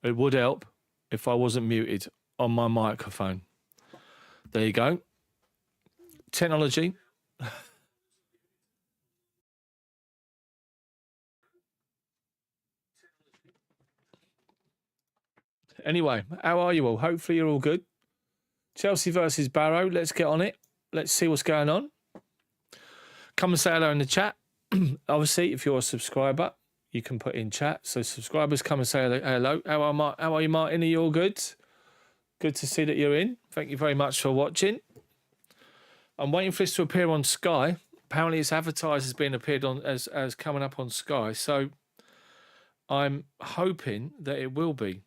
It would help if I wasn't muted on my microphone. There you go. Technology. Anyway, how are you all? Hopefully you're all good. Chelsea versus Barrow. Let's get on it. Let's see what's going on. Come and say hello in the chat. Obviously, if you're a subscriber, you can put in chat. So subscribers, come and say hello. How are you, Martin? Are you all good? Good to see that you're in. Thank you very much for watching. I'm waiting for this to appear on Sky. Apparently it's advertised as being appeared on as coming up on Sky. So I'm hoping that it will be.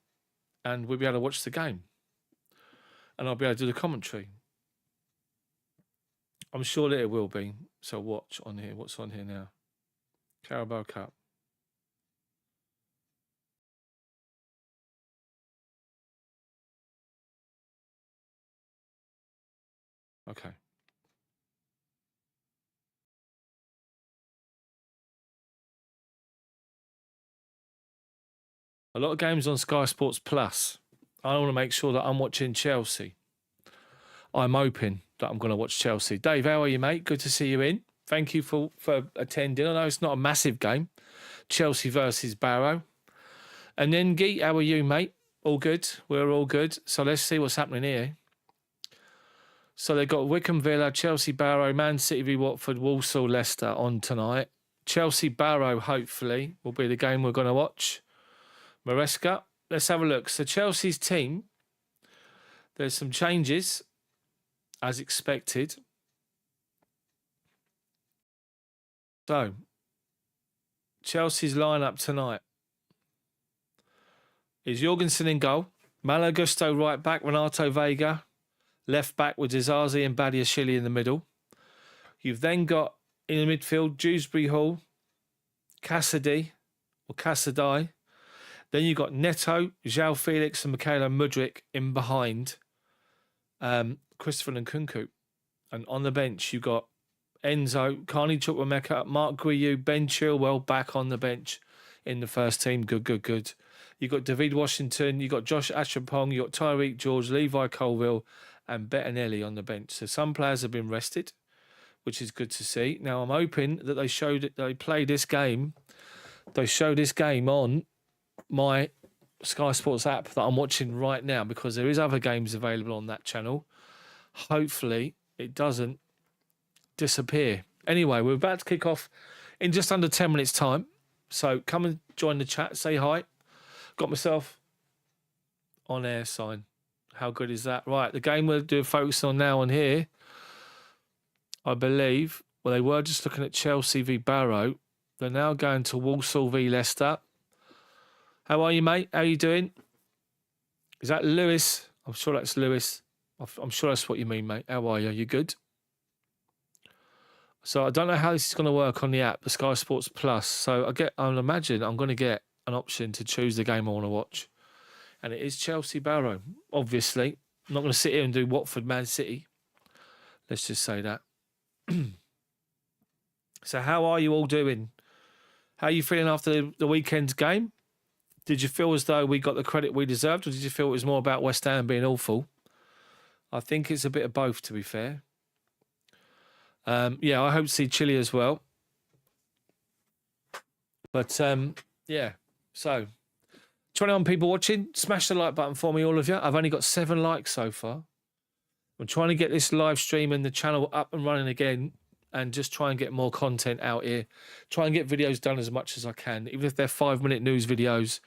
And we'll be able to watch the game. And I'll be able to do the commentary. I'm sure that it will be. So watch on here. What's on here now? Carabao Cup. Okay. A lot of games on Sky Sports Plus. I want to make sure that I'm watching Chelsea. I'm hoping that I'm going to watch Chelsea. Dave, how are you, mate? Good to see you in. Thank you for attending. I know it's not a massive game. Chelsea versus Barrow. And then, Geet, how are you, mate? All good? We're all good. So let's see what's happening here. So they've got Wickham Villa, Chelsea Barrow, Man City v Watford, Walsall, Leicester on tonight. Chelsea Barrow, hopefully, will be the game we're going to watch. Maresca. Let's have a look. So Chelsea's team, there's some changes as expected. So Chelsea's lineup tonight is Jorgensen in goal, Malo Gusto right back, Renato Vega left back with Dizazi and Badiashile in the middle. You've then got in the midfield Dewsbury Hall, Cassidy. Then you've got Neto, João Felix and Michaela Mudryk in behind Christopher Nkunku. And on the bench, you've got Enzo, Carney Chukwuemeka, Mark Guiu, Ben Chilwell back on the bench in the first team. Good. You've got David Washington, you've got Josh Achampong, you've got Tyreek George, Levi Colville and Bettinelli on the bench. So some players have been rested, which is good to see. Now, I'm hoping that they showed it, they play this game. They show this game on my Sky Sports app that I'm watching right now because there is other games available on that channel. Hopefully it doesn't disappear. Anyway, we're about to kick off in just under 10 minutes time. So come and join the chat. Say hi. Got myself on air sign. How good is that? Right, the game we're doing focus on now on here, I believe, well, they were just looking at Chelsea v Barrow. They're now going to Walsall v Leicester. How are you, mate? How are you doing? Is that Lewis? I'm sure that's Lewis. I'm sure that's what you mean, mate. How are you? You good? So I don't know how this is going to work on the app, the Sky Sports Plus. So I'll imagine I'm going to get an option to choose the game I want to watch. And it is Chelsea Barrow, obviously. I'm not going to sit here and do Watford Man City. Let's just say that. So how are you all doing? How are you feeling after the weekend's game? Did you feel as though we got the credit we deserved, or did you feel it was more about West Ham being awful? I think it's a bit of both, to be fair. Yeah, I hope to see Chile as well. But, yeah. So, 21 people watching. Smash the like button for me, all of you. I've only got 7 likes so far. I'm trying to get this live stream and the channel up and running again and just try and get more content out here. Try and get videos done as much as I can, even if they're 5-minute news videos.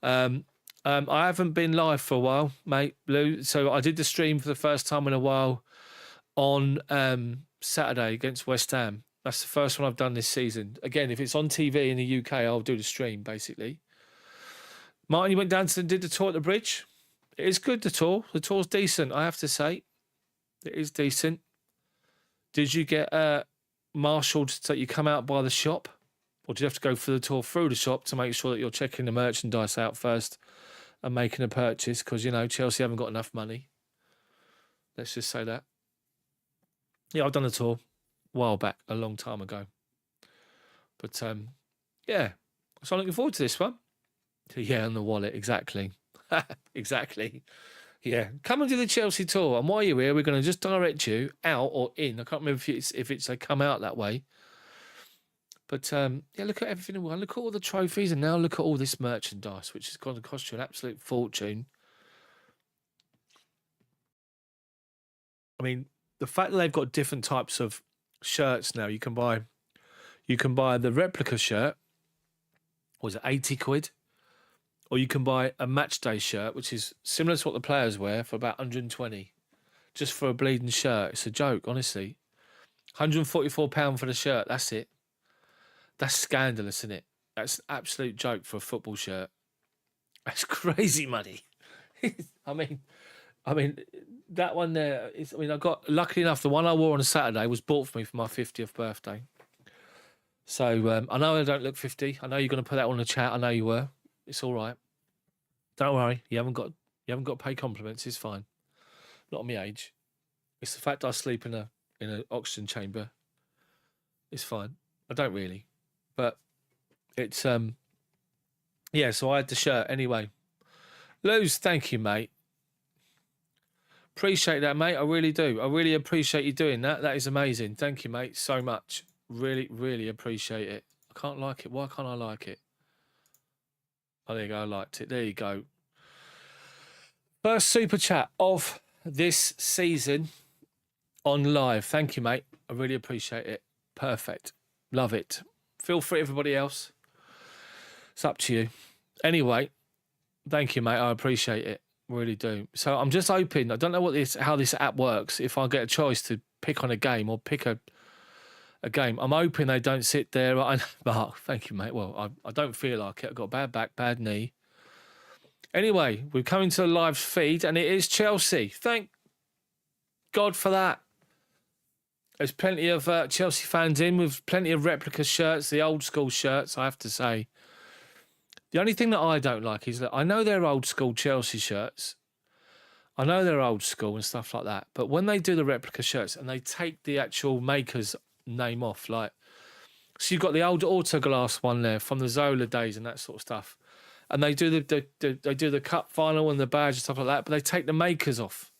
I haven't been live for a while, mate, Lou. So I did the stream for the first time in a while on Saturday against West Ham. That's the first one I've done this season. Again, if it's on TV in the UK, I'll do the stream, basically. Martin, you went down to did the tour at the bridge. It is good, the tour. The tour's decent, I have to say. It is decent. Did you get marshalled so that you come out by the shop? Or do you have to go for the tour through the shop to make sure that you're checking the merchandise out first and making a purchase? Because, you know, Chelsea haven't got enough money. Let's just say that. Yeah, I've done a tour a while back, a long time ago. But, yeah. So I'm looking forward to this one. Yeah, on the wallet, exactly. Exactly. Yeah. Come and do the Chelsea tour. And while you're here, we're going to just direct you out or in. I can't remember if it's they come out that way. But yeah, look at everything. Look at all the trophies, and now look at all this merchandise, which is going to cost you an absolute fortune. I mean, the fact that they've got different types of shirts now, you can buy the replica shirt, was it 80 quid? Or you can buy a match day shirt, which is similar to what the players wear, for about 120. Just for a bleeding shirt. It's a joke, honestly. £144 for the shirt, that's it. That's scandalous, isn't it? That's an absolute joke for a football shirt. That's crazy money. I mean, that one there is. I mean, I got luckily enough. The one I wore on a Saturday was bought for me for my 50th birthday. So I know I don't look 50. I know you're going to put that on the chat. I know you were. It's all right. Don't worry. You haven't got to pay compliments. It's fine. Not on my age. It's the fact I sleep in an oxygen chamber. It's fine. I don't really, but it's yeah. So I had the shirt anyway. Luz, thank you, mate. Appreciate that, mate. I really do. I really appreciate you doing that. That is amazing. Thank you, mate, so much. Really, really appreciate it. I can't like it. Why can't I like it? Oh, there you go. I liked it. There you go. First super chat of this season on live. Thank you, mate. I really appreciate it. Perfect. Love it. Feel free, everybody else. It's up to you. Anyway, thank you, mate. I appreciate it. Really do. So I'm just hoping. I don't know how this app works. If I get a choice to pick on a game or pick a game, I'm hoping they don't sit there. Mark, thank you, mate. Well, I don't feel like it. I've got a bad back, bad knee. Anyway, we're coming to the live feed, and it is Chelsea. Thank God for that. There's plenty of Chelsea fans in with plenty of replica shirts, the old school shirts, I have to say. The only thing that I don't like is that I know they're old school Chelsea shirts. I know they're old school and stuff like that. But when they do the replica shirts and they take the actual maker's name off, like, so you've got the old Autoglass one there from the Zola days and that sort of stuff. And they do the cup final and the badge and stuff like that, but they take the makers off.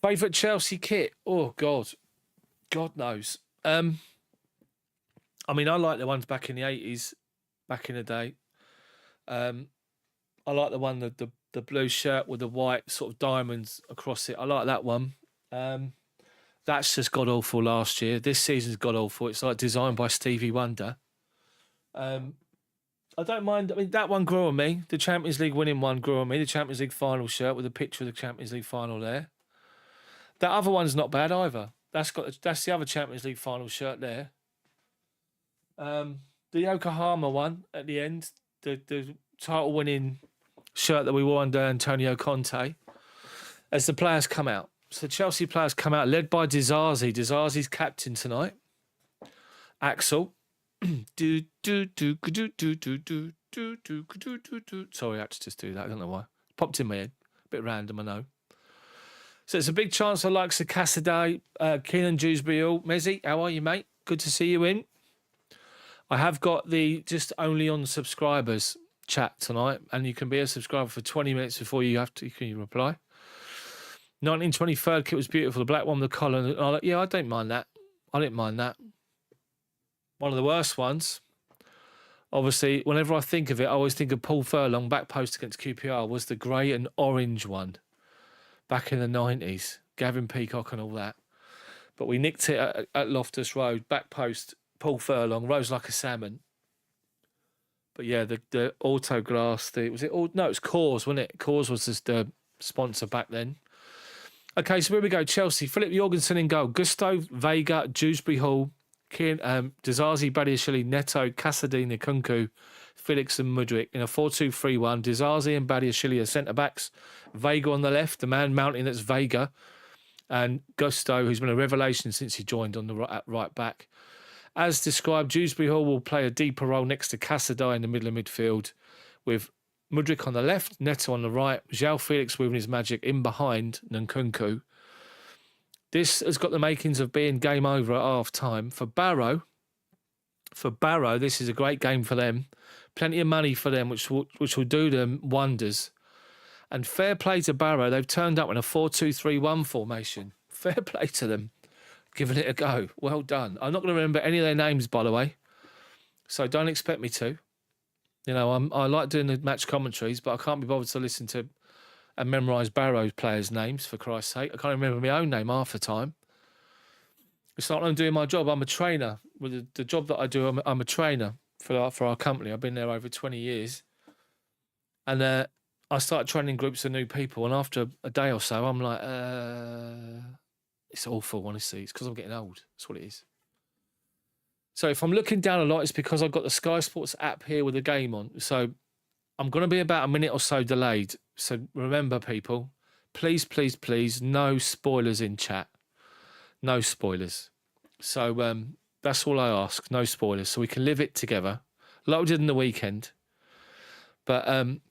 Favourite Chelsea kit? Oh, God. God knows. I mean, I like the ones back in the 80s, back in the day. I like the one, the blue shirt with the white sort of diamonds across it. I like that one. That's just god-awful last year. This season's god-awful. It's like designed by Stevie Wonder. I don't mind. I mean, that one grew on me. The Champions League winning one grew on me. The Champions League final shirt with a picture of the Champions League final there. That other one's not bad either. That's the other Champions League final shirt there. The Yokohama one at the end, the title winning shirt that we wore under Antonio Conte. As the players come out, so Chelsea players come out led by Disasi. Disasi's captain tonight. Axel. Sorry, I had to just do that. I don't know why. Popped in my head. A bit random, I know. So it's a big chance for likes of Cassidy, Keenan Dewsbury. Mezzy, how are you, mate? Good to see you in. I have got the just only on subscribers chat tonight, and you can be a subscriber for 20 minutes before you can reply. 1923 kit was beautiful. The black one with the collar. Yeah, I don't mind that. I didn't mind that. One of the worst ones, obviously, whenever I think of it, I always think of Paul Furlong, back post against QPR, was the grey and orange one back in the 90s. Gavin Peacock and all that. But we nicked it at Loftus Road, back post, Paul Furlong, rose like a salmon. But yeah, the Autoglass, it was Coors, wasn't it? Coors was just the sponsor back then. Okay, so here we go. Chelsea, Philip Jorgensen in goal. Gusto, Vega, Dewsbury Hall, Disasi, Badiashile, Neto, Cassidy, Nkunku, Felix and Mudryk in a 4-2-3-1. Disasi and Badiashile are centre-backs. Vega on the left, the man mounting that's Vega. And Gusto, who's been a revelation since he joined on the right back. As described, Dewsbury Hall will play a deeper role next to Cassidy in the middle of midfield, with Mudryk on the left, Neto on the right, João Felix weaving his magic in behind Nkunku. This has got the makings of being game over at half time. For Barrow, this is a great game for them. Plenty of money for them, which will do them wonders. And fair play to Barrow. They've turned up in a 4-2-3-1 formation. Fair play to them. Giving it a go. Well done. I'm not going to remember any of their names, by the way. So don't expect me to. You know, I like doing the match commentaries, but I can't be bothered to listen to and memorise Barrow players' names, for Christ's sake. I can't remember my own name half the time. It's not like I'm doing my job. I'm a trainer. With the job that I do, I'm a trainer for our company. I've been there over 20 years. And I started training groups of new people. And after a day or so, I'm like, it's awful, honestly. It's because I'm getting old. That's what it is. So if I'm looking down a lot, it's because I've got the Sky Sports app here with the game on. So I'm going to be about a minute or so delayed. So remember, people, please, please, please, no spoilers in chat. No spoilers. So that's all I ask. No spoilers. So we can live it together. Like we did in the weekend. But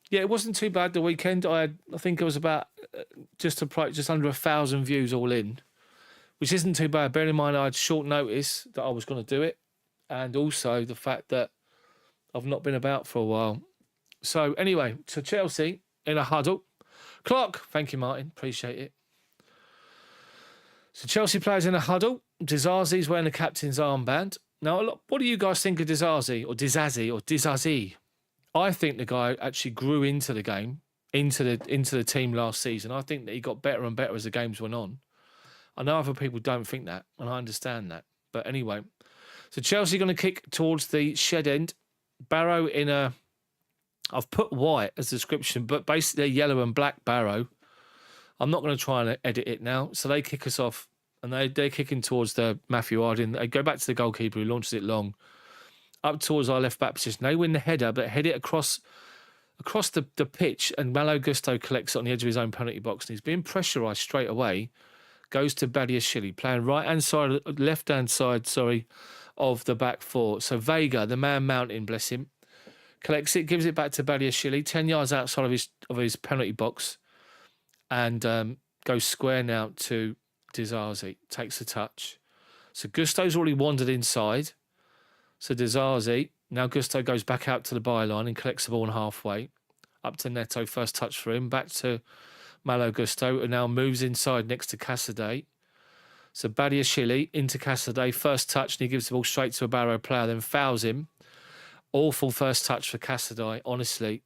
yeah, it wasn't too bad the weekend. I think it was about just under 1,000 views all in, which isn't too bad. Bear in mind I had short notice that I was going to do it. And also the fact that I've not been about for a while. So anyway, to Chelsea in a huddle. Clock. Thank you, Martin. Appreciate it. So Chelsea players in a huddle. Disasi's wearing the captain's armband. Now, what do you guys think of Disasi or Disasi? I think the guy actually grew into the game, into the team last season. I think that he got better and better as the games went on. I know other people don't think that, and I understand that. But anyway, so Chelsea going to kick towards the shed end. Barrow in a... I've put white as the description, but basically a yellow and black Barrow. I'm not going to try and edit it now. So they kick us off, and they're kicking towards the Matthew Harding. They go back to the goalkeeper who launches it long, up towards our left-back position. They win the header, but head it across the pitch, and Malo Gusto collects it on the edge of his own penalty box, and he's being pressurised straight away. Goes to Badiashile, playing left-hand side, of the back four. So Vega, the man mountain, bless him, collects it, gives it back to Badiashile, 10 yards outside of his penalty box, and goes square now to Disasi. Takes a touch. So Gusto's already wandered inside. So Disasi, now Gusto goes back out to the byline and collects the ball halfway. Up to Neto, first touch for him. Back to Malo Gusto, and now moves inside next to Casadei. So Badiashile into Casadei, first touch, and he gives the ball straight to a Barrow player, then fouls him. Awful first touch for Casadei, honestly.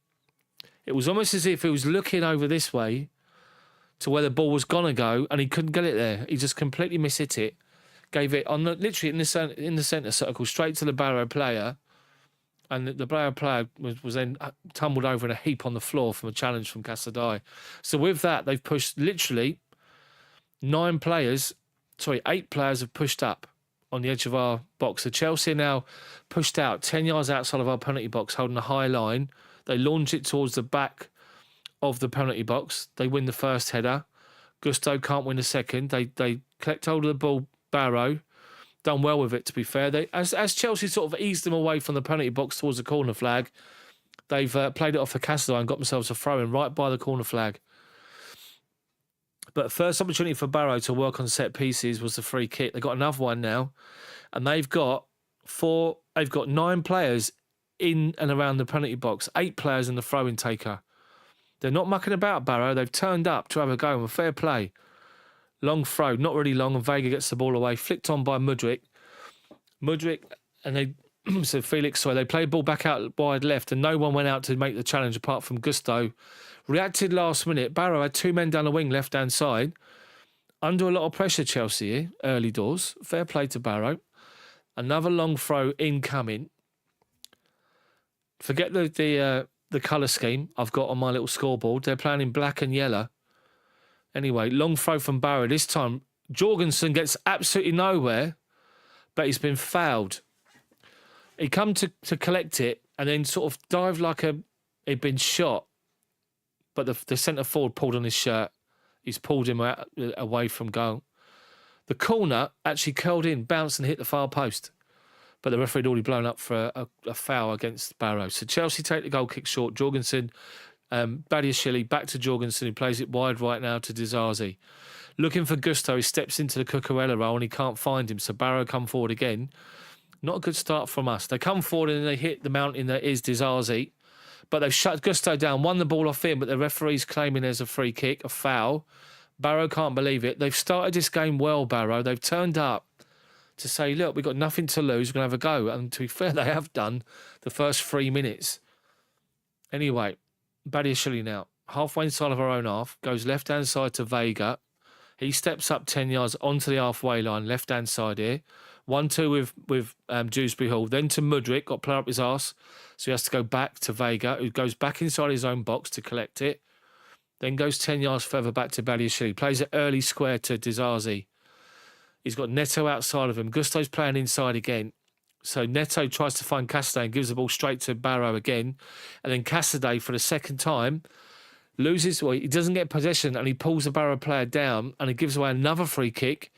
It was almost as if he was looking over this way to where the ball was going to go, and he couldn't get it there. He just completely mishit it. Gave it literally in the centre circle, straight to the Barrow player. And the Barrow player was then tumbled over in a heap on the floor from a challenge from Casadei. So with that, they've pushed literally 8 players have pushed up on the edge of our box. So Chelsea are now pushed out 10 yards outside of our penalty box, holding a high line. They launch it towards the back of the penalty box. They win the first header. Gusto can't win the second. They collect hold of the ball. Barrow done well with it, to be fair. As Chelsea sort of eased them away from the penalty box towards the corner flag, they've played it off for Casadei and got themselves a throw-in right by the corner flag. But first opportunity for Barrow to work on set pieces was the free kick. They've got another one now, and they've got 9 players in and around the penalty box, 8 players in the throw-in taker. They're not mucking about, Barrow. They've turned up to have a go, and fair play. Long throw, not really long, and Vega gets the ball away, flicked on by Mudryk, and they Felix, they played ball back out wide left, and no one went out to make the challenge apart from Gusto. Reacted last minute. Barrow had 2 men down the wing, left-hand side. Under a lot of pressure, Chelsea here, early doors. Fair play to Barrow. Another long throw incoming. Forget the colour scheme I've got on my little scoreboard. They're playing in black and yellow. Anyway, long throw from Barrow. This time, Jorgensen gets absolutely nowhere, but he's been fouled. He come to collect it and then sort of dived like he'd been shot, but the centre forward pulled on his shirt. He's pulled him away from goal. The corner actually curled in, bounced and hit the far post, but the referee had already blown up for a foul against Barrow. So Chelsea take the goal kick short. Jorgensen... Badiashile back to Jorgensen, who plays it wide right now to Disasi. Looking for Gusto, he steps into the Cucurella role and he can't find him. So Barrow come forward again. Not a good start from us. They come forward and they hit the mountain that is Disasi. But they've shut Gusto down, won the ball off him, but the referee's claiming there's a free kick, a foul. Barrow can't believe it. They've started this game well, Barrow. They've turned up to say, look, we've got nothing to lose. We're going to have a go. And to be fair, they have done the first 3 minutes. Anyway, Badiashile now. Halfway inside of our own half. Goes left-hand side to Vega. He steps up 10 yards onto the halfway line, left-hand side here. 1-2 with Dewsbury Hall. Then to Mudryk, got player up his arse. So he has to go back to Vega, who goes back inside his own box to collect it. Then goes 10 yards further back to Badiashile. Plays an early square to Disasi. He's got Neto outside of him. Gusto's playing inside again. So Neto tries to find Cassidy and gives the ball straight to Barrow again. And then Cassidy, for the second time, loses. Well, he doesn't get possession and he pulls the Barrow player down and he gives away another free kick.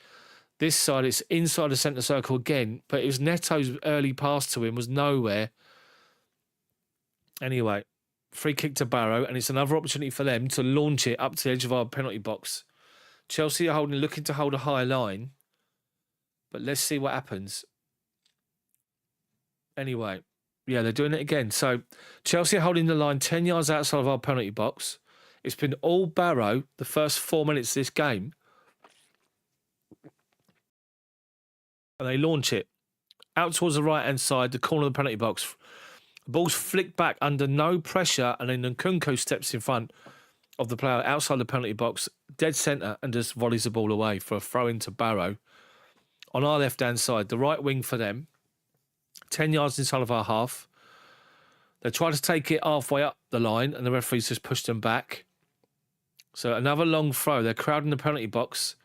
This side, it's inside the centre circle again. But it was Neto's early pass to him was nowhere. Anyway, free kick to Barrow, and it's another opportunity for them to launch it up to the edge of our penalty box. Chelsea are looking to hold a high line, but let's see what happens. Anyway, yeah, they're doing it again. So Chelsea are holding the line 10 yards outside of our penalty box. It's been all Barrow the first 4 minutes of this game. And they launch it out towards the right-hand side, the corner of the penalty box. The ball's flicked back under no pressure, and then Nkunku steps in front of the player outside the penalty box, dead centre, and just volleys the ball away for a throw into Barrow. On our left-hand side, the right wing for them, 10 yards inside of our half. They try to take it halfway up the line, and the referee's just pushed them back. So another long throw. They're crowding the penalty box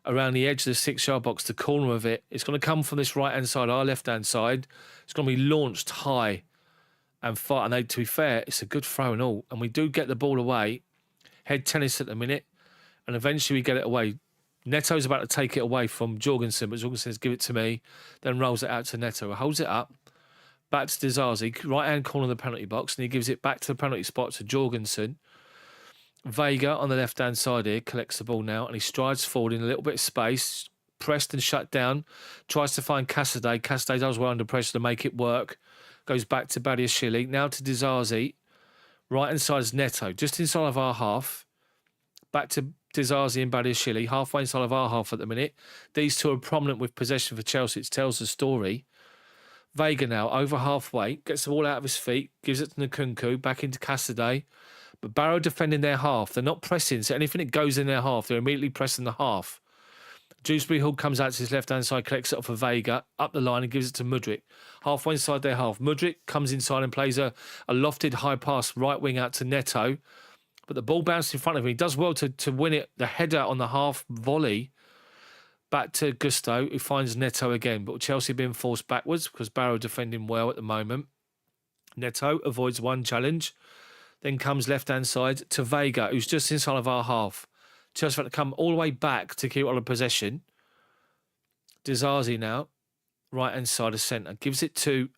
around the edge of the 6-yard box, the corner of it. It's going to come from this right-hand side, our left-hand side. It's going to be launched high and far. And to be fair, it's a good throw and all. And we do get the ball away. Head tennis at the minute. And eventually we get it away. Neto's about to take it away from Jorgensen, but Jorgensen says, give it to me. Then rolls it out to Neto, who holds it up. Back to Disasi, right-hand corner of the penalty box. And he gives it back to the penalty spot to Jorgensen. Vega on the left-hand side here collects the ball now, and he strides forward in a little bit of space, pressed and shut down, tries to find Cassidy. Cassidy does well under pressure to make it work. Goes back to Badiashile, now to Disasi. Right-hand side is Neto, just inside of our half. Back to Disasi and Badiashile, halfway inside of our half at the minute. These two are prominent with possession for Chelsea. It tells the story. Vega now, over halfway, gets the ball out of his feet, gives it to Nkunku, back into Cassidy. But Barrow defending their half. They're not pressing, so anything that goes in their half, they're immediately pressing the half. Dewsbury Hall comes out to his left-hand side, collects it off of Vega, up the line and gives it to Mudryk. Halfway inside their half. Mudryk comes inside and plays a lofted high pass right wing out to Neto. But the ball bounced in front of him. He does well to win it, the header on the half volley. Back to Gusto, who finds Neto again. But Chelsea being forced backwards because Barrow defending well at the moment. Neto avoids one challenge. Then comes left-hand side to Vega, who's just inside of our half. Chelsea have to come all the way back to keep on the possession. Disasi now, right-hand side of centre. Gives it to...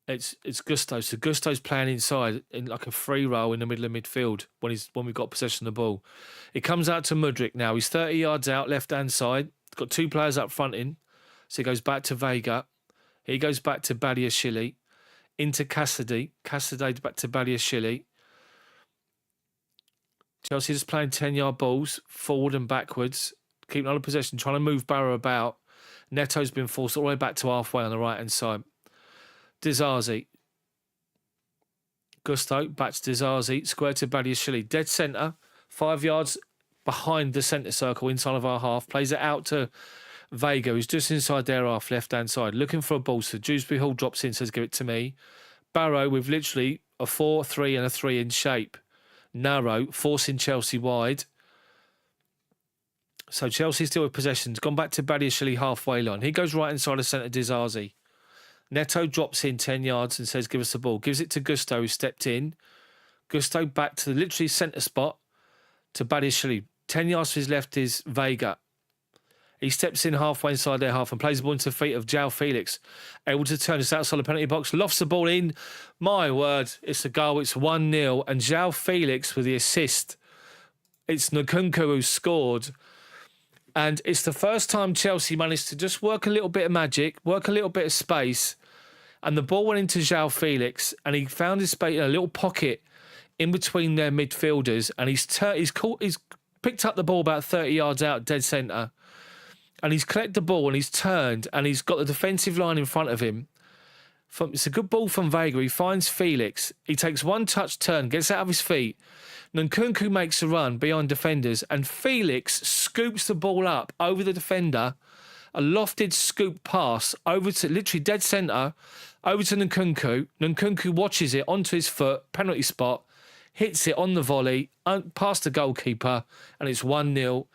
It's Gusto. So Gusto's playing inside in like a free roll in the middle of midfield when we've got possession of the ball. It comes out to Mudryk now. He's 30 yards out, left-hand side. He's got two players up front in. So he goes back to Vega. He goes back to Badiashile. Into Cassidy. Cassidy back to Badiashile. Chelsea just playing 10-yard balls, forward and backwards, keeping on the possession, trying to move Barrow about. Neto's been forced all the way back to halfway on the right-hand side. Disasi. Gusto, back to Disasi, square to Badiashile. Dead centre, 5 yards behind the centre circle, inside of our half. Plays it out to Vega, who's just inside their half, left-hand side, looking for a ball. So Dewsbury Hall drops in, says, give it to me. Barrow with literally a 4-3 and a 3 in shape. Narrow, forcing Chelsea wide. So Chelsea still with possession. Gone back to Badiashile halfway line. He goes right inside the centre, Disasi. Neto drops in 10 yards and says, give us the ball. Gives it to Gusto, who stepped in. Gusto back to the literally centre spot to Badiashile. 10 yards to his left is Vega. He steps in halfway inside their half and plays the ball into the feet of Felix. Able to turn this outside the penalty box. Lofts the ball in. My word, it's a goal. It's 1-0. And Felix with the assist. It's Nkunku who scored. And it's the first time Chelsea managed to just work a little bit of magic, work a little bit of space, and the ball went into João Felix, and he found his space in a little pocket in between their midfielders, and he's picked up the ball about 30 yards out, dead centre, and he's collected the ball and he's turned and he's got the defensive line in front of him. It's a good ball from Vega. He finds Felix. He takes one touch turn, gets out of his feet. Nkunku makes a run behind defenders, and Felix scoops the ball up over the defender. A lofted scoop pass over to literally dead centre, over to Nkunku. Nkunku watches it onto his foot, penalty spot, hits it on the volley, past the goalkeeper, and it's 1-0.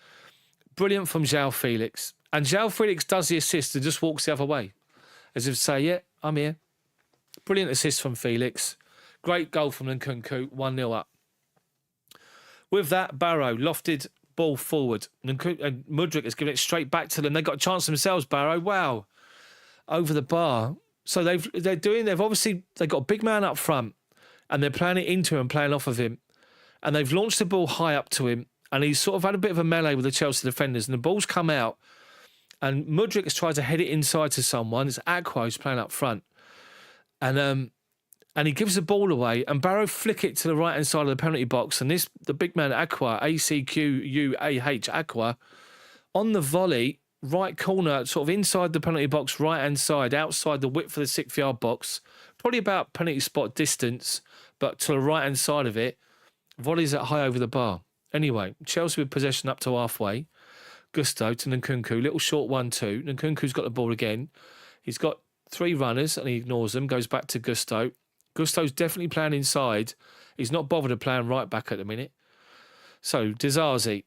Brilliant from João Felix. And João Felix does the assist and just walks the other way, as if to say, yeah, I'm here. Brilliant assist from Felix. Great goal from Nkunku, 1-0 up. With that, Barrow lofted ball forward. And Mudryk has given it straight back to them. They got a chance themselves, Barrow. Wow. Over the bar. So they've got a big man up front, and they're playing it into him, playing off of him. And they've launched the ball high up to him, and he's sort of had a bit of a melee with the Chelsea defenders, and the ball's come out, and Mudryk has tried to head it inside to someone. It's Aqua who's playing up front. And he gives the ball away, and Barrow flick it to the right-hand side of the penalty box, and the big man, Aqua, A-C-Q-U-A-H, Aqua, on the volley, right corner, sort of inside the penalty box, right-hand side, outside the width of the 6-yard box, probably about penalty spot distance, but to the right-hand side of it, volleys it high over the bar. Anyway, Chelsea with possession up to halfway. Gusto to Nkunku, little short 1-2. Nkunku's got the ball again. He's got 3 runners, and he ignores them, goes back to Gusto. Gusto's definitely playing inside. He's not bothered to playing right back at the minute. So, Dizazi.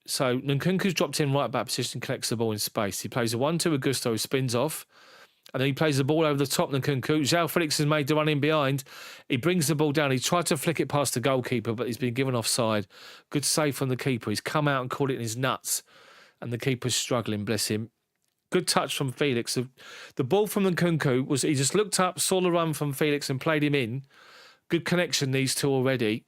So, Nkunku's dropped in right back position, collects the ball in space. He plays a 1-2 with Gusto, who spins off. And then he plays the ball over the top, Nkunku. João Felix has made the run in behind. He brings the ball down. He tried to flick it past the goalkeeper, but he's been given offside. Good save from the keeper. He's come out and caught it in his nuts. And the keeper's struggling, bless him. Good touch from Felix. The ball from Nkunku was, he just looked up, saw the run from Felix and played him in. Good connection, these two already.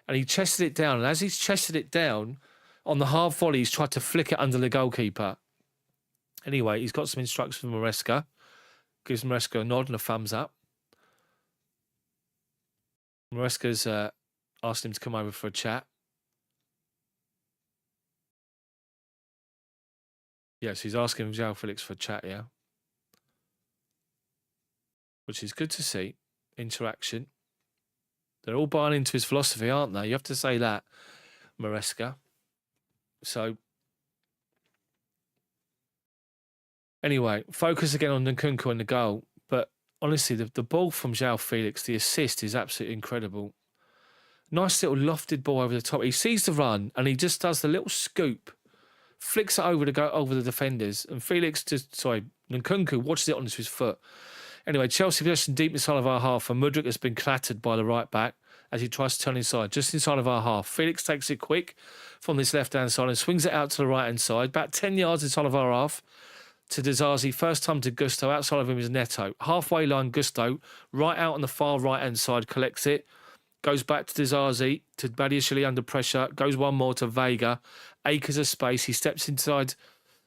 And he chested it down. And as he's chested it down, on the half volley, he's tried to flick it under the goalkeeper. Anyway, he's got some instructs from Maresca. Gives Maresca a nod and a thumbs up. Maresca's asked him to come over for a chat. Yes, he's asking João Felix for a chat, yeah. Which is good to see. Interaction. They're all buying into his philosophy, aren't they? You have to say that, Maresca. So, anyway, focus again on Nkunku and the goal. But honestly, the ball from João Felix, the assist is absolutely incredible. Nice little lofted ball over the top. He sees the run and he just does the little scoop. Flicks it over the defenders, and Nkunku watches it onto his foot. Anyway, Chelsea possession deep inside of our half, and Mudryk has been clattered by the right back as he tries to turn inside, just inside of our half. Felix takes it quick from this left-hand side and swings it out to the right-hand side, about 10 yards inside of our half to Dizazi. First time to Gusto, outside of him is Neto. Halfway line, Gusto, right out on the far right-hand side, collects it. Goes back to Dizazi, to Badiashile under pressure. Goes one more to Vega. Acres of space. He steps inside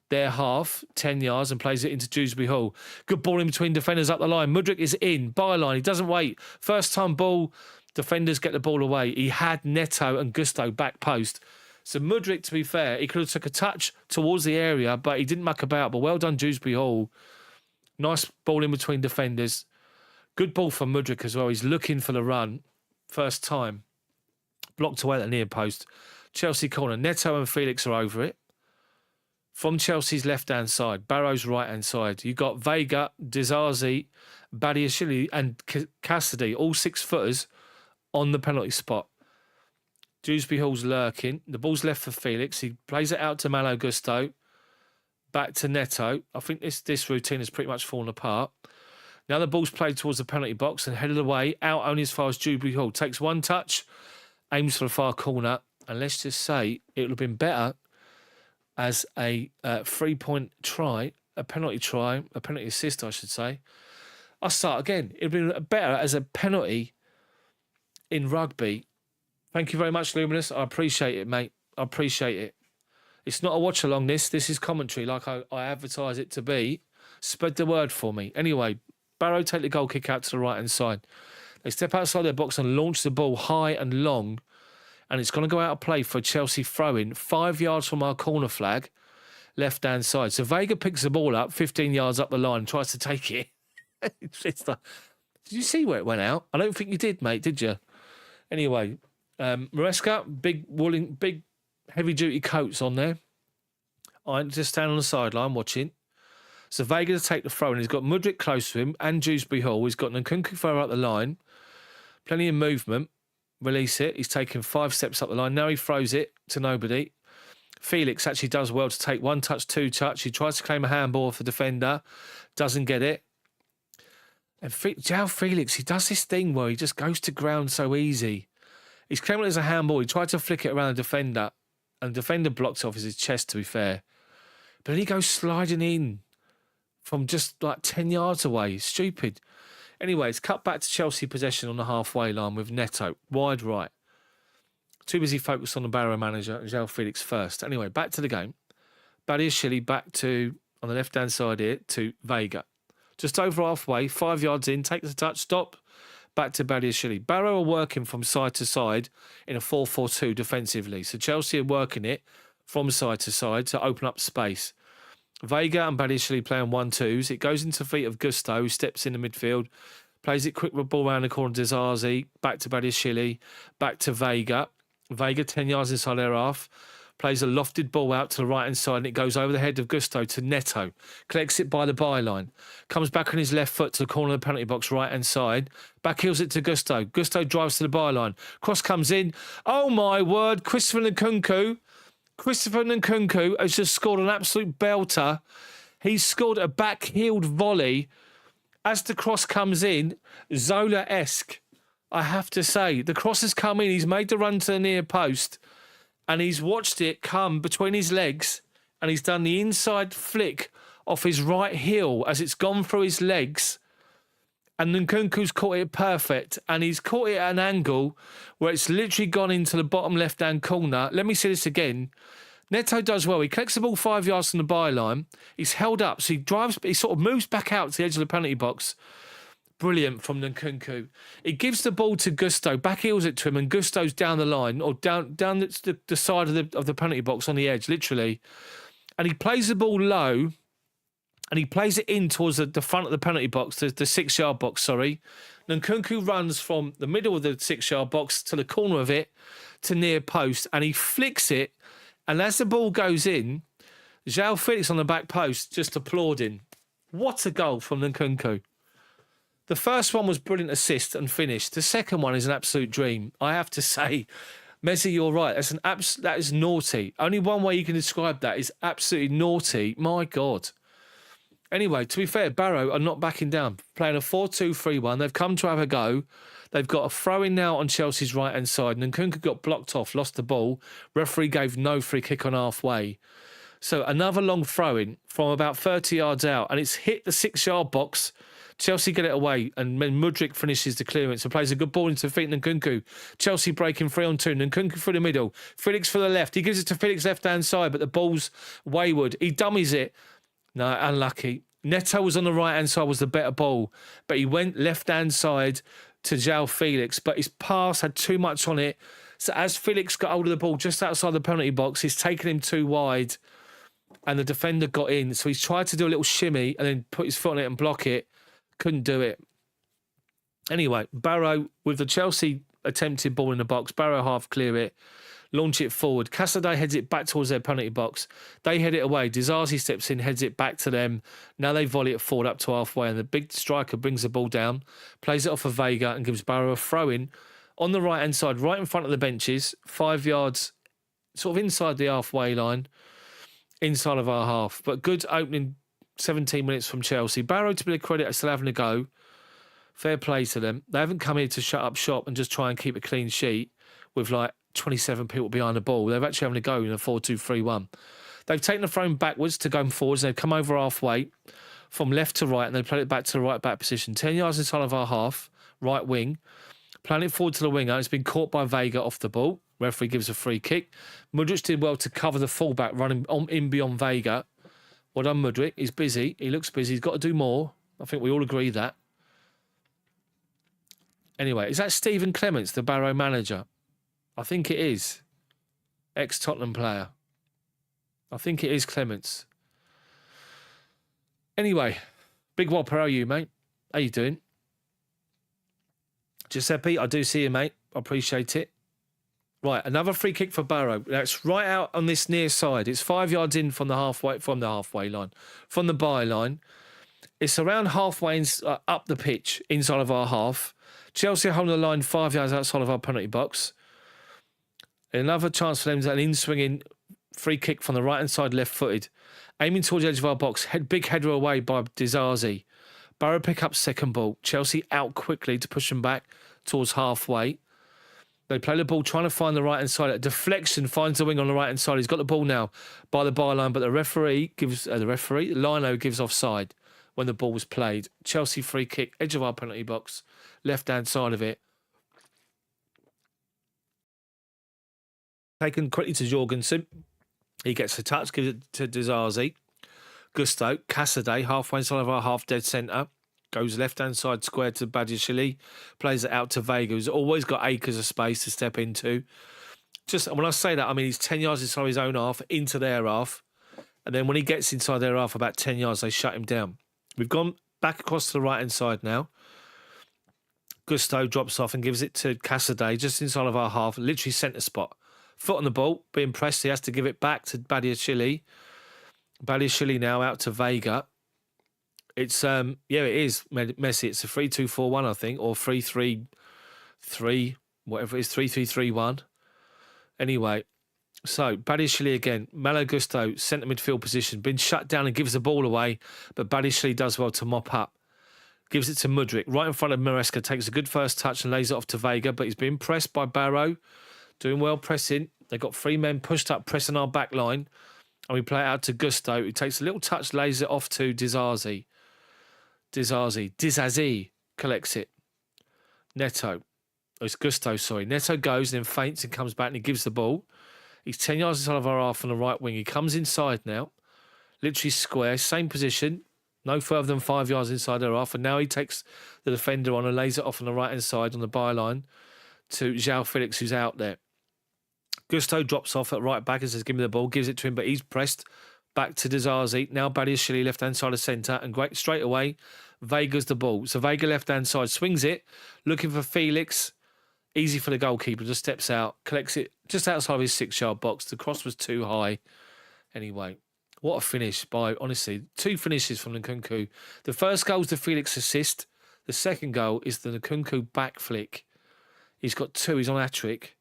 their half, 10 yards, and plays it into Dewsbury Hall. Good ball in between defenders up the line. Mudryk is in, byline. He doesn't wait. First time ball, defenders get the ball away. He had Neto and Gusto back post. So Mudryk, to be fair, he could have took a touch towards the area, but he didn't muck about. But well done, Dewsbury Hall. Nice ball in between defenders. Good ball from Mudryk as well. He's looking for the run. First time. Blocked away at the near post. Chelsea corner. Neto and Felix are over it. From Chelsea's left-hand side, Barrow's right-hand side, you got Vega, Dizazi, Badiashile and Cassidy, all 6-footers on the penalty spot. Dewsbury Hall's lurking. The ball's left for Felix. He plays it out to Malo Gusto. Back to Neto. I think this routine has pretty much fallen apart. Now the ball's played towards the penalty box and headed away, out only as far as Dewsbury Hall. Takes one touch, aims for the far corner, and let's just say it would have been better as a 3-point try, a penalty assist, I should say. I'll start again. It would have been better as a penalty in rugby. Thank you very much, Luminous. I appreciate it, mate. I appreciate it. It's not a watch-along, this. This is commentary like I advertise it to be. Spread the word for me. Anyway, Barrow take the goal kick out to the right-hand side. They step outside their box and launch the ball high and long, and it's going to go out of play for a Chelsea throw-in 5 yards from our corner flag, left-hand side. So Vega picks the ball up 15 yards up the line and tries to take it. It's like, did you see where it went out? I don't think you did, mate, did you? Anyway, Maresca, big heavy-duty coats on there. I'm just standing on the sideline watching. So Vega to take the throw, and he's got Mudryk close to him and Dewsbury Hall. He's got Nkunku further up the line. Plenty of movement. Release it. He's taken 5 steps up the line. Now he throws it to nobody. Felix actually does well to take 1 touch, 2 touch. He tries to claim a handball off the defender. Doesn't get it. And João Felix, he does this thing where he just goes to ground so easy. He's claiming it as a handball. He tried to flick it around the defender, and the defender blocked it off his chest, to be fair. But then he goes sliding in from just like 10 yards away. Stupid. Anyway, it's cut back to Chelsea possession on the halfway line with Neto, wide right. Too busy focused on the Barrow manager and João Felix first. Anyway, back to the game. Badiashile back to, on the left-hand side here, to Vega. Just over halfway, 5 yards in, takes a touch, stop, back to Badiashile. Barrow are working from side to side in a 4-4-2 defensively. So Chelsea are working it from side to side to open up space. Vega and Badiashile playing 1-2s. It goes into the feet of Gusto, who steps in the midfield, plays it quick with ball around the corner to Zazi, back to Badiashile, back to Vega. Vega 10 yards inside their half, plays a lofted ball out to the right-hand side, and it goes over the head of Gusto to Neto. Collects it by the byline. Comes back on his left foot to the corner of the penalty box, right-hand side. Backheels it to Gusto. Gusto drives to the byline. Cross comes in. Oh, my word. Christopher Nkunku has just scored an absolute belter. He's scored a back-heeled volley. As the cross comes in, Zola-esque, I have to say. The cross has come in. He's made the run to the near post, and he's watched it come between his legs, and he's done the inside flick off his right heel as it's gone through his legs. And Nkunku's caught it perfect, and he's caught it at an angle where it's literally gone into the bottom left-hand corner. Let me see this again. Neto does well. He collects the ball 5 yards from the byline. He's held up, so he sort of moves back out to the edge of the penalty box. Brilliant from Nkunku. He gives the ball to Gusto, backheels it to him, and Gusto's down the line, or down the side of the penalty box on the edge, literally. And he plays the ball low, and he plays it in towards the front of the penalty box, the 6-yard box, sorry. Nkunku runs from the middle of the 6-yard box to the corner of it to near post, and he flicks it. And as the ball goes in, João Felix on the back post just applauding. What a goal from Nkunku. The first one was brilliant assist and finish. The second one is an absolute dream. I have to say, Messi, you're right. That is naughty. Only one way you can describe that is absolutely naughty. My God. Anyway, to be fair, Barrow are not backing down. Playing a 4-2-3-1. They've come to have a go. They've got a throw-in now on Chelsea's right-hand side. And Nkunku got blocked off, lost the ball. Referee gave no free kick on halfway. So another long throw-in from about 30 yards out. And it's hit the 6-yard box. Chelsea get it away, and then Mudryk finishes the clearance and plays a good ball into the feet of Nkunku. Chelsea breaking 3-on-2. Nkunku through the middle. Felix for the left. He gives it to Felix left-hand side, but the ball's wayward. He dummies it. No, unlucky. Neto was on the right-hand side, was the better ball, but he went left-hand side to João Felix, but his pass had too much on it. So as Felix got hold of the ball just outside the penalty box, he's taken him too wide, and the defender got in. So he's tried to do a little shimmy and then put his foot on it and block it. Couldn't do it. Anyway, Barrow, with the Chelsea attempted ball in the box, Barrow half clear it, launch it forward. Casadei heads it back towards their penalty box. They head it away. Dizazi steps in, heads it back to them. Now they volley it forward up to halfway, and the big striker brings the ball down, plays it off of Vega, and gives Barrow a throw-in on the right-hand side, right in front of the benches, 5 yards, sort of inside the halfway line, inside of our half. But good opening 17 minutes from Chelsea. Barrow, to be a credit, are still having a go. Fair play to them. They haven't come here to shut up shop and just try and keep a clean sheet with like 27 people behind the ball. They're actually having a go in a 4-2-3-1. They've taken the throne backwards to go forwards. They've come over halfway from left to right, and they played it back to the right back position. 10 yards inside of our half, right wing. Playing it forward to the winger. It's been caught by Vega off the ball. Referee gives a free kick. Mudryk did well to cover the fullback running in beyond Vega. Well done, Mudryk. He's busy. He looks busy. He's got to do more. I think we all agree that. Anyway, is that Stephen Clements, the Barrow manager? I think it is. Ex-Tottenham player. I think it is Clements. Anyway, big whopper, how are you, mate? How you doing? Giuseppe, I do see you, mate. I appreciate it. Right, another free kick for Barrow. That's right out on this near side. It's 5 yards in from the halfway line, from the byline. It's around halfway up the pitch, inside of our half. Chelsea holding the line 5 yards outside of our penalty box. Another chance for them to an in-swinging free kick from the right-hand side, left-footed. Aiming towards the edge of our box. Big header away by Disasi. Barrow pick up second ball. Chelsea out quickly to push them back towards halfway. They play the ball, trying to find the right-hand side. A deflection finds the wing on the right-hand side. He's got the ball now by the byline, but the referee gives Lino gives offside when the ball was played. Chelsea free kick, edge of our penalty box, left-hand side of it. Taken quickly to Jorgensen. He gets a touch, gives it to Disasi. Gusto, Cassidy, halfway inside of our half dead centre. Goes left-hand side square to Badiashile. Plays it out to Vega, who's always got acres of space to step into. Just when I say that, I mean he's 10 yards inside his own half, into their half. And then when he gets inside their half, about 10 yards, they shut him down. We've gone back across to the right-hand side now. Gusto drops off and gives it to Cassidy, just inside of our half, literally centre spot. Foot on the ball, being pressed, he has to give it back to Badiashile. Badiashile now out to Vega. It's, it is messy. It's a 3-2-4-1, I think, or 3-3-3, whatever it is, 3-3-3-1. Anyway, so Badiashile again, Malo Gusto, centre midfield position, been shut down and gives the ball away, but Badiashile does well to mop up. Gives it to Mudryk, right in front of Maresca, takes a good first touch and lays it off to Vega, but he's been pressed by Barrow, doing well pressing. They've got three men pushed up, pressing our back line, and we play it out to Gusto, who takes a little touch, lays it off to Disasi collects it. Neto. Oh, it's Gusto, sorry. Neto goes and then feints and comes back and he gives the ball. He's 10 yards inside of our half on the right wing. He comes inside now. Literally square, same position. No further than 5 yards inside their half. And now he takes the defender on and lays it off on the right-hand side on the byline to Felix, who's out there. Gusto drops off at right back and says, give me the ball. Gives it to him, but he's pressed. Back to Disasi. Now Badiashile, left-hand side of centre. And great straight away, Vega's the ball. So Vega, left-hand side, swings it. Looking for Felix. Easy for the goalkeeper. Just steps out. Collects it just outside of his 6-yard box. The cross was too high. Anyway, what a finish by, honestly, 2 finishes from Nkunku. The first goal is the Felix assist. The second goal is the Nkunku back flick. He's got 2. He's on hat-trick.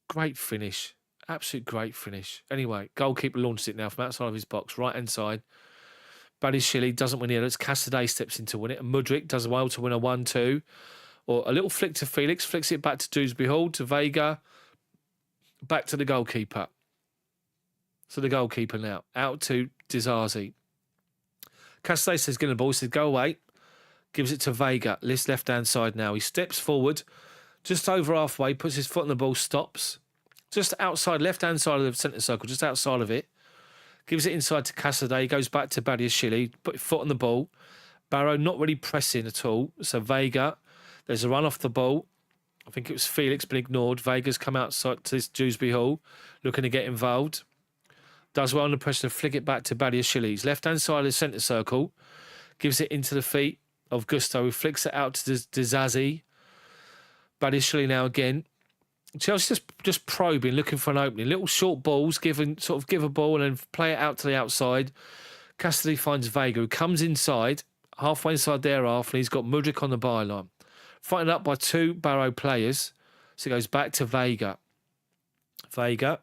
Great finish. Absolute great finish. Anyway, goalkeeper launches it now from outside of his box, right-hand side. Badiashile doesn't win the other. Cassidy steps in to win it. And Mudryk does well to win a 1-2. Or a little flick to Felix. Flicks it back to Dewsbury Hall, to Vega. Back to the goalkeeper. So the goalkeeper now. Out to Disasi. Cassidy says, get the ball. He says, go away. Gives it to Vega. List left-hand side now. He steps forward. Just over halfway. Puts his foot on the ball. Stops. Just outside, left-hand side of the centre circle, just outside of it. Gives it inside to Cassidy. He goes back to Badiashile. Put his foot on the ball. Barrow not really pressing at all. So Vega, there's a run off the ball. I think it was Felix, been ignored. Vega's come outside to this Dewsbury Hall, looking to get involved. Does well under pressure to flick it back to Badiashile. Left-hand side of the centre circle. Gives it into the feet of Gusto, who flicks it out to Disasi. Badiashile now again. Chelsea just probing, looking for an opening. Little short balls, give a ball and then play it out to the outside. Cassidy finds Vega, who comes inside, halfway inside their half, and he's got Mudryk on the byline. Fighting up by 2 Barrow players. So he goes back to Vega. Vega.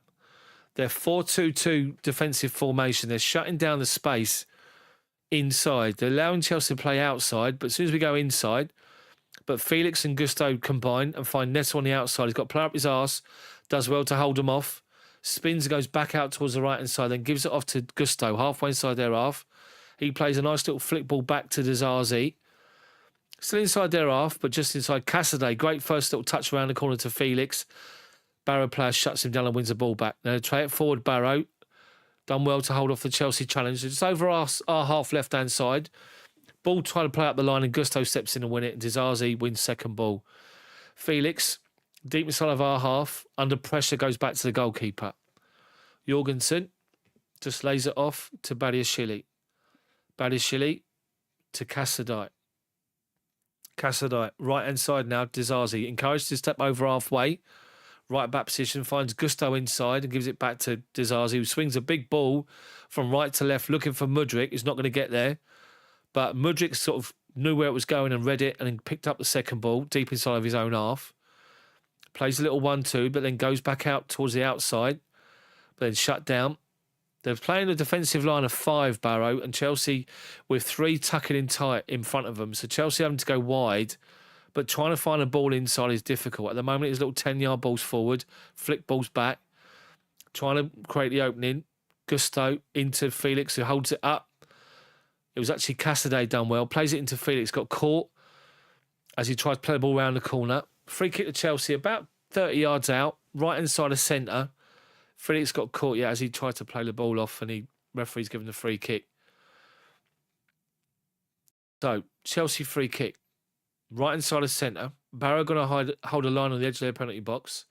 They're 4-2-2 defensive formation. They're shutting down the space inside. They're allowing Chelsea to play outside, but as soon as we go inside, but Felix and Gusto combine and find Neto on the outside. He's got to play up his arse. Does well to hold him off. Spins, goes back out towards the right-hand side, then gives it off to Gusto, halfway inside their half. He plays a nice little flick ball back to Disasi. Still inside their half, but just inside Cassidy. Great first little touch around the corner to Felix. Barrow player shuts him down and wins the ball back. Now, try it forward, Barrow. Done well to hold off the Chelsea challenge. It's over our half left-hand side. Ball trying to play up the line and Gusto steps in and win it. And Dizazi wins second ball. Felix, deep inside of our half, under pressure, goes back to the goalkeeper. Jorgensen just lays it off to Badiashile. Badiashile to Casadai. Casadai, right-hand side now, Dizazi. Encouraged to step over halfway. Right back position, finds Gusto inside and gives it back to Dizazi, who swings a big ball from right to left, looking for Mudryk. He's not going to get there. But Mudryk sort of knew where it was going and read it and then picked up the second ball deep inside of his own half. Plays a little 1-2, but then goes back out towards the outside. But then shut down. They're playing a defensive line of 5, Barrow, and Chelsea with 3 tucking in tight in front of them. So Chelsea having to go wide, but trying to find a ball inside is difficult. At the moment, it's little 10-yard balls forward, flick balls back, trying to create the opening. Gusto into Felix, who holds it up. It was actually Casadei done well. Plays it into Felix, got caught as he tried to play the ball around the corner. Free kick to Chelsea, about 30 yards out, right inside the centre. Felix got caught, as he tried to play the ball off, and referee's given the free kick. So, Chelsea free kick. Right inside the centre. Barrow going to hold a line on the edge of their penalty box.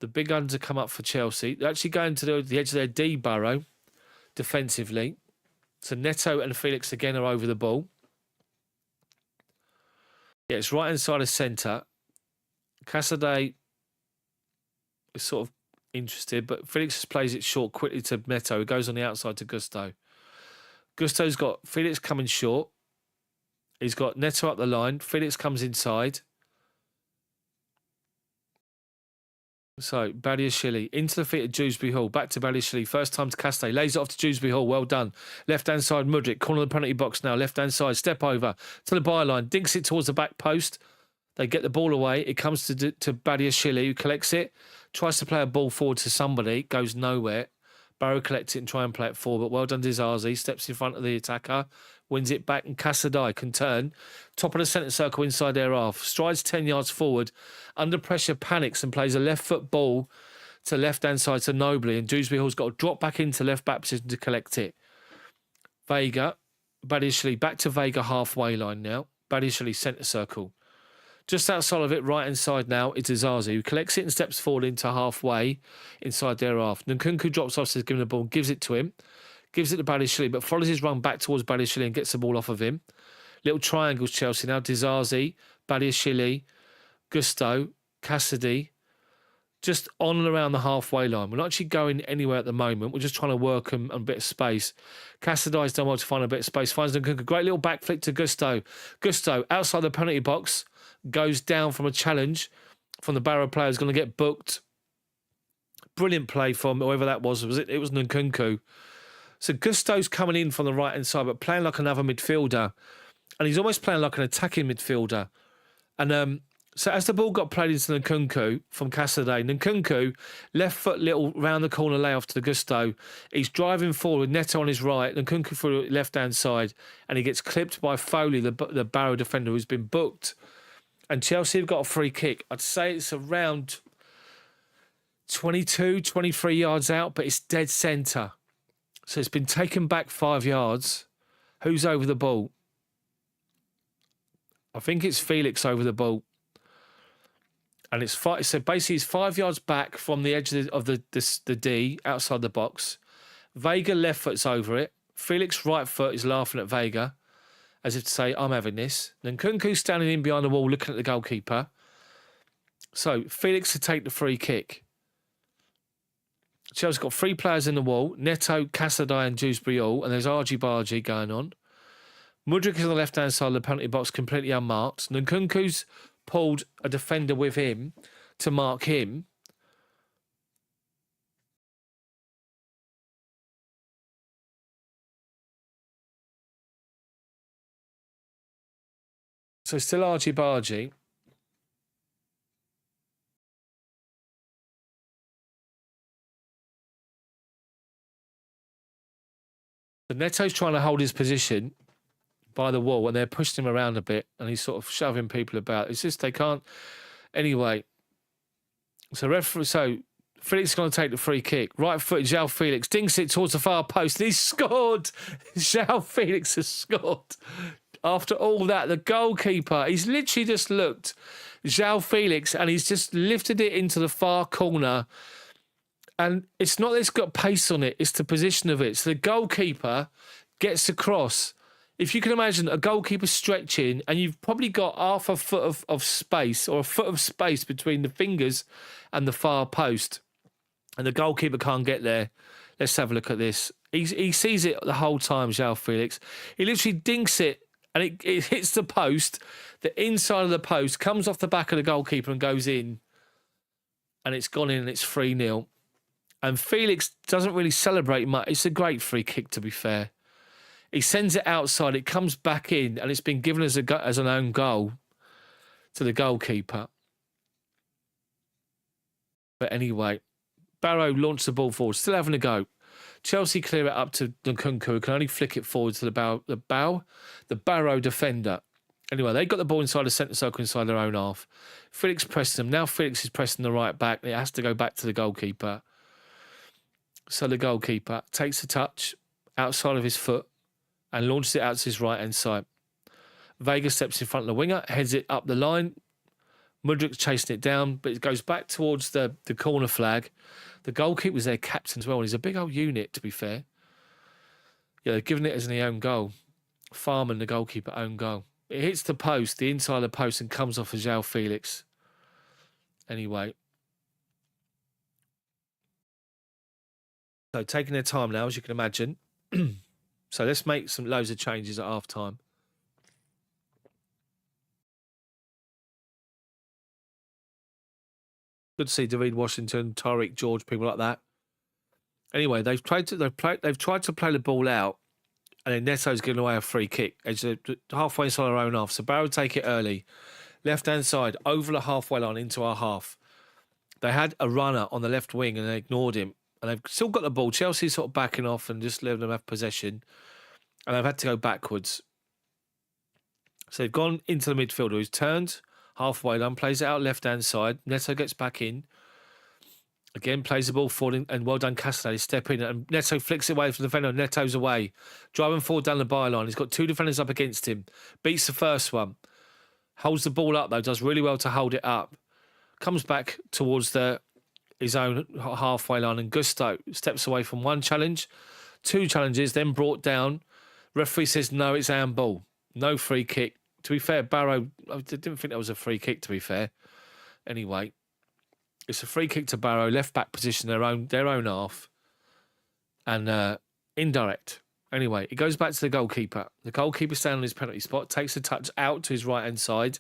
The big guns have come up for Chelsea. They're actually going to the edge of their D, Barrow, defensively. So Neto and Felix again are over the ball. Yeah, it's right inside the centre. Casadei is sort of interested, but Felix plays it short quickly to Neto, who goes on the outside to Gusto. Gusto's got Felix coming short. He's got Neto up the line. Felix comes inside. So, Badiashile into the feet of Dewsbury Hall. Back to Badiashile. First time to Casadei. Lays it off to Dewsbury Hall. Well done. Left-hand side, Mudryk. Corner of the penalty box now. Left-hand side. Step over to the byline. Dinks it towards the back post. They get the ball away. It comes to Badiashile, who collects it. Tries to play a ball forward to somebody. Goes nowhere. Barrow collects it and try and play it forward. But well done, Dizazi. Steps in front of the attacker. Wins it back, and Casadei can turn. Top of the centre circle inside their half. Strides 10 yards forward. Under pressure, panics and plays a left foot ball to left-hand side to Nobly. And Dewsbury Hall's got to drop back into left back position to collect it. Vega, Badiashile, back to Vega halfway line now. Badiashile, centre circle. Just outside of it, right-hand side now, it's Dizazi, who collects it and steps forward into halfway inside their half. Nkunku drops off, says, give him the ball, gives it to him. Gives it to Badiashile, but follows his run back towards Badiashile and gets the ball off of him. Little triangles, Chelsea now. Dizazi, Badiashile, Gusto, Casadei. Just on and around the halfway line. We're not actually going anywhere at the moment. We're just trying to work on a bit of space. Casadei's done well to find a bit of space. Finds Nkunku. Great little back flick to Gusto. Gusto, outside the penalty box, goes down from a challenge from the Barrow player. Is going to get booked. Brilliant play from whoever that was. It was Nkunku. So Gusto's coming in from the right-hand side, but playing like another midfielder. And he's almost playing like an attacking midfielder. And so as the ball got played into Nkunku from Casadei, Nkunku, left foot little round the corner layoff to the Gusto. He's driving forward with Neto on his right, Nkunku through the left-hand side, and he gets clipped by Foley, the Barrow defender, who's been booked. And Chelsea have got a free kick. I'd say it's around 22, 23 yards out, but it's dead centre. So it's been taken back 5 yards. Who's over the ball? I think it's Felix over the ball. And it's so basically it's 5 yards back from the edge of the D outside the box. Vega left foot's over it. Felix right foot is laughing at Vega as if to say, I'm having this. Then Nkunku's standing in behind the wall looking at the goalkeeper. So Felix to take the free kick. Chelsea's got 3 players in the wall. Neto, Casadei and Dewsbury Hall. And there's argy-bargy going on. Mudryk is on the left-hand side of the penalty box, completely unmarked. Nkunku's pulled a defender with him to mark him. So still argy-bargy. So Neto's trying to hold his position by the wall and they're pushing him around a bit and he's sort of shoving people about. It's just they can't. Anyway, So Felix is going to take the free kick. Right foot, João Felix dinks it towards the far post. And he's scored. João Felix has scored. After all that, the goalkeeper, he's literally just looked, João Felix, and he's just lifted it into the far corner. And it's not that it's got pace on it, it's the position of it. So the goalkeeper gets across. If you can imagine a goalkeeper stretching and you've probably got half a foot of space or a foot of space between the fingers and the far post, and the goalkeeper can't get there. Let's have a look at this. He sees it the whole time, João Felix. He literally dinks it and it hits the post. The inside of the post comes off the back of the goalkeeper and goes in. And it's gone in and it's 3-0. And Felix doesn't really celebrate much. It's a great free kick, to be fair. He sends it outside. It comes back in and it's been given as an own goal to the goalkeeper. But anyway, Barrow launched the ball forward, still having a go. Chelsea clear it up to Nkunku, who can only flick it forward to the Barrow defender. Anyway, they got the ball inside the centre circle, inside their own half. Felix pressed them. Now Felix is pressing the right back. It has to go back to the goalkeeper. So the goalkeeper takes a touch outside of his foot and launches it out to his right-hand side. Vega steps in front of the winger, heads it up the line. Mudryk's chasing it down, but it goes back towards the corner flag. The goalkeeper was their captain as well. He's a big old unit, to be fair. Yeah, they're giving it as an own goal. Farman, the goalkeeper, own goal. It hits the post, the inside of the post, and comes off of João Felix. Anyway. So taking their time now, as you can imagine. So let's make loads of changes at half time. Good to see David Washington, Tariq George, people like that. Anyway, they've tried to play the ball out, and then Neto's giving away a free kick. It's halfway inside our own half. So Barrow take it early, left hand side over the halfway line into our half. They had a runner on the left wing and they ignored him, and they've still got the ball. Chelsea's sort of backing off and just letting them have possession, and they've had to go backwards. So they've gone into the midfielder who's turned halfway line, plays it out left-hand side. Neto gets back in. Again, plays the ball forward, and well done, Castaneda. Step in, and Neto flicks it away from the defender. Neto's away. Driving forward down the byline. He's got two defenders up against him. Beats the first one. Holds the ball up, though. Does really well to hold it up. Comes back towards his own halfway line, and Gusto steps away from one challenge. Two challenges, then brought down. Referee says, no, it's handball. No free kick. To be fair, Barrow, I didn't think that was a free kick, to be fair. Anyway, it's a free kick to Barrow, left back position, their own half, and indirect. Anyway, it goes back to the goalkeeper. The goalkeeper standing on his penalty spot, takes a touch out to his right-hand side,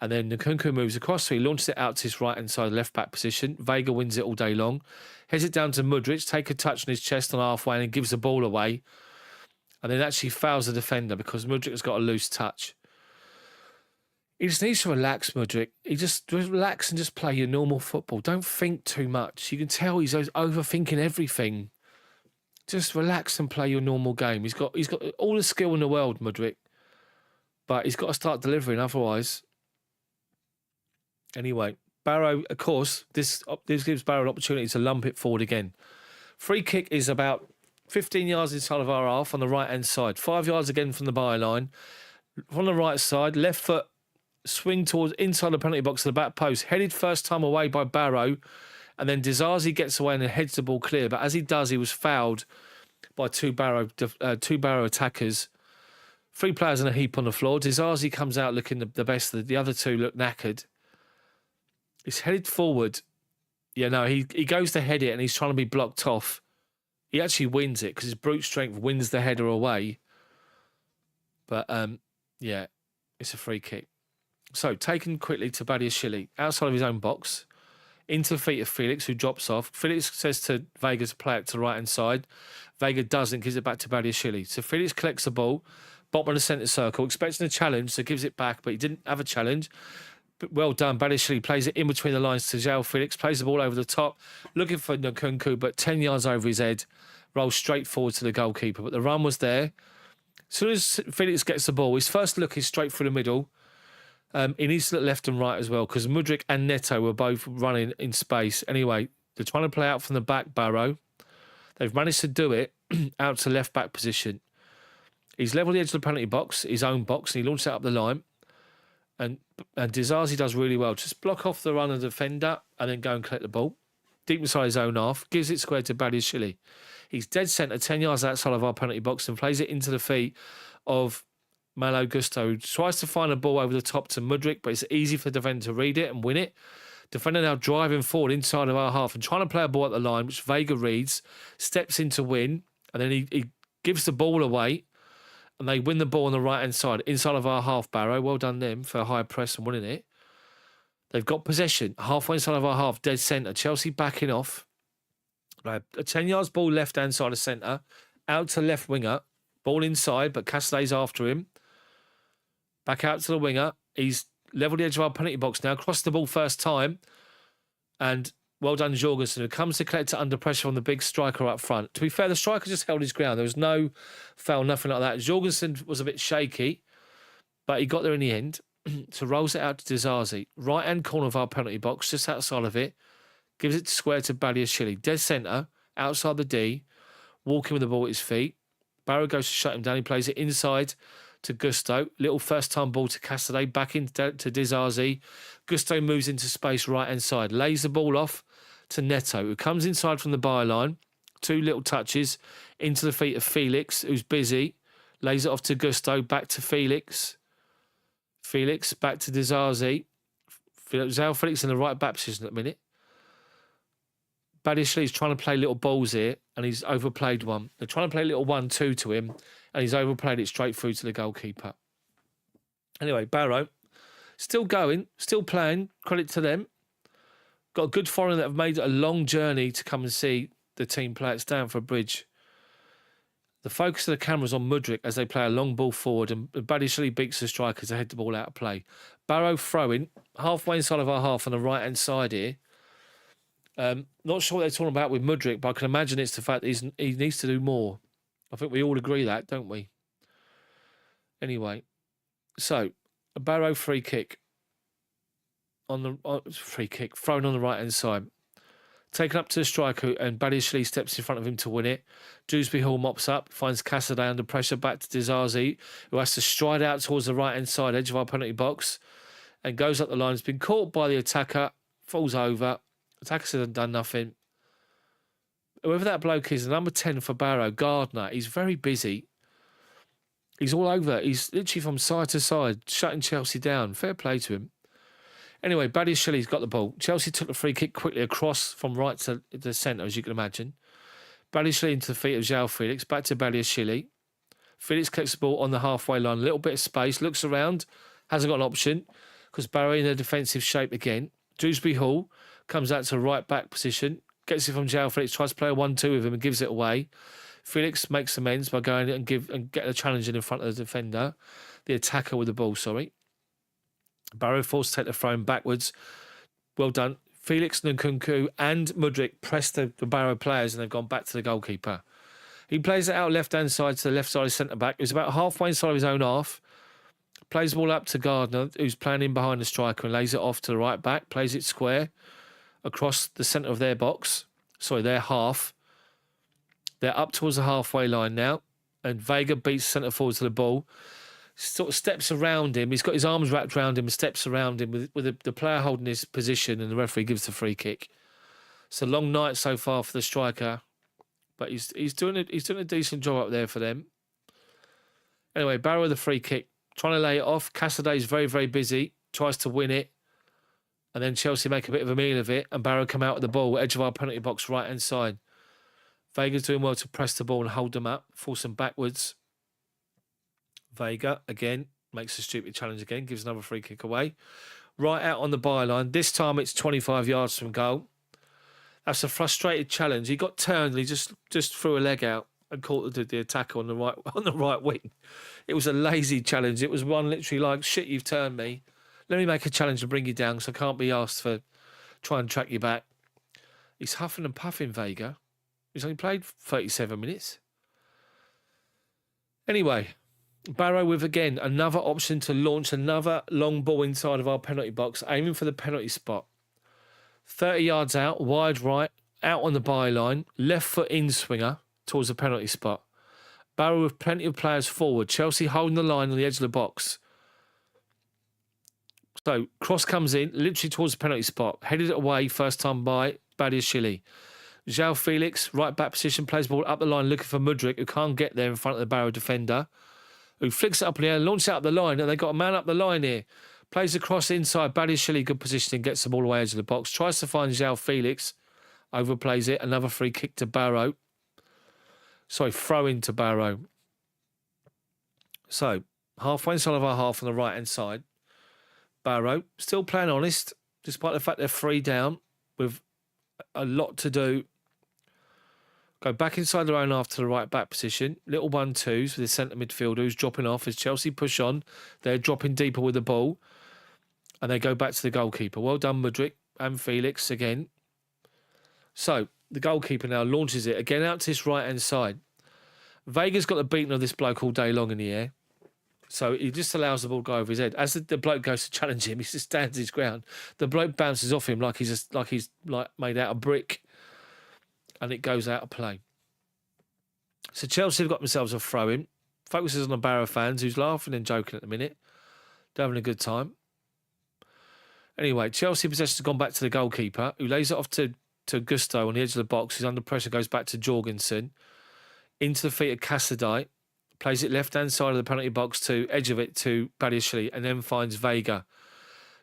and then Nkunku moves across, so he launches it out to his right-hand side, left back position. Vega wins it all day long. Heads it down to Mudryk, take a touch on his chest on halfway, and gives the ball away. And then actually fouls the defender because Mudryk has got a loose touch. He just needs to relax, Mudryk. He just relax and just play your normal football. Don't think too much. You can tell he's overthinking everything. Just relax and play your normal game. He's got all the skill in the world, Mudryk. But he's got to start delivering otherwise. Anyway, Barrow, of course, this gives Barrow an opportunity to lump it forward again. Free kick is about 15 yards inside of our half on the right-hand side. 5 yards again from the byline. From the right side, left foot, swing towards inside the penalty box to the back post. Headed first time away by Barrow. And then Dizazi gets away and heads the ball clear. But as he does, he was fouled by two Barrow attackers. Three players in a heap on the floor. Dizazi comes out looking the best. The other two look knackered. He's headed forward. Yeah, no, he goes to head it and he's trying to be blocked off. He actually wins it because his brute strength wins the header away. But, yeah, it's a free kick. So, taken quickly to Badiashile, outside of his own box, into the feet of Felix, who drops off. Felix says to Vega to play it to the right-hand side. Vega doesn't, gives it back to Badiashile. So, Felix collects the ball, bottom of the centre circle, expecting a challenge, so gives it back, but he didn't have a challenge. But well done, Badiashile plays it in between the lines to João Felix, plays the ball over the top, looking for Nkunku, but 10 yards over his head, rolls straight forward to the goalkeeper. But the run was there. As soon as Felix gets the ball, his first look is straight through the middle. He needs to look left and right as well because Mudryk and Neto were both running in space. Anyway, they're trying to play out from the back, Barrow. They've managed to do it out to left-back position. He's levelled the edge of the penalty box, his own box, and he launched it up the line. And Disasi does really well. Just block off the run of the defender and then go and collect the ball. Deep inside his own half, gives it square to Badiashile. He's dead centre, 10 yards outside of our penalty box and plays it into the feet of Malo Gusto, who tries to find a ball over the top to Mudryk, but it's easy for the defender to read it and win it. Defender now driving forward inside of our half and trying to play a ball at the line, which Vega reads, steps in to win, and then he gives the ball away. And they win the ball on the right-hand side, inside of our half, Barrow. Well done them for a high press and winning it. They've got possession, halfway inside of our half, dead centre. Chelsea backing off. Right, a 10 yards ball left-hand side of centre, out to left winger. Ball inside, but Castellet's after him. Back out to the winger. He's levelled the edge of our penalty box now, crossed the ball first time. And well done, Jorgensen, who comes to collect it under pressure from the big striker up front. To be fair, the striker just held his ground. There was no foul, nothing like that. Jorgensen was a bit shaky, but he got there in the end. So rolls it out to Disasi. Right-hand corner of our penalty box, just outside of it. Gives it square to Badiashile. Dead centre, outside the D. Walking with the ball at his feet. Barrow goes to shut him down. He plays it inside to Gusto. Little first-time ball to Castellet. Back into to Disasi. Gusto moves into space right-hand side. Lays the ball off to Neto, who comes inside from the byline. 2 little touches into the feet of Felix, who's busy. Lays it off to Gusto. Back to Felix. Felix back to Disasi. Felix in the right back position at the minute. Badiashile trying to play little balls here, and he's overplayed one. They're trying to play a little 1-2 to him, and he's overplayed it straight through to the goalkeeper. Anyway, Barrow, still going, still playing. Credit to them. Got a good foreigner that have made a long journey to come and see the team play at Stamford Bridge. The focus of the camera is on Mudryk as they play a long ball forward, and Badiashile beats the striker to head the ball out of play. Barrow throwing halfway inside of our half on the right-hand side here. Not sure what they're talking about with Mudryk, but I can imagine it's the fact that he needs to do more. I think we all agree that, don't we? Anyway, so a Barrow free kick thrown on the right hand side, taken up to the striker, and Badiashile steps in front of him to win it. Dewsbury Hall mops up, finds Castellet under pressure, back to Disasi, who has to stride out towards the right hand side edge of our penalty box, and goes up the line. Has been caught by the attacker, falls over. Attackers have done nothing. Whoever that bloke is, the number 10 for Barrow, Gardner, he's very busy. He's all over. He's literally from side to side, shutting Chelsea down. Fair play to him. Anyway, Badiashale's got the ball. Chelsea took the free kick quickly across from right to the centre, as you can imagine. Badiashile into the feet of João Felix. Back to Badiashile. Felix collects the ball on the halfway line. A little bit of space. Looks around. Hasn't got an option because Barrow in a defensive shape again. Dewsbury Hall comes out to the right back position. Gets it from João Felix. Tries to play a 1-2 with him and gives it away. Felix makes amends by going and getting a challenge in front of the defender. The attacker with the ball, sorry. Barrow forced to take the throw backwards. Well done. Felix, Nkunku and Mudryk pressed the Barrow players and they've gone back to the goalkeeper. He plays it out left-hand side to the left side of centre-back. He's about halfway inside of his own half. Plays the ball up to Gardner, who's playing in behind the striker, and lays it off to the right back. Plays it square across the centre of their box. Sorry, their half. They're up towards the halfway line now. And Vega beats centre forward to the ball. Sort of steps around him. He's got his arms wrapped around him and steps around him with the player holding his position, and the referee gives the free kick. It's a long night so far for the striker, but he's doing a decent job up there for them. Anyway, Barrow with the free kick, trying to lay it off. Castellet's very, very busy, tries to win it, and then Chelsea make a bit of a meal of it, and Barrow come out with the ball, edge of our penalty box, right hand side. Vega's doing well to press the ball and hold them up, force them backwards. Vega, again, makes a stupid challenge again, gives another free kick away. Right out on the byline. This time it's 25 yards from goal. That's a frustrated challenge. He got turned and he just threw a leg out and caught the attacker on the right wing. It was a lazy challenge. It was one literally like, shit, you've turned me. Let me make a challenge and bring you down because I can't be asked for try and track you back. He's huffing and puffing, Vega. He's only played 37 minutes. Anyway, Barrow with, again, another option to launch another long ball inside of our penalty box, aiming for the penalty spot. 30 yards out, wide right, out on the byline, left foot in swinger towards the penalty spot. Barrow with plenty of players forward. Chelsea holding the line on the edge of the box. So, cross comes in, literally towards the penalty spot. Headed it away, first time by Badiashile. João Felix, right back position, plays the ball up the line looking for Mudryk, who can't get there in front of the Barrow defender, who flicks it up in the air, launches it up the line, and they got a man up the line here. Plays the cross inside, Badiashile, good positioning, gets the ball away edge of the box, tries to find João Felix, overplays it, another free kick to Barrow. Sorry, throw into Barrow. So, halfway inside of our half on the right-hand side, Barrow, still playing honest, despite the fact they're 3 down, with a lot to do. Go back inside their own half to the right back position. Little 1-2s with the centre midfielder who's dropping off as Chelsea push on. They're dropping deeper with the ball. And they go back to the goalkeeper. Well done, Mudryk and Felix again. So, the goalkeeper now launches it again out to this right-hand side. Vega's got the beating of this bloke all day long in the air. So he just allows the ball to go over his head. As the bloke goes to challenge him, he just stands his ground. The bloke bounces off him like he's made out of brick. And it goes out of play. So Chelsea have got themselves a throw-in. Focuses on the Barrow fans who's laughing and joking at the minute. They're having a good time. Anyway, Chelsea possession has gone back to the goalkeeper, who lays it off to Gusto on the edge of the box. Who's under pressure, goes back to Jorgensen. Into the feet of Casadei. Plays it left-hand side of the penalty box to edge of it to Badiashile, and then finds Vega.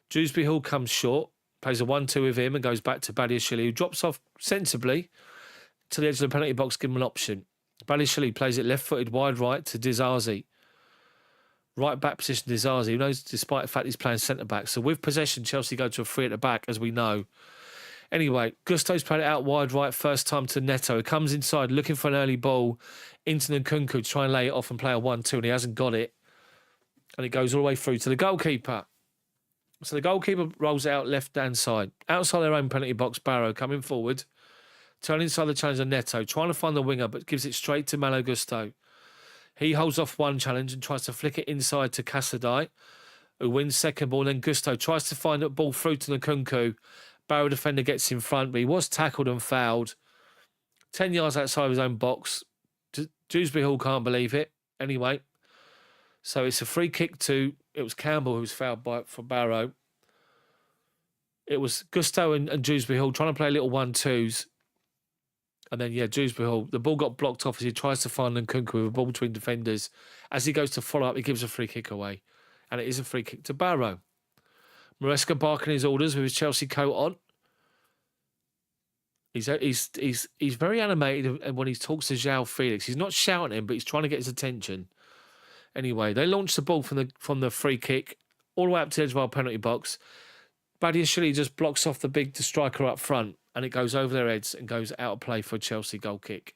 Dewsbury Hall comes short, plays a 1-2 with him and goes back to Badiashile, who drops off sensibly to the edge of the penalty box, give him an option. Badiashile plays it left-footed wide right to Dizazi. Right back position Dizazi, who knows despite the fact he's playing centre-back. So with possession, Chelsea go to a 3 at the back, as we know. Anyway, Gusto's played it out wide right first time to Neto. He comes inside looking for an early ball into Nkunku to try and lay it off and play a 1-2, and he hasn't got it. And it goes all the way through to the goalkeeper. So the goalkeeper rolls it out left-hand side. Outside their own penalty box, Barrow coming forward. Turning inside the challenger Neto, trying to find the winger, but gives it straight to Malo Gusto. He holds off one challenge and tries to flick it inside to Casadei, who wins second ball. Then Gusto tries to find the ball through to Nkunku. Barrow defender gets in front, but he was tackled and fouled. 10 yards outside of his own box. Dewsbury Hall can't believe it. Anyway, so it's a free kick to... It was Campbell who was fouled for Barrow. It was Gusto and Dewsbury Hall trying to play little 1-2s. And then, Dewsbury Hall, the ball got blocked off as he tries to find Nkunku with a ball between defenders. As he goes to follow up, he gives a free kick away. And it is a free kick to Barrow. Maresca barking his orders with his Chelsea coat on. He's very animated when he talks to João Felix. He's not shouting at him, but he's trying to get his attention. Anyway, they launch the ball from the free kick all the way up to the edge of our penalty box. Badiashile just blocks off the striker up front, and it goes over their heads and goes out of play for a Chelsea goal kick.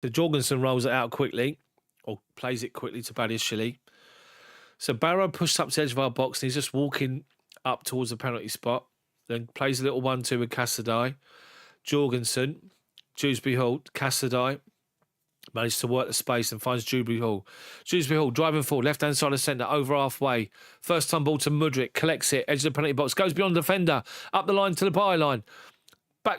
So Jorgensen rolls it out quickly, or plays it quickly to Badiashile. So Barrow pushes up to the edge of our box, and he's just walking up towards the penalty spot. Then plays a little 1-2 with Casadei. Jorgensen, Dewsbury Hall, Casadei. Managed to work the space and finds Dewsbury Hall. Dewsbury Hall driving forward, left-hand side of centre, over halfway. First time ball to Mudryk, collects it, edge of the penalty box, goes beyond the defender, up the line to the byline.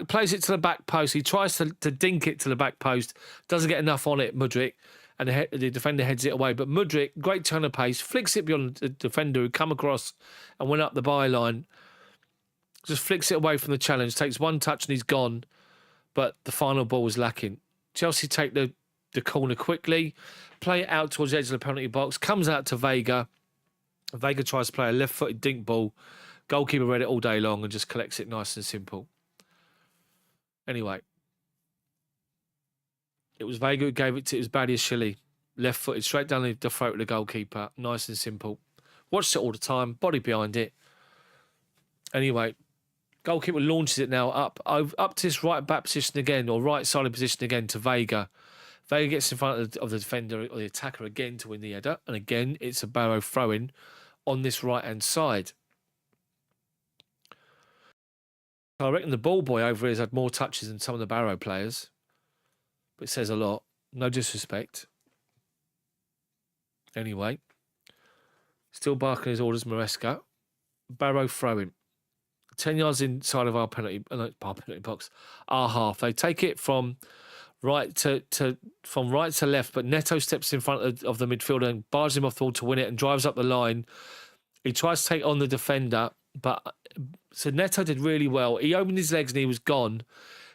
Plays it to the back post. He tries to dink it to the back post. Doesn't get enough on it, Mudryk. And the defender heads it away. But Mudryk, great turn of pace, flicks it beyond the defender who come across and went up the byline. Just flicks it away from the challenge, takes one touch and he's gone. But the final ball was lacking. Chelsea take the corner quickly, play it out towards the edge of the penalty box, comes out to Vega. Vega tries to play a left-footed dink ball. Goalkeeper read it all day long and just collects it nice and simple. Anyway, it was Vega who gave it to Badiashile. Left-footed, straight down the throat of the goalkeeper. Nice and simple. Watched it all the time. Body behind it. Anyway, goalkeeper launches it now up to this right back position again, or right side position again to Vega. Vega gets in front of the defender or the attacker again to win the header. And again, it's a Barrow throw-in on this right-hand side. I reckon the ball boy over here has had more touches than some of the Barrow players. but it says a lot. No disrespect. Anyway, still barking his orders, Maresca. Barrow throwing. 10 yards inside of our penalty box, our half. They take it from right to left, but Neto steps in front of the midfielder and bars him off the ball to win it and drives up the line. He tries to take on the defender, but so Neto did really well. He opened his legs and he was gone,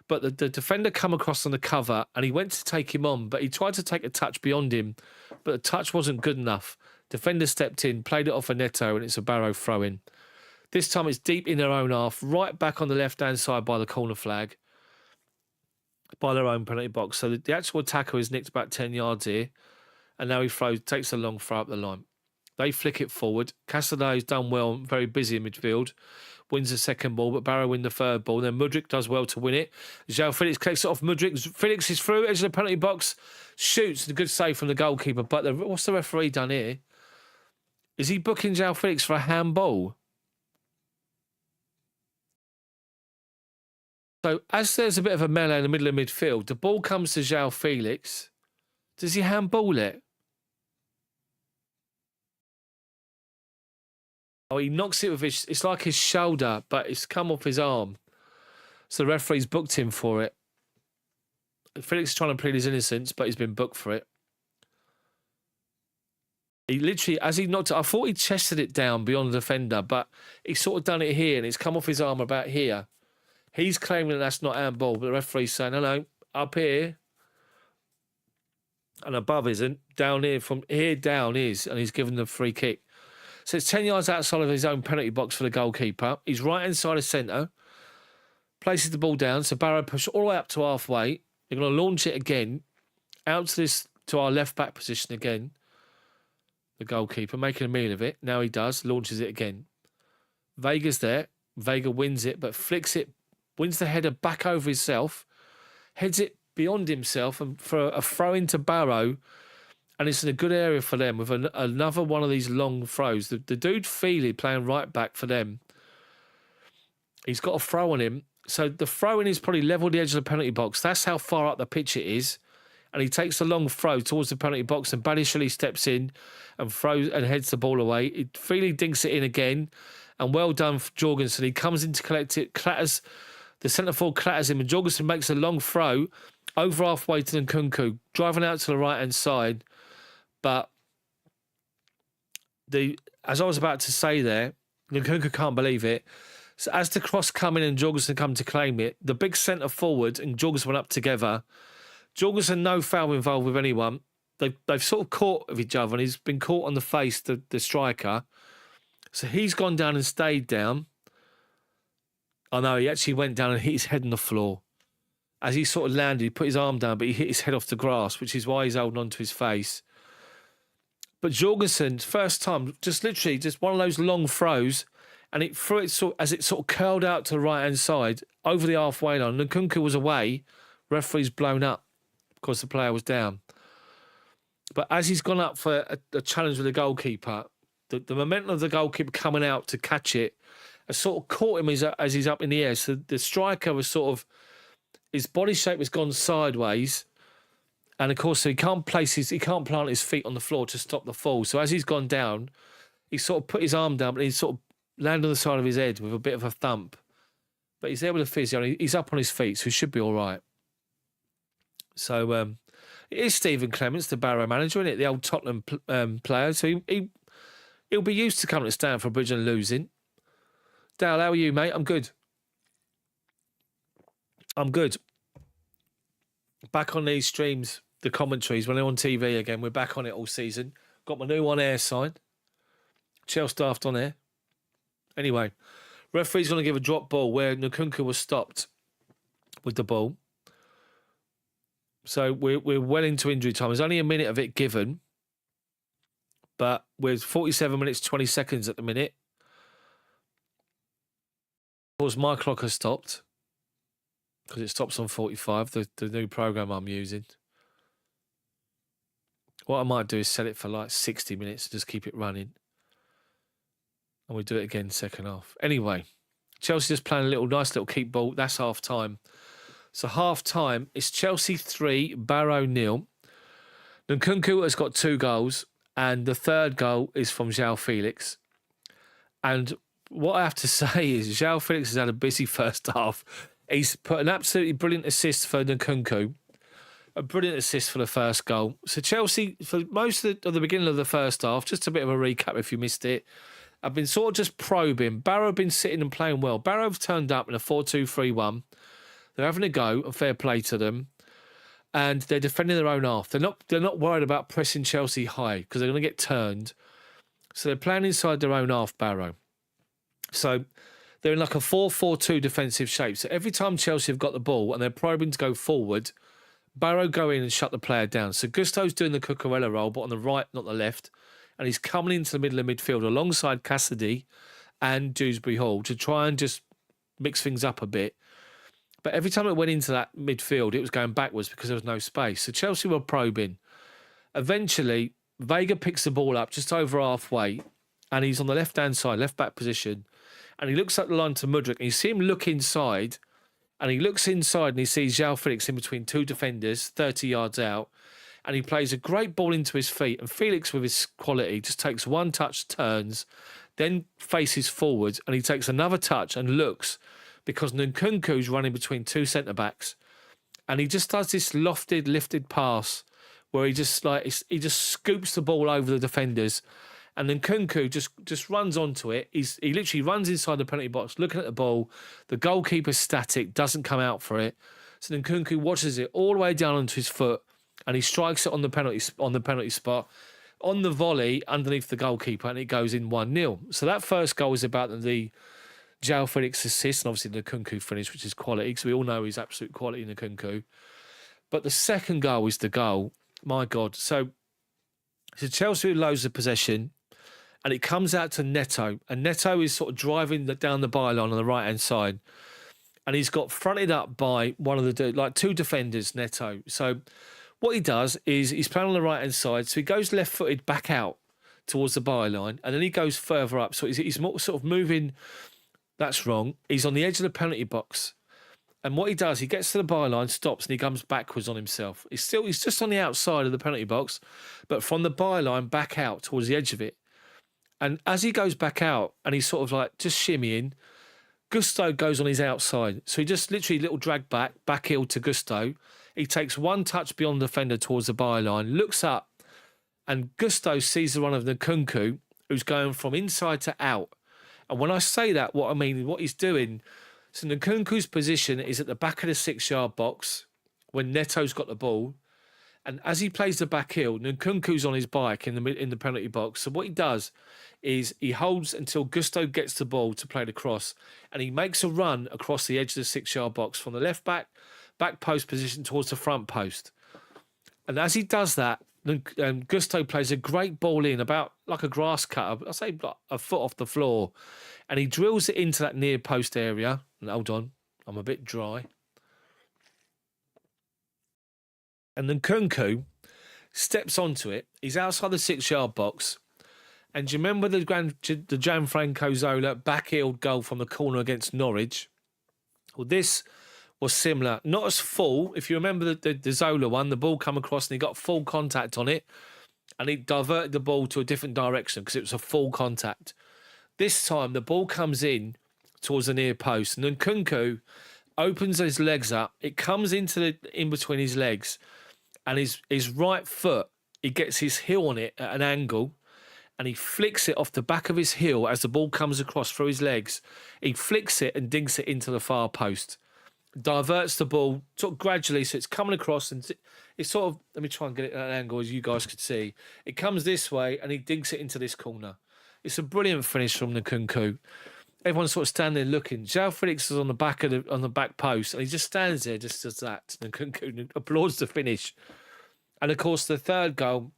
but the defender come across on the cover and he went to take him on, but he tried to take a touch beyond him, but the touch wasn't good enough. Defender stepped in, played it off for Neto, and it's a Barrow throw-in. This time it's deep in their own half, right back on the left-hand side by the corner flag, by their own penalty box. So the actual attacker is nicked about 10 yards here, and now he takes a long throw up the line. They flick it forward. Castelletto's done well, very busy in midfield. Wins the second ball, but Barrow win the third ball. Then Mudryk does well to win it. João Felix collects it off Mudryk. Felix is through, edge of the penalty box, shoots. A good save from the goalkeeper. But what's the referee done here? Is he booking João Felix for a handball? So as there's a bit of a melee in the middle of midfield, the ball comes to João Felix. Does he handball it? Oh, he knocks it with it's like his shoulder, but it's come off his arm. So the referee's booked him for it. Felix is trying to plead his innocence, but he's been booked for it. He literally, as he knocked it, I thought he chested it down beyond the defender, but he's sort of done it here, and it's come off his arm about here. He's claiming that that's not handball, but the referee's saying, no, up here and above isn't. Down here, from here down is, and he's given the free kick. So it's 10 yards outside of his own penalty box for the goalkeeper. He's right inside of centre. Places the ball down. So Barrow push all the way up to halfway. They're going to launch it again. Out to our left back position again. The goalkeeper making a meal of it. Now he does. Launches it again. Vega's there. Vega wins it, but flicks it. Wins the header back over himself. Heads it beyond himself and for a throw into Barrow. And it's in a good area for them with another one of these long throws. The dude Feely playing right back for them. He's got a throw on him. So the throw-in is probably level the edge of the penalty box. That's how far up the pitch it is. And he takes a long throw towards the penalty box and Badiashile steps in and throws and heads the ball away. Feely dinks it in again. And well done for Jorgensen. He comes in to collect it, clatters. The centre-forward clatters him and Jorgensen makes a long throw over halfway to Nkunku, driving out to the right-hand side. But as I was about to say there, Nkunku can't believe it. So as the cross come in and Jorgensen come to claim it, the big centre forward and Jorgensen went up together. Jorgensen no foul involved with anyone. They've sort of caught of each other and he's been caught on the face, the striker. So he's gone down and stayed down. I know he actually went down and hit his head on the floor. As he sort of landed, he put his arm down, but he hit his head off the grass, which is why he's holding on to his face. But Jorgensen, first time, just literally just one of those long throws, and it threw it as it sort of curled out to the right-hand side, over the halfway line. Nkunku was away, referee's blown up because the player was down. But as he's gone up for a challenge with the goalkeeper, the momentum of the goalkeeper coming out to catch it has sort of caught him as he's up in the air. So the striker was sort of, his body shape has gone sideways. And of course, so he can't plant his feet on the floor to stop the fall. So as he's gone down, he sort of put his arm down, but he sort of landed on the side of his head with a bit of a thump. But he's there with a physio, and he's up on his feet, so he should be all right. So it is Stephen Clements, the Barrow manager, isn't it? The old Tottenham player. So he'll be used to coming to Stamford Bridge and losing. Dale, how are you, mate? I'm good. Back on these streams, the commentaries, when they're on TV again, we're back on it all season. Got my new on-air sign. Chelsdaft on air. Anyway, referee's going to give a drop ball where Nkunku was stopped with the ball. So we're well into injury time. There's only a minute of it given, but we're 47 minutes, 20 seconds at the minute. Of course, my clock has stopped. Because it stops on 45, the new program I'm using. What I might do is set it for like 60 minutes, just keep it running. And we do it again second half. Anyway, Chelsea just playing a nice little keep ball. That's half time. So half time, it's Chelsea 3, Barrow 0. Nkunku has got 2 goals, and the third goal is from João Felix. And what I have to say is João Felix has had a busy first half. He's put an absolutely brilliant assist for Nkunku, a brilliant assist for the first goal. So Chelsea, for most of the beginning of the first half, just a bit of a recap if you missed it, I've been sort of just probing. Barrow have been sitting and playing well. Barrow have turned up in a 4-2-3-1. They're having a go, and fair play to them. And they're defending their own half. They're not worried about pressing Chelsea high because they're going to get turned. So they're playing inside their own half, Barrow. So they're in like a 4-4-2 defensive shape. So every time Chelsea have got the ball and they're probing to go forward, Barrow go in and shut the player down. So Gusto's doing the Cucurella role, but on the right, not the left. And he's coming into the middle of midfield alongside Cassidy and Dewsbury Hall to try and just mix things up a bit. But every time it went into that midfield, it was going backwards because there was no space. So Chelsea were probing. Eventually, Vega picks the ball up just over halfway, and he's on the left-hand side, left-back position, and he looks up the line to Mudryk, and you see him look inside, and he looks inside and he sees João Felix in between 2 defenders, 30 yards out, and he plays a great ball into his feet, and Felix, with his quality, just takes 1 touch, turns, then faces forwards, and he takes another touch and looks, because Nkunku's running between 2 centre-backs, and he just does this lifted pass where he just scoops the ball over the defenders, and Nkunku just runs onto it. He literally runs inside the penalty box, looking at the ball. The goalkeeper's static, doesn't come out for it. So Nkunku watches it all the way down onto his foot, and he strikes it on the penalty spot, on the volley underneath the goalkeeper, and it goes in 1-0. So that first goal is about the João Felix assist, and obviously the Nkunku finish, which is quality, because we all know he's absolute quality in Nkunku. But the second goal is the goal. My God. So Chelsea loses the possession, and it comes out to Neto. And Neto is sort of driving down the byline on the right-hand side. And he's got fronted up by one of the 2 defenders, Neto. So what he does is he's playing on the right-hand side. So he goes left-footed back out towards the byline, and then he goes further up. So he's more sort of moving. That's wrong. He's on the edge of the penalty box. And what he does, he gets to the byline, stops, and he comes backwards on himself. He's just on the outside of the penalty box, but from the byline back out towards the edge of it. And as he goes back out, and he's sort of like just shimmying, Gusto goes on his outside. So he just literally little drag back heel to Gusto. He takes 1 touch beyond the defender towards the byline, looks up, and Gusto sees the run of Nkunku, who's going from inside to out. And when I say that, what I mean, what he's doing, so Nkunku's position is at the back of the 6-yard box when Neto's got the ball. And as he plays the back heel, Nkunku's on his bike in the penalty box. So what he does is he holds until Gusto gets the ball to play the cross, and he makes a run across the edge of the 6-yard box from the left back post position towards the front post. And as he does that, Gusto plays a great ball in, about like a grass cutter, I'll say like a foot off the floor, and he drills it into that near post area. And hold on, I'm a bit dry. And then Nkunku steps onto it. He's outside the 6-yard box. And do you remember the Gianfranco Zola back-heeled goal from the corner against Norwich? Well, this was similar. Not as full. If you remember the Zola one, the ball come across and he got full contact on it. And he diverted the ball to a different direction because it was a full contact. This time, the ball comes in towards the near post. And then Nkunku opens his legs up. It comes in between his legs. And his right foot, he gets his heel on it at an angle. And he flicks it off the back of his heel as the ball comes across through his legs. He flicks it and dinks it into the far post. Diverts the ball sort of gradually, so it's coming across, and it's sort of, let me try and get it at an angle as you guys could see. It comes this way and he dinks it into this corner. It's a brilliant finish from Nkunku. Everyone's sort of standing there looking. João Felix is on the back post, and he just stands there, just does that. Nkunku applauds the finish. And of course, the third goal,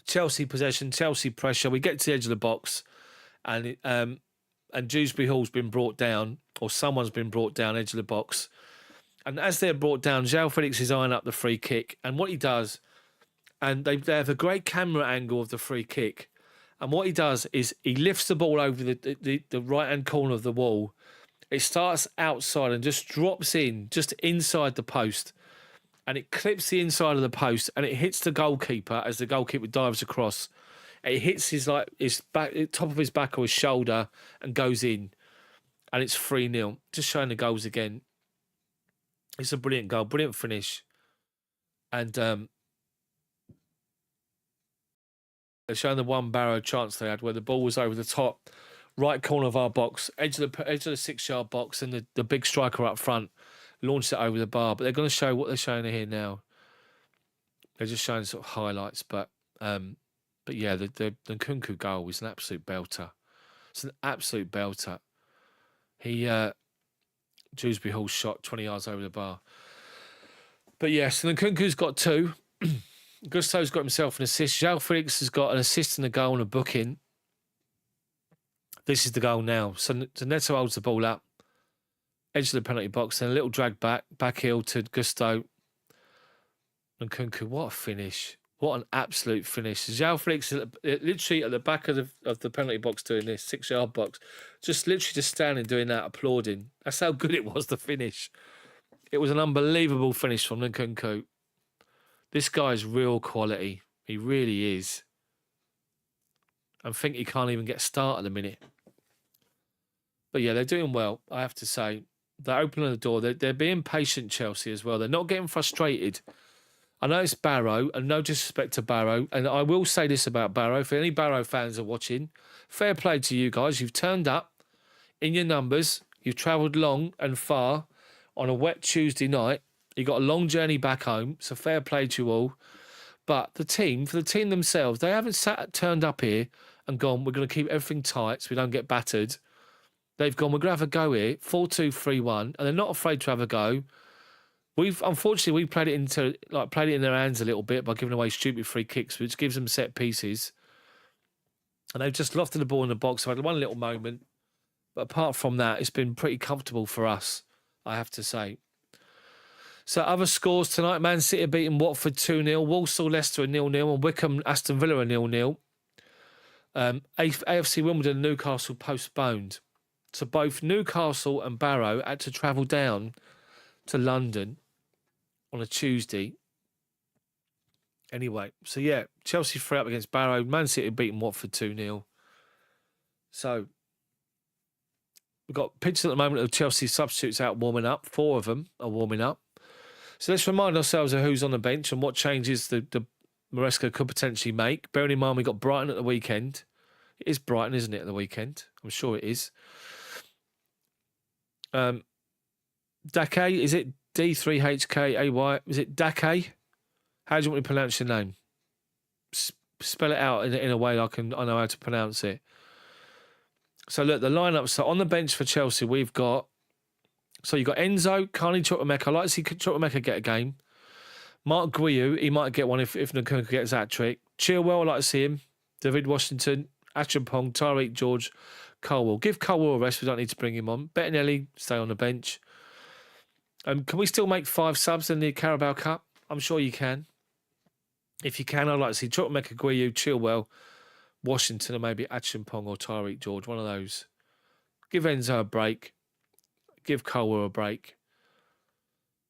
Chelsea possession, Chelsea pressure. We get to the edge of the box, and Dewsbury Hall's been brought down, or someone's been brought down edge of the box. And as they're brought down, João Felix is eyeing up the free kick. And what he does, and they have a great camera angle of the free kick. And what he does is he lifts the ball over the right-hand corner of the wall, It starts outside and just drops in, just inside the post. And it clips the inside of the post and it hits the goalkeeper as the goalkeeper dives across. It hits his back, top of his back or his shoulder and goes in. And it's 3-0. Just showing the goals again. It's a brilliant goal, brilliant finish. And they're showing the one Barrow chance they had where the ball was over the top, right corner of our box, edge of the 6-yard box, and the big striker up front launched it over the bar. But they're going to show what they're showing here now. They're just showing sort of highlights. But yeah, the Nkunku goal was an absolute belter. It's an absolute belter. He Dewsbury Hall shot 20 yards over the bar. But yes, and Nkunku's got 2. Gusto's got himself an assist. João Felix has got an assist and a goal and a booking. This is the goal now. So Neto holds the ball up, edge of the penalty box, then a little drag back heel to Gusto. Nkunku, what a finish. What an absolute finish. João Felix literally at the back of the penalty box doing this, 6-yard box. Just literally just standing doing that, applauding. That's how good it was, the finish. It was an unbelievable finish from Nkunku. This guy's real quality. He really is. I think he can't even get a start at the minute. But yeah, they're doing well, I have to say. They're opening the door. They're being patient, Chelsea, as well. They're not getting frustrated. I know it's Barrow, and no disrespect to Barrow. And I will say this about Barrow. If any Barrow fans are watching, fair play to you guys. You've turned up in your numbers. You've travelled long and far on a wet Tuesday night. You got a long journey back home, so fair play to you all. But for the team themselves, they haven't turned up here and gone, we're going to keep everything tight so we don't get battered. They've gone, we're going to have a go here, 4-2-3-1, and they're not afraid to have a go. Unfortunately we played it in their hands a little bit by giving away stupid free kicks, which gives them set pieces. And they've just lofted the ball in the box. I've had one little moment, but apart from that, it's been pretty comfortable for us, I have to say. So other scores tonight: Man City beating Watford 2-0, Walsall Leicester 0-0, and Wickham Aston Villa 0-0. AFC Wimbledon and Newcastle postponed. So both Newcastle and Barrow had to travel down to London on a Tuesday. Anyway, so yeah, Chelsea 3 up against Barrow. Man City beating Watford 2-0. So we've got pictures at the moment of Chelsea substitutes out warming up. 4 of them are warming up. So let's remind ourselves of who's on the bench and what changes the Maresca could potentially make. Bearing in mind we got Brighton at the weekend. It is Brighton, isn't it, at the weekend? I'm sure it is. Dake, is it D3HKAY? Is it Dake? How do you want me to pronounce your name? Spell it out in a way I know how to pronounce it. So look, the lineup. So on the bench for Chelsea, we've got. So you've got Enzo, Carney Chukwuemeka. I'd like to see Chukwuemeka get a game. Mark Guiu, he might get one if Nkunku gets that trick. Chilwell, I'd like to see him. David Washington, Achampong, Tariq George, Colwell. Give Colwell a rest. We don't need to bring him on. Bettinelli, stay on the bench. Can we still make 5 subs in the Carabao Cup? I'm sure you can. If you can, I'd like to see Chukwuemeka, Guiu, Chilwell, Washington, and maybe Achampong or Tariq George. One of those. Give Enzo a break. Give Colwell a break.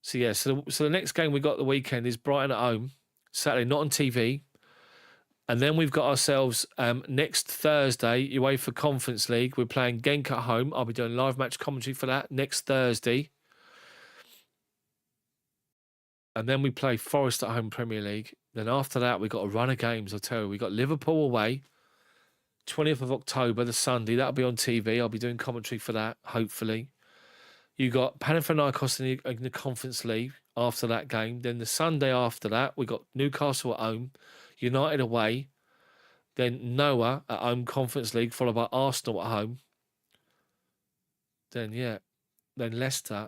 So yeah, so the next game we got the weekend is Brighton at home. Saturday, not on TV. And then we've got ourselves next Thursday, UEFA Conference League. We're playing Genk at home. I'll be doing live match commentary for that next Thursday. And then we play Forest at home Premier League. Then after that, we've got a run of games, I'll tell you. We've got Liverpool away, 20th of October, the Sunday. That'll be on TV. I'll be doing commentary for that, hopefully. You got Panathinaikos in the Conference League after that game. Then the Sunday after that, we got Newcastle at home, United away, then Noah at home Conference League, followed by Arsenal at home. Then Leicester,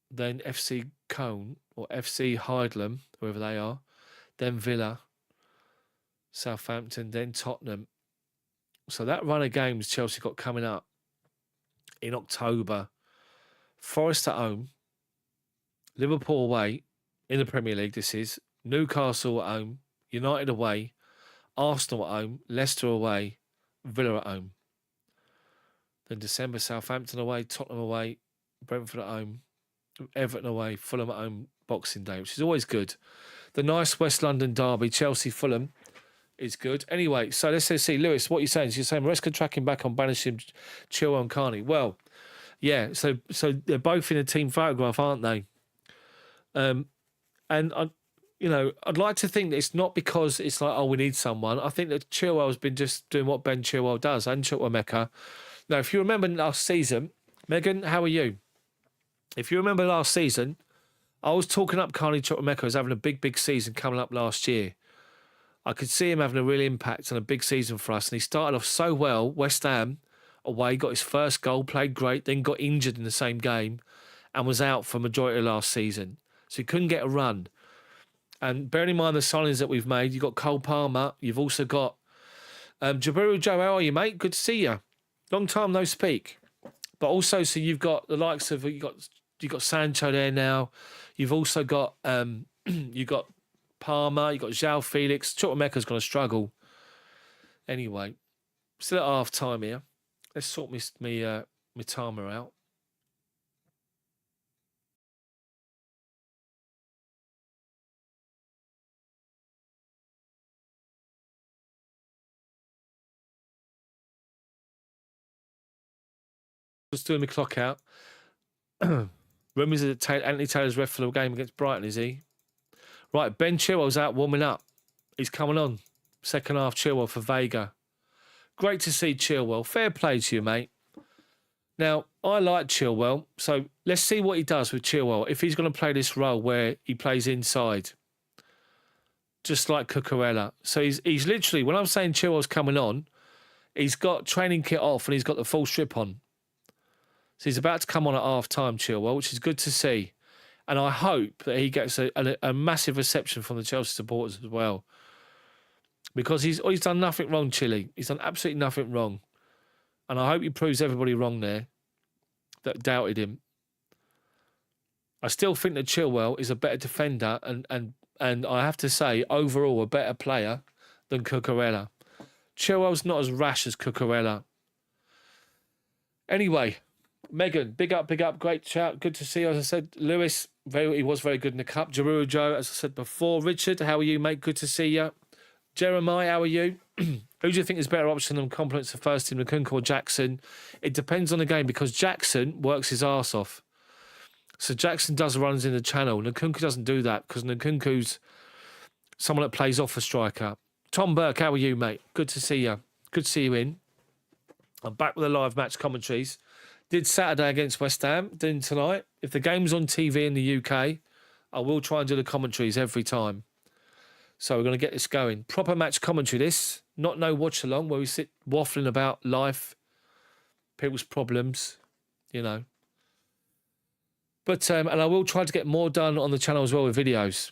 then FC Cone or FC Heidlam, whoever they are, then Villa, Southampton, then Tottenham. So that run of games Chelsea got coming up in October. Forest at home, Liverpool away in the Premier League, this is, Newcastle at home, United away, Arsenal at home, Leicester away, Villa at home. Then December, Southampton away, Tottenham away, Brentford at home, Everton away, Fulham at home Boxing Day, which is always good. The nice West London derby, Chelsea-Fulham, is good. Anyway, so let's see. Lewis, what are you saying? So you're saying Maresca tracking back on banishing Chilwell and Carney. Well, yeah, so they're both in a team photograph, aren't they? And I'd like to think that it's not because it's like, oh, we need someone. I think that Chilwell's been just doing what Ben Chilwell does, and Chukwuemeka. Now, if you remember last season, Megan, how are you? If you remember last season, I was talking up Carney Chukwuemeka as having a big season coming up last year. I could see him having a real impact on a big season for us. And he started off so well, West Ham away, got his first goal, played great, then got injured in the same game and was out for majority of last season. So he couldn't get a run. And bearing in mind the signings that we've made, you've got Cole Palmer, you've also got Jabiru Joe. How are you, mate? Good to see you. Long time no speak. But also, so you've got the likes of, you've got Sancho there now. You've also got you've got Palmer, you've got João Felix. Chukwuemeka's going to struggle. Anyway, still at half time here. Let's sort my timer out. Just doing my clock out. Rumours that Anthony Taylor's ref for the game against Brighton, is he? Right, Ben Chilwell's out warming up. He's coming on. Second half Chilwell for Vega. Great to see Chilwell. Fair play to you, mate. Now, I like Chilwell, so let's see what he does with Chilwell. If he's going to play this role where he plays inside, just like Cucurella. So he's literally, when I'm saying Chilwell's coming on, he's got training kit off and he's got the full strip on. So he's about to come on at half-time, Chilwell, which is good to see. And I hope that he gets a massive reception from the Chelsea supporters as well. Because he's done nothing wrong, Chile. He's done absolutely nothing wrong. And I hope he proves everybody wrong there that doubted him. I still think that Chilwell is a better defender and I have to say, overall, a better player than Cucurella. Chilwell's not as rash as Cucurella. Anyway, Megan, big up, great shout. Good to see you. As I said, Lewis, he was very good in the cup. Jabiru Joe, as I said before. Richard, how are you, mate? Good to see you. Jeremiah, how are you? Who do you think is better option than complements the first team, Nkunku or Jackson? It depends on the game because Jackson works his arse off. So Jackson does runs in the channel. Nkunku doesn't do that because Nkunku's someone that plays off a striker. Tom Burke, how are you, mate? Good to see you. Good to see you in. I'm back with the live match commentaries. Did Saturday against West Ham, doing tonight. If the game's on TV in the UK, I will try and do the commentaries every time. So we're going to get this going. Proper match commentary, this. Not no watch along where we sit waffling about life, people's problems, you know. But, and I will try to get more done on the channel as well with videos.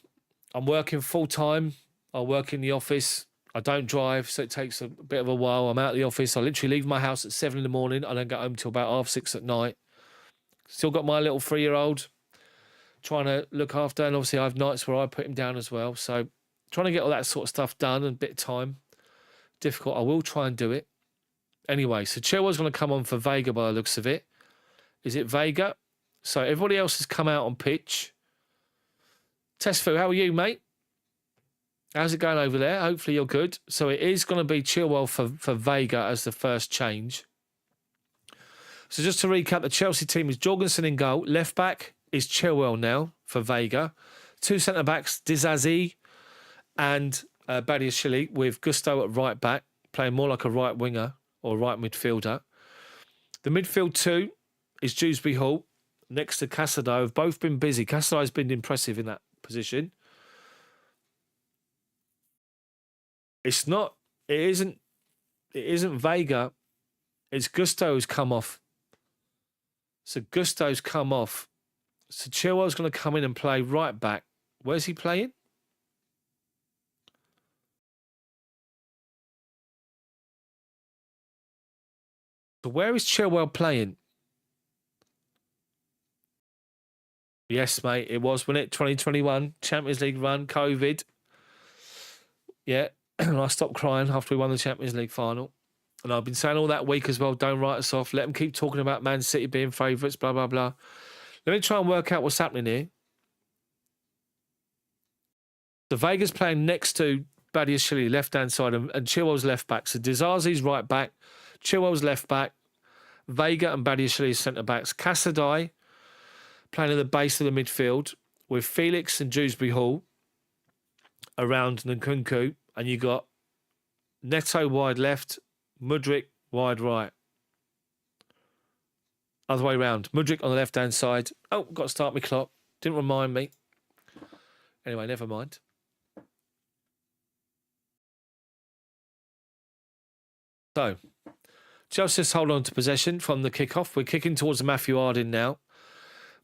I'm working full time. I work in the office. I don't drive, so it takes a bit of a while. I'm out of the office. I literally leave my house at 7 in the morning. I don't get home till about 6:30 at night. Still got my little 3-year-old trying to look after. And obviously I have nights where I put him down as well. So trying to get all that sort of stuff done and a bit of time. Difficult. I will try and do it. Anyway, so Chilwell's going to come on for Vega by the looks of it. Is it Vega? So everybody else has come out on pitch. Tesfu, how are you, mate? How's it going over there? Hopefully you're good. So it is going to be Chilwell for Vega as the first change. So just to recap, the Chelsea team is Jorgensen in goal. Left back is Chilwell now for Vega. Two centre-backs, Dizazi and Badiashile, with Gusto at right back, playing more like a right winger or right midfielder. The midfield two is Dewsbury Hall next to Casado. Have both been busy. Casado has been impressive in that position. It isn't Vega. It's Gusto who's come off. So Gusto's come off. So Chilwell's going to come in and play right back. Where's he playing? So where is Chilwell playing? Yes, mate, it was, wasn't it? 2021 Champions League run, COVID. Yeah, I stopped crying after we won the Champions League final. And I've been saying all that week as well, don't write us off. Let them keep talking about Man City being favourites, blah, blah, blah. Let me try and work out what's happening here. The Vega's playing next to Badiashile, left-hand side, and Chilwell's left back. So Dizazi's right back, Chilwell's left back, Vega and Badiashile centre-backs. Casadei playing at the base of the midfield with Felix and Dewsbury Hall around Nkunku. And you got Neto wide left, Mudryk wide right. Other way round. Mudryk on the left-hand side. Oh, got to start my clock. Didn't remind me. Anyway, never mind. So, Chelsea hold on to possession from the kickoff. We're kicking towards the Matthew Harding now.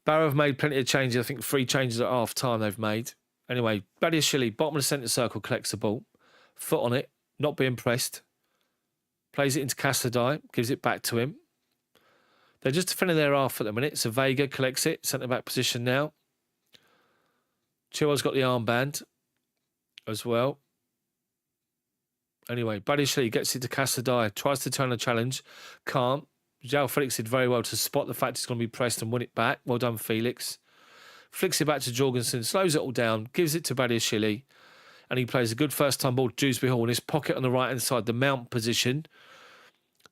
Barrow have made plenty of changes. I think 3 changes at half-time they've made. Anyway, Badiashile, bottom of the centre circle, collects the ball. Foot on it, not being pressed. Plays it into Casadei, gives it back to him. They're just defending their half at the minute. So Vega collects it, centre-back position now. Chilwell's got the armband as well. Anyway, Badiashile gets it to Casadei, tries to turn the challenge, can't. Felix did very well to spot the fact he's going to be pressed and win it back. Well done, Felix. Flicks it back to Jorgensen, slows it all down, gives it to Badiashile, and he plays a good first-time ball to Dewsbury Hall in his pocket on the right-hand side, the mount position.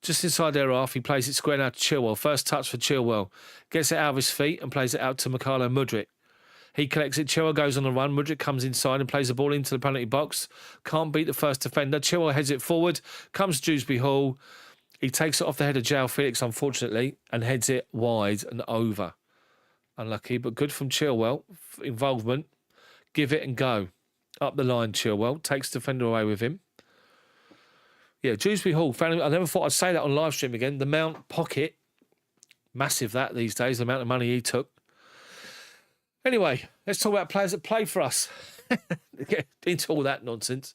Just inside their half, he plays it square now to Chilwell. First touch for Chilwell. Gets it out of his feet and plays it out to Mykhailo Mudryk. He collects it. Chilwell goes on the run. Mudryk comes inside and plays the ball into the penalty box. Can't beat the first defender. Chilwell heads it forward. Comes to Dewsbury Hall. He takes it off the head of João Felix, unfortunately, and heads it wide and over. Unlucky, but good from Chilwell. Involvement. Give it and go. Up the line, Chilwell. Takes the defender away with him. Yeah, Dewsbury Hall. I never thought I'd say that on live stream again. The Mount pocket. Massive that these days, the amount of money he took. Anyway, let's talk about players that play for us. Get into all that nonsense.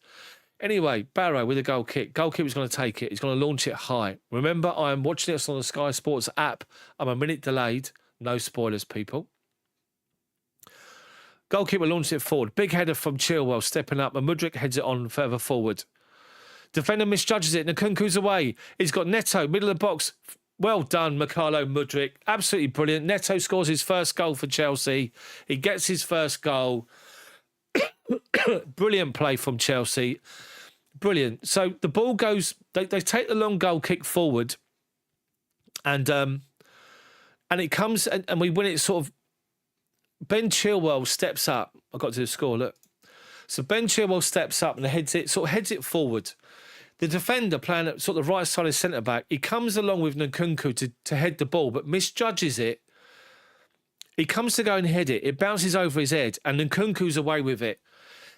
Anyway, Barrow with a goal kick. Goalkeeper's going to take it. He's going to launch it high. Remember, I am watching this on the Sky Sports app. I'm a minute delayed. No spoilers, people. Goalkeeper launches it forward. Big header from Chilwell, stepping up, and Mudryk heads it on further forward. Defender misjudges it. Nkunku's away. He's got Neto, middle of the box. Well done, Mykhailo Mudryk. Absolutely brilliant. Neto scores his first goal for Chelsea. He gets his first goal. Brilliant play from Chelsea. Brilliant. So the ball goes... They take the long goal kick forward. And it comes... And we win it sort of... Ben Chilwell steps up. I got to the score, look. So Ben Chilwell steps up and heads it forward. The defender playing at sort of the right side of centre-back, he comes along with Nkunku to head the ball, but misjudges it. He comes to go and head it. It bounces over his head, and Nkunku's away with it.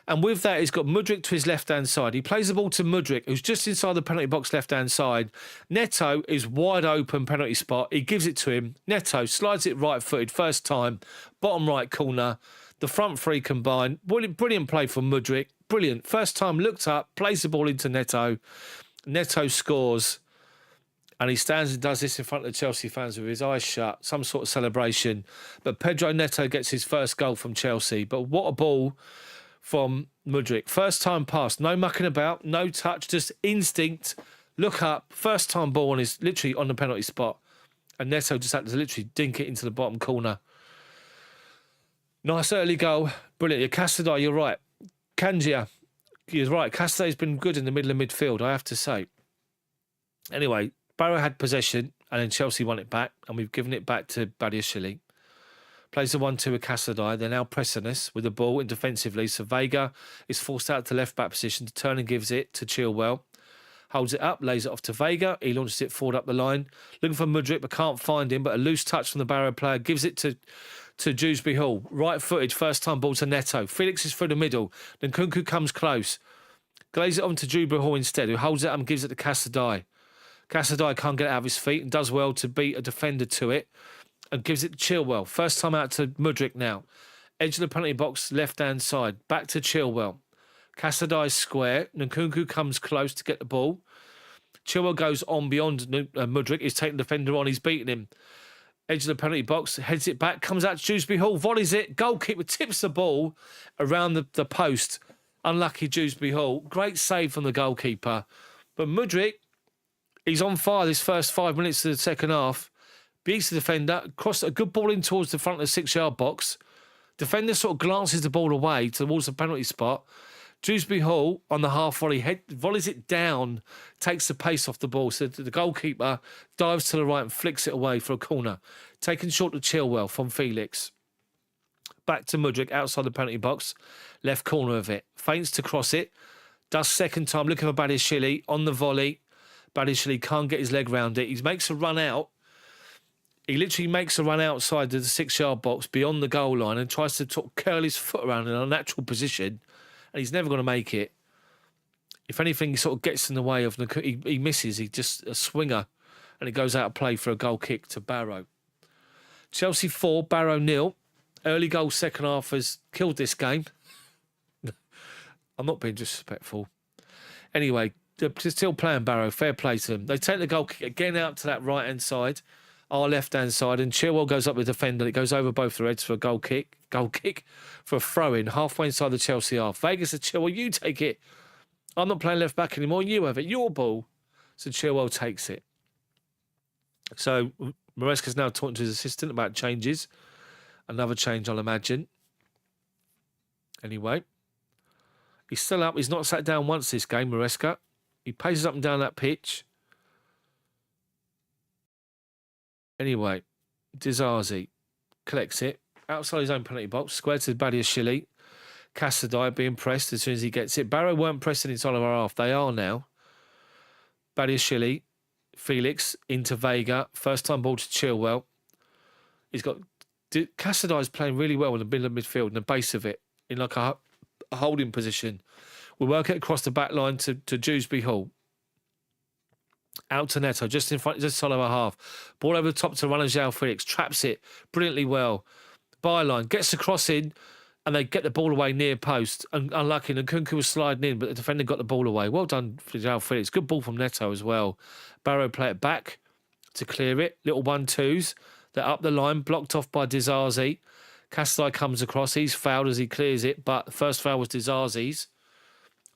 And with that, he's got Mudryk to his left-hand side. He plays the ball to Mudryk, who's just inside the penalty box left-hand side. Neto is wide open penalty spot. He gives it to him. Neto slides it right-footed, first time, bottom right corner. The front three combined. Brilliant play from Mudryk. Brilliant. First time, looked up, plays the ball into Neto. Neto scores. And he stands and does this in front of the Chelsea fans with his eyes shut. Some sort of celebration. But Pedro Neto gets his first goal from Chelsea. But what a ball from Mudryk. First time pass. No mucking about. No touch. Just instinct. Look up. First time ball and is literally on the penalty spot. And Neto just had to literally dink it into the bottom corner. Nice early goal. Brilliant. Casadei, you're right. Kanjia, you're right. Casadei's been good in the middle of midfield, I have to say. Anyway, Barrow had possession and then Chelsea won it back and we've given it back to Badiashile. Plays the 1-2 with Casadei. They're now pressing us with the ball and defensively. So Vega is forced out to left-back position to turn and gives it to Chilwell. Holds it up, lays it off to Vega. He launches it forward up the line. Looking for Mudryk, but can't find him. But a loose touch from the Barrow player gives it to Dewsbury Hall. Right-footed, first-time ball to Neto. Felix is through the middle. Then Nkunku comes close. Glaze it on to Dewsbury Hall instead, who holds it up and gives it to Casadei. Casadei can't get it out of his feet and does well to beat a defender to it and gives it to Chilwell. First time out to Mudryk now. Edge of the penalty box, left-hand side. Back to Chilwell. Casadei's square. Nkunku comes close to get the ball. Chilwell goes on beyond Mudryk. He's taking the defender on. He's beating him. Edge of the penalty box. Heads it back. Comes out to Dewsbury Hall. Volleys it. Goalkeeper tips the ball around the post. Unlucky Dewsbury Hall. Great save from the goalkeeper. But Mudryk, He's on fire this first 5 minutes of the second half. Beats the defender, crossed a good ball in towards the front of the 6-yard box. Defender sort of glances the ball away towards the penalty spot. Dewsbury Hall on the half volley, volleys it down, takes the pace off the ball. So the goalkeeper dives to the right and flicks it away for a corner. Taken short to Chilwell from Felix. Back to Mudryk outside the penalty box. Left corner of it. Feints to cross it. Does second time, looking for Badiashile on the volley. Badiashile can't get his leg round it. He makes a run out. He literally makes a run outside of the 6-yard box beyond the goal line and tries to sort of curl his foot around in an unnatural position. And he's never going to make it. If anything, he sort of gets in the way of Nkunku. He misses. He's just a swinger. And it goes out of play for a goal kick to Barrow. Chelsea 4, Barrow 0. Early goal second half has killed this game. I'm not being disrespectful. Anyway, they're still playing Barrow. Fair play to them. They take the goal kick again out to that right-hand side. Our left-hand side, and Chilwell goes up with the defender. It goes over both the heads for a goal kick for a throw-in, halfway inside the Chelsea half. Vegas said, Chilwell, you take it. I'm not playing left-back anymore. You have it. Your ball. So Chilwell takes it. So Maresca's now talking to his assistant about changes. Another change, I'll imagine. Anyway, he's still up. He's not sat down once this game, Maresca. He paces up and down that pitch. Anyway, Dizazi collects it outside his own penalty box, square to Badiashile. Casadei being pressed as soon as he gets it. Barrow weren't pressing inside of our half. They are now. Badiashile, Felix into Vega. First time ball to Chilwell. He's got Casadei's playing really well in the middle of midfield, in the base of it, in like a holding position. We work it across the back line to Dewsbury Hall. Out to Neto, just in front, just side of our half. Ball over the top to runner João Felix. Traps it brilliantly well. Byline gets the cross in, and they get the ball away near post. Unlucky, Nkunku was sliding in, but the defender got the ball away. Well done for João Felix. Good ball from Neto as well. Barrow play it back to clear it. Little 1-2s. They're up the line, blocked off by Dizazi. Casadei comes across. He's fouled as he clears it, but the first foul was Dizazi's.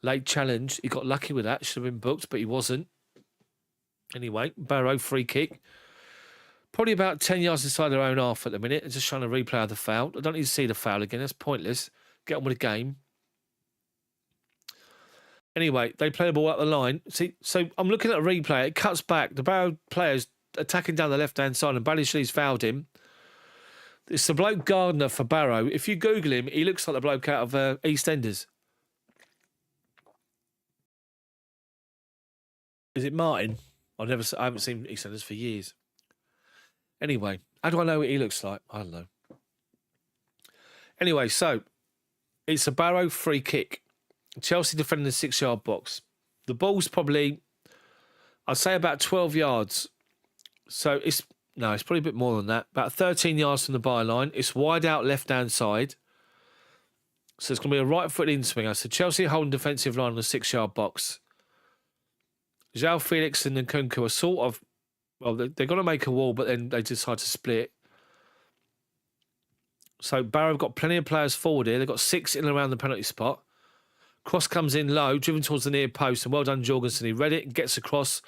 Late challenge. He got lucky with that. Should have been booked, but he wasn't. Anyway, Barrow free kick. Probably about 10 yards inside their own half at the minute. They're just trying to replay the foul. I don't need to see the foul again. That's pointless. Get on with the game. Anyway, they play the ball up the line. See, so I'm looking at a replay. It cuts back. The Barrow players attacking down the left-hand side, and Badiashale's fouled him. It's the bloke Gardner for Barrow. If you Google him, he looks like the bloke out of EastEnders. Is it Martin? I haven't seen EastEnders for years. Anyway, how do I know what he looks like? I don't know. Anyway, so it's a Barrow free kick. Chelsea defending the 6-yard box. The ball's probably, I'd say about 12 yards. So it's probably a bit more than that. About 13 yards from the byline. It's wide out left-hand side. So it's going to be a right-foot in-swinger. So Chelsea holding defensive line on the 6-yard box. João Felix and Nkunku are sort of, well, they're going to make a wall, but then they decide to split. So Barrow have got plenty of players forward here. They've got 6 in and around the penalty spot. Cross comes in low, driven towards the near post, and well done Jorgensen. He read it and gets across,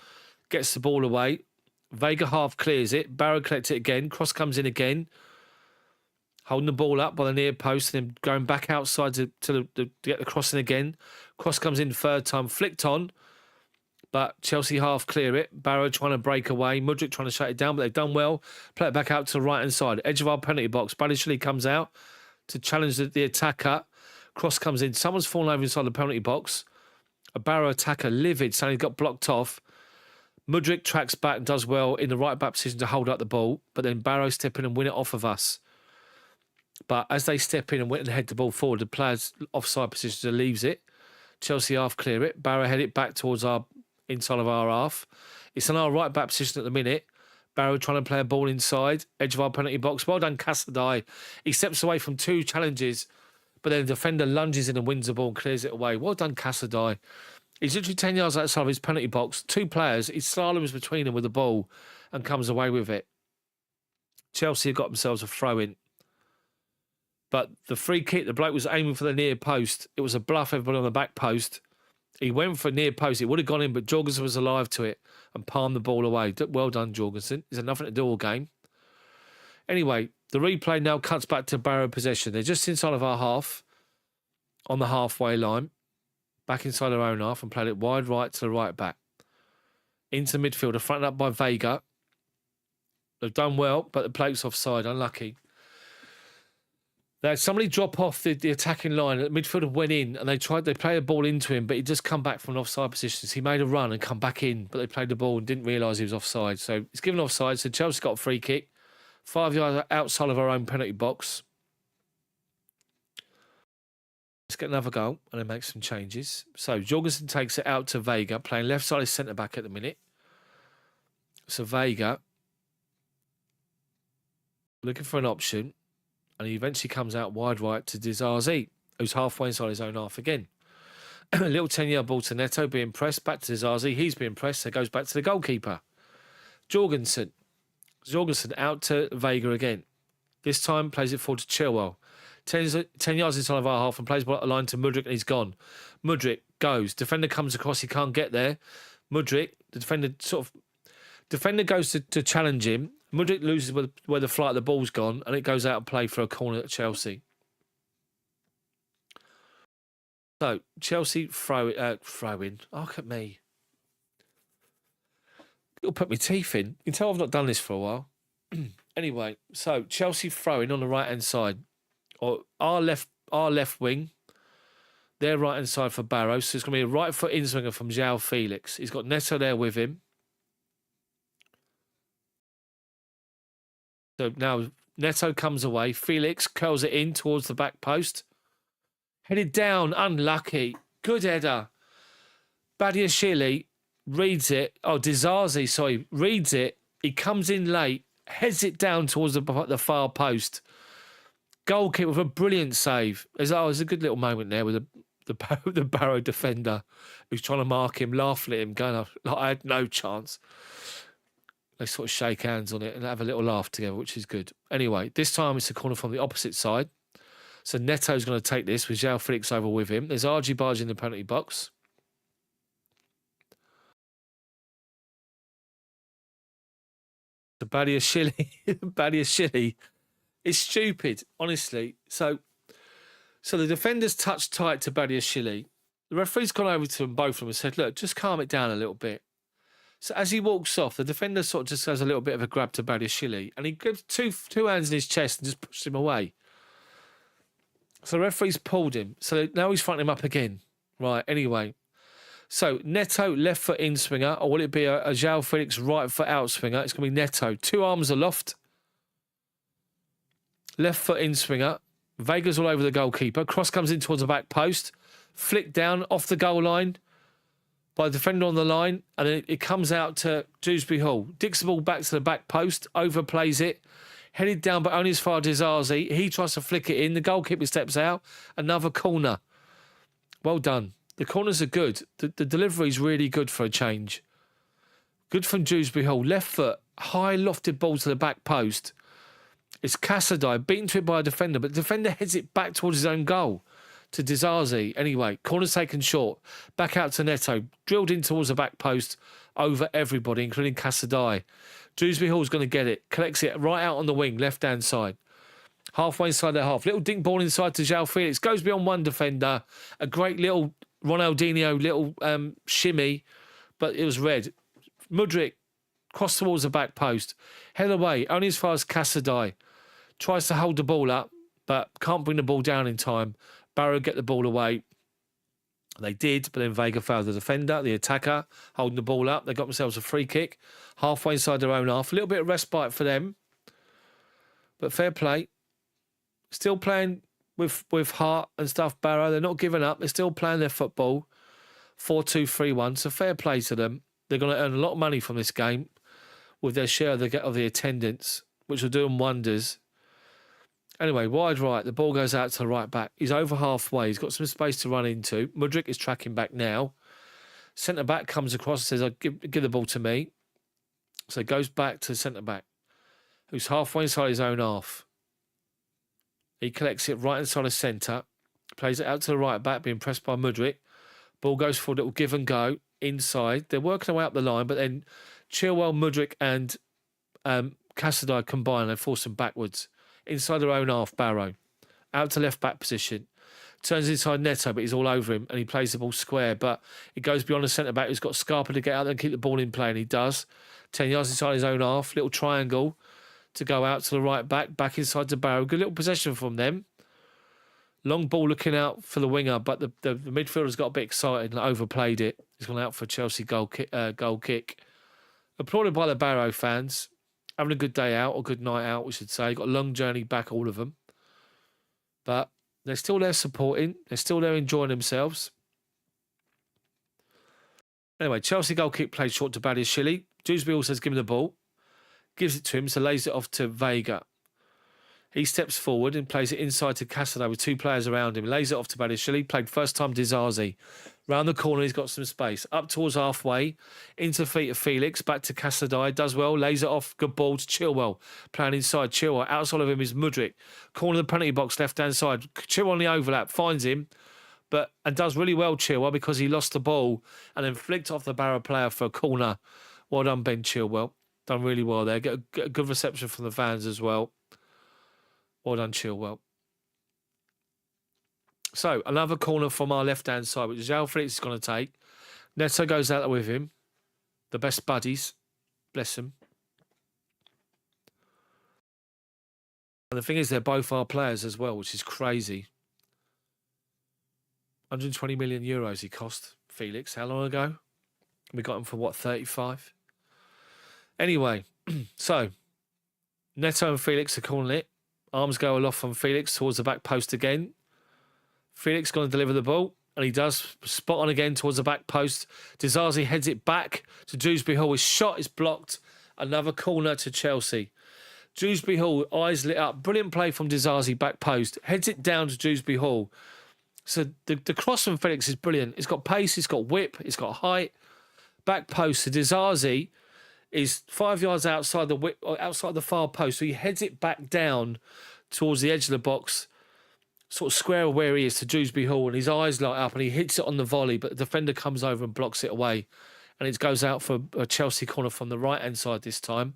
gets the ball away. Vega half clears it. Barrow collects it again. Cross comes in again. Holding the ball up by the near post and then going back outside to get the crossing again. Cross comes in third time, flicked on. But Chelsea half clear it. Barrow trying to break away. Mudryk trying to shut it down, but they've done well. Play it back out to the right-hand side. Edge of our penalty box. Badiashile comes out to challenge the attacker. Cross comes in. Someone's fallen over inside the penalty box. A Barrow attacker, livid, saying he got blocked off. Mudryk tracks back and does well in the right-back position to hold up the ball. But then Barrow step in and win it off of us. But as they step in and went and head the ball forward, the player's offside position leaves it. Chelsea half clear it. Barrow head it back towards our inside of our half. It's in our right back position at the minute. Barrow trying to play a ball inside, edge of our penalty box. Well done, Casadei. He steps away from 2 challenges, but then the defender lunges in and wins the ball and clears it away. Well done, Casadei. He's literally 10 yards outside of his penalty box. 2 players. He slaloms between them with the ball and comes away with it. Chelsea have got themselves a throw in. But the free kick, the bloke was aiming for the near post. It was a bluff, everybody on the back post. He went for near post. It would have gone in, but Jorgensen was alive to it and palmed the ball away. Well done, Jorgensen. He's had nothing to do all game. Anyway, the replay now cuts back to Barrow possession. They're just inside of our half, on the halfway line, back inside their own half, and played it wide right to the right back. Into midfield, fronted up by Vega. They've done well, but the bloke's offside. Unlucky. They had somebody drop off the attacking line. The midfielder went in and they played a ball into him, but he just come back from an offside position. So he made a run and come back in, but they played the ball and didn't realise he was offside. So he's given offside. So Chelsea got a free kick, 5 yards outside of our own penalty box. Let's get another goal and then make some changes. So Jorgensen takes it out to Vega, playing left side as centre back at the minute. So Vega looking for an option. And he eventually comes out wide right to Dizazi, who's halfway inside his own half again. A little 10-yard ball to Neto, being pressed. Back to Dizazi. He's being pressed, so it goes back to the goalkeeper. Jorgensen out to Vega again. This time plays it forward to Chilwell. 10 yards inside of our half and plays a line to Mudryk and he's gone. Mudryk goes. Defender comes across. He can't get there. Mudryk, the defender goes to challenge him. Mudryk loses where the flight of the ball's gone and it goes out of play for a corner at Chelsea. So, Chelsea throw in. Oh, look at me. It'll put my teeth in. You can tell I've not done this for a while. Anyway, so Chelsea throwing on the right-hand side. Or our left wing. Their right-hand side for Barrow. So it's going to be a right foot in-swinger from João Felix. He's got Neto there with him. So now Neto comes away. Felix curls it in towards the back post. Headed down. Unlucky. Good header. Badiashile reads it. Oh, Dizazi, sorry. Reads it. He comes in late. Heads it down towards the far post. Goalkeeper with a brilliant save. There's a good little moment there with the Barrow defender who's trying to mark him, laughing at him, going, I had no chance. They sort of shake hands on it and have a little laugh together, which is good. Anyway, this time it's a corner from the opposite side. So Neto's going to take this with João Felix over with him. There's Barge in the penalty box. So Badiashile is stupid, honestly. So the defender's touched tight to Badiashile. The referee's gone over to them, both of them, and said, look, just calm it down a little bit. So as he walks off, the defender sort of just has a little bit of a grab to Badiashile and he gives two hands in his chest and just pushes him away. So the referee's pulled him. So now he's fronting him up again. Right, anyway. So Neto, left foot in swinger, or will it be a João Felix right foot out swinger? It's going to be Neto. 2 arms aloft. Left foot in swinger. Vega's all over the goalkeeper. Cross comes in towards the back post. Flick down off the goal line by the defender on the line, and then it comes out to Dewsbury Hall. Dicks the ball back to the back post, overplays it, headed down but only as far as Dizazi. He tries to flick it in. The goalkeeper steps out. Another corner. Well done. The corners are good. The delivery is really good for a change. Good from Dewsbury Hall. Left foot, high lofted ball to the back post. It's Casadei, beaten to it by a defender, but the defender heads it back towards his own goal to Dizazi. Anyway, corner's taken short. Back out to Neto. Drilled in towards the back post over everybody, including Casadei. Dewsbury Hall's going to get it. Collects it right out on the wing, left-hand side. Halfway inside their half. Little dink ball inside to João Felix. Goes beyond one defender. A great little Ronaldinho little shimmy, but it was red. Mudryk crossed towards the back post. Head away, only as far as Casadei. Tries to hold the ball up, but can't bring the ball down in time. Barrow get the ball away. They did, but then Vega fouled the defender, the attacker, holding the ball up. They got themselves a free kick, halfway inside their own half. A little bit of respite for them, but fair play. Still playing with heart and stuff, Barrow. They're not giving up. They're still playing their football. 4-2-3-1, so fair play to them. They're going to earn a lot of money from this game with their share of the attendance, which will do them wonders. Anyway, wide right. The ball goes out to the right back. He's over halfway. He's got some space to run into. Mudryk is tracking back now. Centre back comes across and says, give the ball to me. So it goes back to centre back, who's halfway inside his own half. He collects it right inside the centre. Plays it out to the right back, being pressed by Mudryk. Ball goes for a little give and go inside. They're working their way up the line, but then Chilwell, Mudryk and Casadei combine and force them backwards. Inside their own half, Barrow. Out to left-back position. Turns inside Neto, but he's all over him, and he plays the ball square. But it goes beyond the centre-back, who's got Scarpa to get out there and keep the ball in play, and he does. 10 yards inside his own half. Little triangle to go out to the right-back, back inside to Barrow. Good little possession from them. Long ball looking out for the winger, but the midfielder's got a bit excited and overplayed it. He's gone out for a Chelsea goal kick. Applauded by the Barrow fans. Having a good day out, or good night out, we should say. Got a long journey back, all of them. But they're still there supporting. They're still there enjoying themselves. Anyway, Chelsea goal kick played short to Badiashile. Dewsbury also has given the ball. Gives it to him, so lays it off to Vega. He steps forward and plays it inside to Casadei with two players around him. Lays it off to Badiashile. Played first time Dizazi. Round the corner, he's got some space. Up towards halfway. Into the feet of Felix. Back to Casadei. Does well. Lays it off. Good ball to Chilwell. Playing inside. Chilwell. Outside of him is Mudryk. Corner of the penalty box, left-hand side. Chilwell on the overlap. Finds him. And does really well, Chilwell, because he lost the ball and then flicked off the Barrow player for a corner. Well done, Ben Chilwell. Done really well there. Get a good reception from the fans as well. Well done, Chilwell. So, another corner from our left-hand side, which Felix is going to take. Neto goes out there with him. The best buddies. Bless them. And the thing is, they're both our players as well, which is crazy. 120 million euros he cost, Felix. How long ago? We got him for, what, 35? Anyway, so, Neto and Felix are calling it. Arms go aloft from Felix towards the back post again. Felix going to deliver the ball, and he does. Spot on again towards the back post. Dizazi heads it back to Dewsbury Hall. His shot is blocked. Another corner to Chelsea. Dewsbury Hall, eyes lit up. Brilliant play from Dizazi, back post. Heads it down to Dewsbury Hall. So the cross from Felix is brilliant. It's got pace, it's got whip, it's got height. Back post to Dizazi is 5 yards outside the whip, outside the far post. So he heads it back down towards the edge of the box, sort of square where he is to Dewsbury Hall, and his eyes light up and he hits it on the volley, but the defender comes over and blocks it away. And it goes out for a Chelsea corner from the right-hand side this time.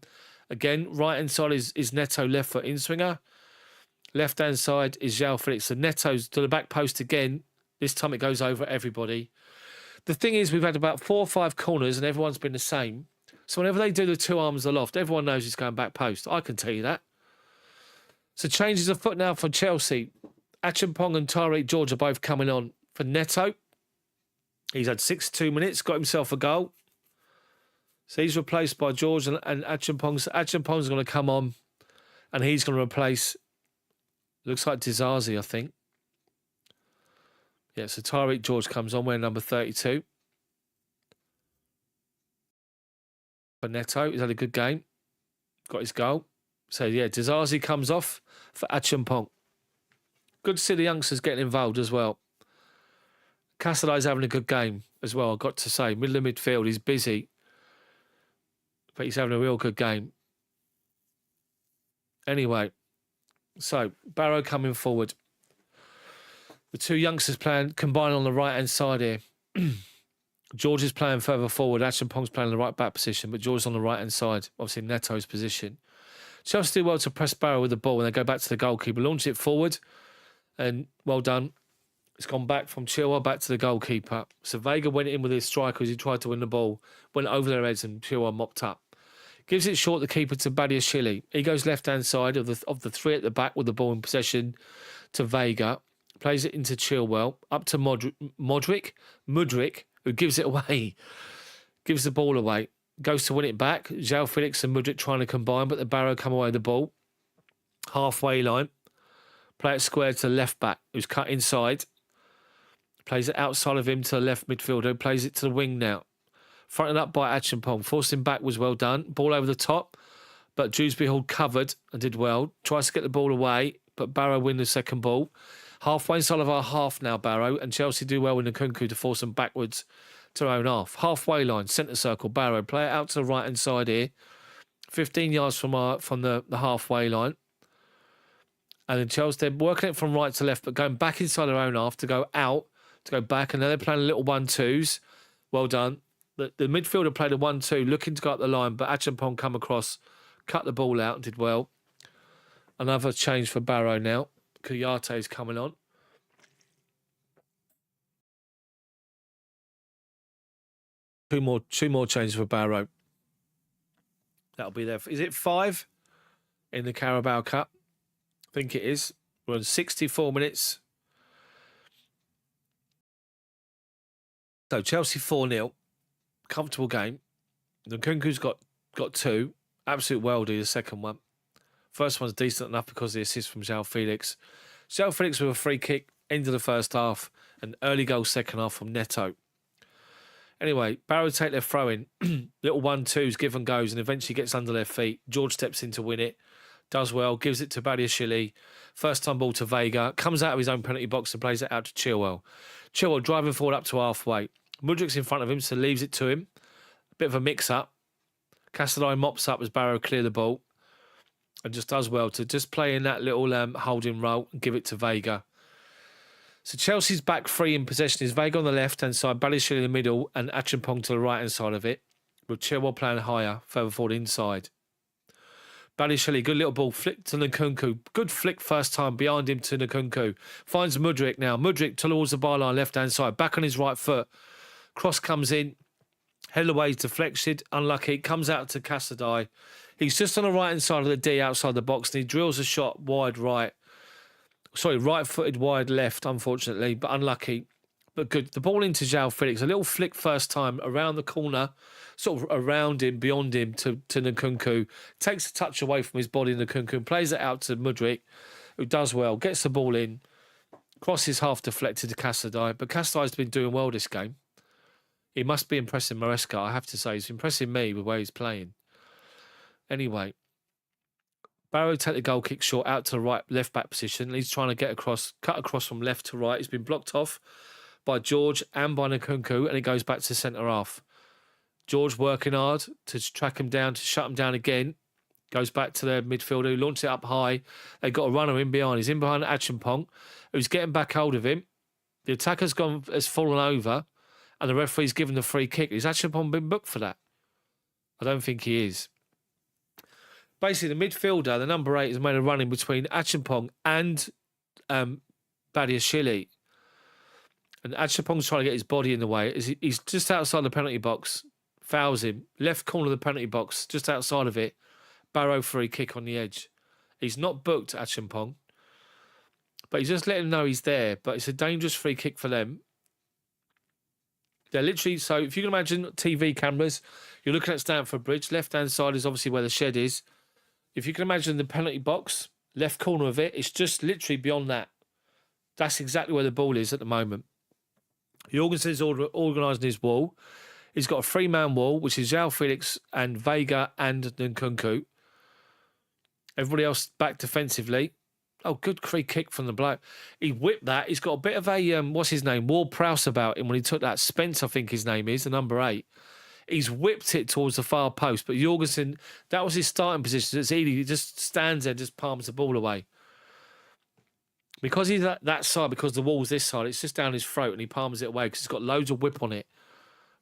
Again, right-hand side is Neto, left foot in-swinger. Left-hand side is João Felix. So Neto's to the back post again. This time it goes over everybody. The thing is, we've had about 4 or 5 corners and everyone's been the same. So whenever they do the two arms aloft, everyone knows it's going back post. I can tell you that. So changes of foot now for Chelsea. Acheampong and Tariq George are both coming on for Neto. He's had 62 minutes, got himself a goal. So he's replaced by George and Acheampong. Acheampong's going to come on and he's going to replace, looks like Dizazi, I think. Yeah, so Tariq George comes on, wearing number 32. For Neto, he's had a good game. Got his goal. So, yeah, Dizazi comes off for Acheampong. Good to see the youngsters getting involved as well. Casadei's having a good game as well, I've got to say. Middle of midfield, he's busy. But he's having a real good game. Anyway, so Barrow coming forward. The two youngsters playing, combined on the right-hand side here. George is playing further forward. Acheampong's playing in the right-back position, but George's on the right-hand side, obviously Neto's position. Chelsea do well to press Barrow with the ball when they go back to the goalkeeper. Launch it forward, and well done. It's gone back from Chilwell back to the goalkeeper. So Vega went in with his strikers. He tried to win the ball, went over their heads, and Chilwell mopped up. Gives it short, the keeper, to Badiashile. He goes left-hand side of the three at the back with the ball in possession to Vega. Plays it into Chilwell. Up to Mudryk, who gives it away. Gives the ball away. Goes to win it back. João Felix and Mudryk trying to combine, but the Barrow come away with the ball. Halfway line. Play it square to the left-back, who's cut inside. Plays it outside of him to the left midfielder. Plays it to the wing now. Fronted up by Acheampong. Forcing back was well done. Ball over the top. But Dewsbury Hall covered and did well. Tries to get the ball away, but Barrow win the second ball. Halfway inside of our half now, Barrow. And Chelsea do well with Nkunku to force them backwards to their own half. Halfway line, centre circle, Barrow. Play it out to the right-hand side here. 15 yards from the halfway line. And then Chelsea, they're working it from right to left, but going back inside their own half to go out to go back, and now they're playing little 1-2s. Well done. The midfielder played a 1-2, looking to go up the line, but Acheampong come across, cut the ball out and did well. Another change for Barrow now. Kuyate is coming on. Two more changes for Barrow. That'll be there. Is it 5 in the Carabao Cup? I think it is. We're on 64 minutes. So Chelsea 4-0. Comfortable game. Nkunku's got 2. Absolute worldie, the second one. First one's decent enough because of the assist from Felix. Felix with a free kick, end of the first half, an early goal second half from Neto. Anyway, Barrow take their throw in. Little 1-2s, give and goes, and eventually gets under their feet. George steps in to win it. Does well, gives it to Badiashile. First time ball to Vega. Comes out of his own penalty box and plays it out to Chilwell. Chilwell driving forward up to halfway. Mudryk's in front of him, so leaves it to him. A bit of a mix-up. Castelli mops up as Barrow clear the ball. And just does well to just play in that little holding role and give it to Vega. So Chelsea's back 3 in possession is Vega on the left-hand side, Badiashile in the middle, and Acheampong to the right-hand side of it, with Chilwell playing higher, further forward inside. Badiashile, good little ball, flick to Nkunku. Good flick first time, behind him to Nkunku. Finds Mudryk now. Mudryk towards the byline, left-hand side, back on his right foot. Cross comes in, headed away, deflected, unlucky, comes out to Casadei. He's just on the right-hand side of the D outside the box, and he drills a shot wide right. Sorry, right-footed wide left, unfortunately, but unlucky. But good. The ball into Felix. A little flick first time around the corner, sort of around him, beyond him to Nkunku. Takes a touch away from his body, Nkunku, plays it out to Mudryk, who does well, gets the ball in, crosses half deflected to Casadei. But Casadei's been doing well this game. He must be impressing Maresca, I have to say. He's impressing me with the way he's playing. Anyway, Barrow take the goal kick short out to the right left back position. He's trying to get across, cut across from left to right. He's been blocked off by George and by Nkunku, and it goes back to centre half. George working hard to track him down, to shut him down again. Goes back to their midfielder who launched it up high. They've got a runner in behind. He's in behind Acheampong, who's getting back hold of him. The attacker's has fallen over, and the referee's given the free kick. Is Acheampong been booked for that? I don't think he is. Basically, the midfielder, the number 8, has made a run in between Acheampong and Badiashile. And Acheampong's trying to get his body in the way. He's just outside the penalty box, fouls him. Left corner of the penalty box, just outside of it. Barrow free kick on the edge. He's not booked, Acheampong, but he's just letting him know he's there. But it's a dangerous free kick for them. They're literally, so if you can imagine TV cameras, you're looking at Stamford Bridge. Left-hand side is obviously where the shed is. If you can imagine the penalty box, left corner of it, it's just literally beyond that. That's exactly where the ball is at the moment. Jorgensen's organising his wall. He's got a 3-man wall, which is Felix and Vega and Nkunku. Everybody else back defensively. Oh, good free kick from the bloke. He whipped that. He's got a bit of a, what's his name, Ward-Prowse about him when he took that. Spence, I think his name is, the number 8. He's whipped it towards the far post, but Jorgensen, that was his starting position. It's easy. He just stands there, just palms the ball away. Because he's that side, because the wall's this side, it's just down his throat and he palms it away because he's got loads of whip on it.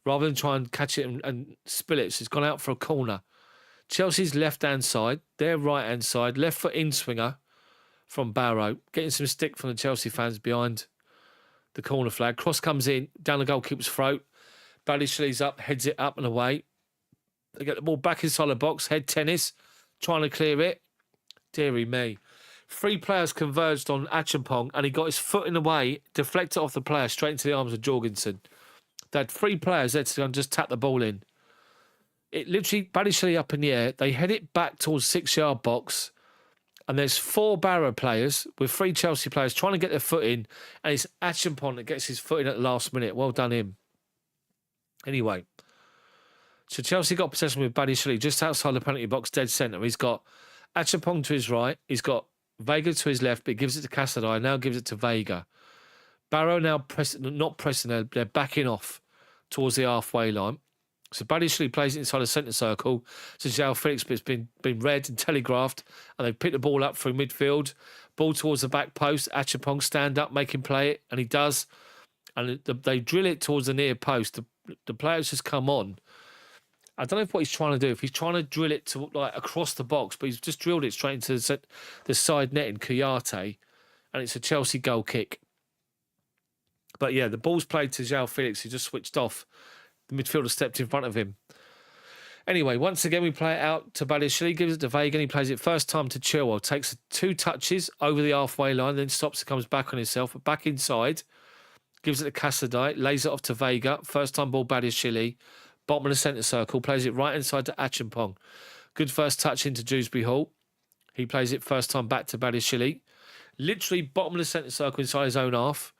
Rather than try and catch it and spill it, so it's gone out for a corner. Chelsea's left-hand side, their right-hand side, left foot in-swinger from Barrow, getting some stick from the Chelsea fans behind the corner flag. Cross comes in, down the goalkeeper's throat. Badiashale's up, heads it up and away. They get the ball back inside the box, head tennis, trying to clear it. Deary me. 3 players converged on Acheampong and he got his foot in the way, deflected off the player straight into the arms of Jorgensen. They had 3 players there to go and just tap the ball in. It literally, Badiashile up in the air, they head it back towards 6-yard box, and there's 4 Barrow players with 3 Chelsea players trying to get their foot in, and it's Acheampong that gets his foot in at the last minute. Well done him. Anyway, so Chelsea got possession with Badiashile just outside the penalty box, dead centre. He's got Acheampong to his right. He's got Vega to his left, but he gives it to Casadei. Now gives it to Vega. Barrow now not pressing, they're backing off towards the halfway line. So Badiashile plays it inside the centre circle to Felix, but it's been read and telegraphed, and they pick the ball up through midfield. Ball towards the back post. Acheampong stand up, make him play it, and he does. and they drill it towards the near post. The players just come on. I don't know what he's trying to do. If he's trying to drill it to like across the box, but he's just drilled it straight into the side net in Kuyate, and it's a Chelsea goal kick. But yeah, the ball's played to João Felix, who just switched off. The midfielder stepped in front of him. Anyway, once again, we play it out to Badiashile, gives it to Vega, and he plays it first time to Chilwell. Takes 2 touches over the halfway line, then stops and comes back on himself, back inside. Gives it to Casadei, lays it off to Vega. First time ball, Badiashile. Bottom of the centre circle, plays it right inside to Acheampong. Good first touch into Dewsbury Hall. He plays it first time back to Badiashile. Literally bottom of the centre circle inside his own half.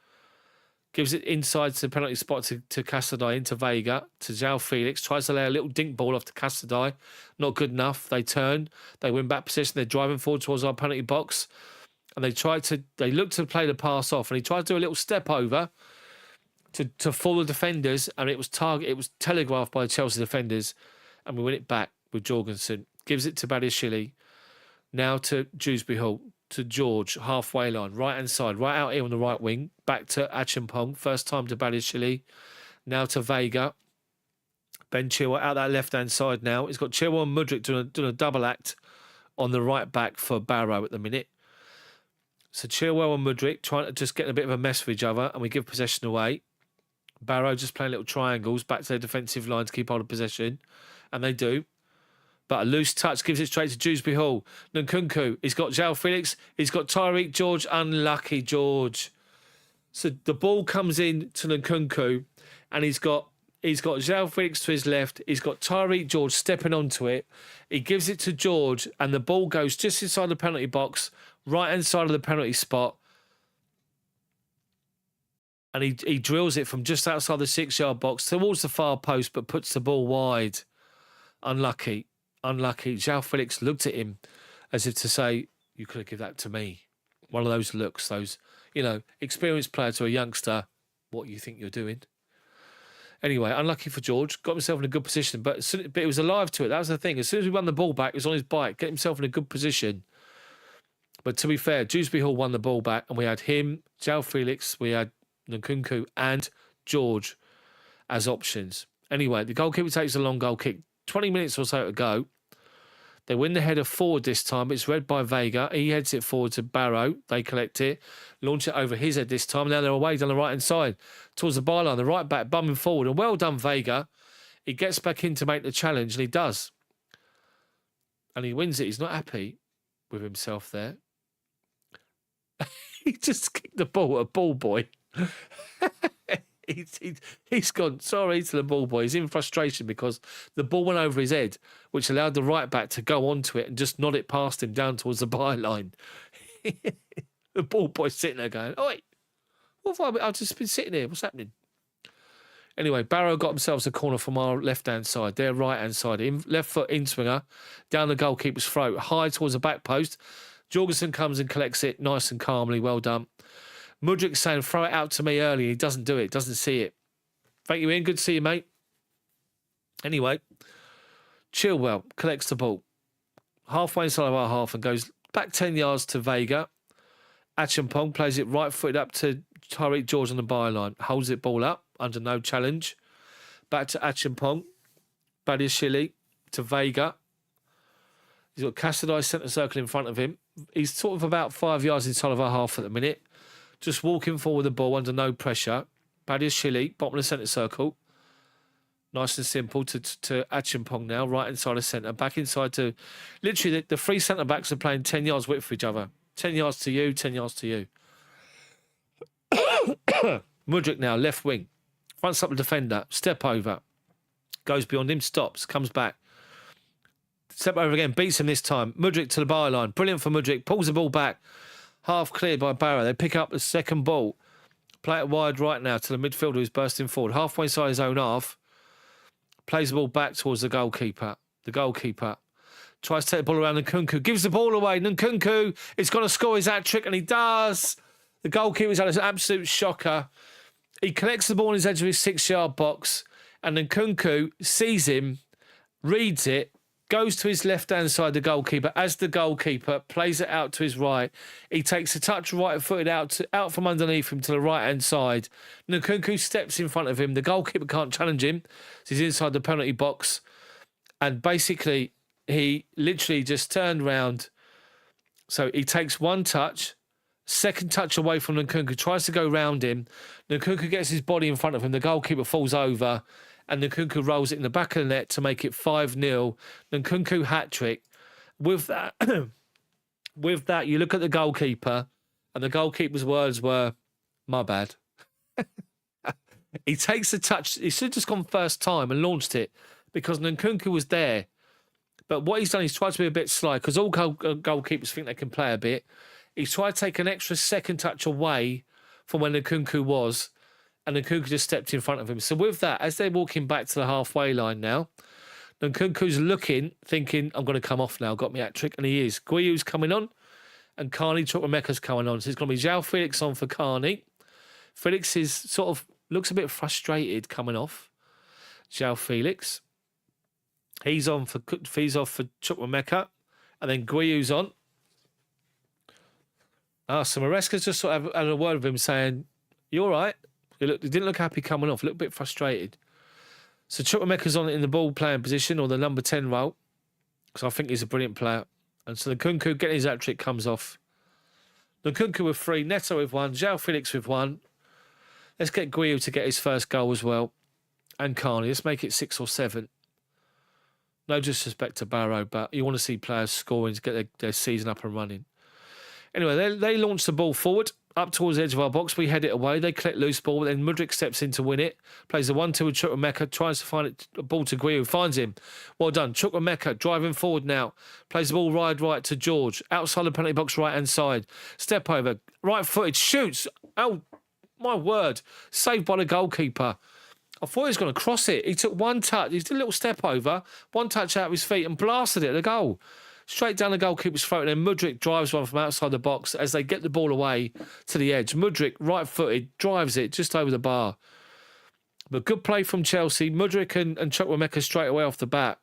Gives it inside to the penalty spot to Casadei, into Vega, to João Felix. Tries to lay a little dink ball off to Casadei. Not good enough. They turn. They win back position. They're driving forward towards our penalty box. And they look to play the pass off. And he tried to do a little step over to fool the defenders, and it was telegraphed by the Chelsea defenders, and we win it back with Jorgensen. Gives it to Badiashile, now to Dewsbury Hall, to George, halfway line, right hand side, right out here on the right wing, back to Acheampong, first time to Badiashile, now to Vega. Ben Chilwell out that left hand side now. He's got Chilwell and Mudryk doing a double act on the right back for Barrow at the minute. So Chilwell and Mudryk trying to just get a bit of a mess for each other, and we give possession away. Barrow just playing little triangles back to their defensive line to keep hold of possession. And they do. But a loose touch gives it straight to Dewsbury Hall. Nkunku, he's got João Felix. He's got Tyreek George. Unlucky George. So the ball comes in to Nkunku, and he's got João Felix to his left. He's got Tyreek George stepping onto it. He gives it to George, and the ball goes just inside the penalty box, right-hand side of the penalty spot. And he drills it from just outside the 6-yard box towards the far post, but puts the ball wide. Unlucky. João Felix looked at him as if to say, you could have given that to me. One of those looks, those, experienced player to a youngster. What you think you're doing? Anyway, unlucky for George. Got himself in a good position, but it was alive to it. That was the thing. As soon as we won the ball back, it was on his bike. Get himself in a good position. But to be fair, Dewsbury Hall won the ball back, and we had him, João Felix, we had Nkunku and George as options. Anyway, the goalkeeper takes a long goal kick. 20 minutes or so to go. They win the header forward this time. It's read by Vega. He heads it forward to Barrow. They collect it. Launch it over his head this time. Now they're away down the right-hand side towards the byline. The right back bumming forward. And well done, Vega. He gets back in to make the challenge, and he does. And he wins it. He's not happy with himself there. He just kicked the ball at a ball boy. He's gone, sorry to the ball boy. He's in frustration because the ball went over his head, which allowed the right back to go onto it and just nod it past him down towards the byline. The ball boy's sitting there going, oi, what have I've just been sitting here. What's happening? Anyway, Barrow got themselves a corner from our left-hand side, their right-hand side. Left foot in-swinger, down the goalkeeper's throat, high towards the back post. Jorgensen comes and collects it nice and calmly. Well done. Mudryk saying, throw it out to me early. He doesn't do it, doesn't see it. Thank you, Ian. Good to see you, mate. Anyway, Chilwell collects the ball halfway inside of our half and goes back 10 yards to Vega. Acheampong plays it right-footed up to Tyreek George on the byline. Holds it ball up under no challenge. Back to Acheampong. Badiashile to Vega. He's got Casadei centre circle in front of him. He's sort of about 5 yards inside of our half at the minute. Just walking forward the ball under no pressure. Badiashile, bottom of the centre circle. Nice and simple to Acheampong now, right inside the centre. Back inside to... Literally, the three centre-backs are playing 10 yards width for each other. 10 yards to you, 10 yards to you. Mudryk now, left wing. Fronts up the defender. Step over. Goes beyond him, stops, comes back. Step over again, beats him this time. Mudryk to the byline. Brilliant for Mudryk. Pulls the ball back. Half cleared by Barrow. They pick up the second ball. Play it wide right now to the midfielder who's bursting forward. Halfway inside his own half. Plays the ball back towards the goalkeeper. The goalkeeper tries to take the ball around Nkunku. Gives the ball away. Nkunku is going to score his hat-trick, and he does. The goalkeeper's had an absolute shocker. He collects the ball on his edge of his 6-yard box, and Nkunku sees him, reads it, goes to his left-hand side, the goalkeeper. As the goalkeeper plays it out to his right, he takes a touch right-footed out from underneath him to the right-hand side. Nkunku steps in front of him. The goalkeeper can't challenge him. So he's inside the penalty box. And basically, he literally just turned round. So he takes one touch, second touch away from Nkunku, tries to go round him. Nkunku gets his body in front of him. The goalkeeper falls over. And Nkunku rolls it in the back of the net to make it 5-0. Nkunku hat-trick. With that, you look at the goalkeeper, and the goalkeeper's words were, "My bad." He takes the touch. He should have just gone first time and launched it because Nkunku was there. But what he's done, he's tried to be a bit sly because all goalkeepers think they can play a bit. He's tried to take an extra second touch away from when Nkunku was. And Nkunku just stepped in front of him. So with that, as they're walking back to the halfway line now, Nkunku's looking, thinking, I'm going to come off now, got me hat-trick, and he is. Guiu's coming on, and Carney Chukwuemeka's coming on. So it's going to be João Felix on for Carney. Felix is sort of, looks a bit frustrated coming off. João Felix. He's off for Chukwuemeka, and then Guiu's on. So Maresca's just sort of had a word with him saying, "You all right?" He didn't look happy coming off, a little bit frustrated. So Chukwuemeka's on it in the ball playing position or the number 10 role, because I think he's a brilliant player. And so Nkunku getting his hat-trick comes off. Nkunku with 3, Neto with 1, João Felix with 1. Let's get Guiu to get his first goal as well. And Carney, let's make it 6 or 7. No disrespect to Barrow, but you want to see players scoring to get their season up and running. Anyway, they launch the ball forward, up towards the edge of our box. We head it away. They collect loose ball. Then Mudryk steps in to win it. Plays a 1-2 with Chukwuemeka. Tries to find it. A ball to Guiu. Finds him. Well done. Chukwuemeka driving forward now. Plays the ball right to George. Outside the penalty box, right-hand side. Step over. Right-footed. Shoots. Oh, my word. Saved by the goalkeeper. I thought he was going to cross it. He took one touch. He did a little step over. One touch out of his feet and blasted it at the goal. Straight down the goalkeeper's throat, and then Mudryk drives one from outside the box as they get the ball away to the edge. Mudryk, right-footed, drives it just over the bar. But good play from Chelsea. Mudryk and Chukwuemeka straight away off the bat.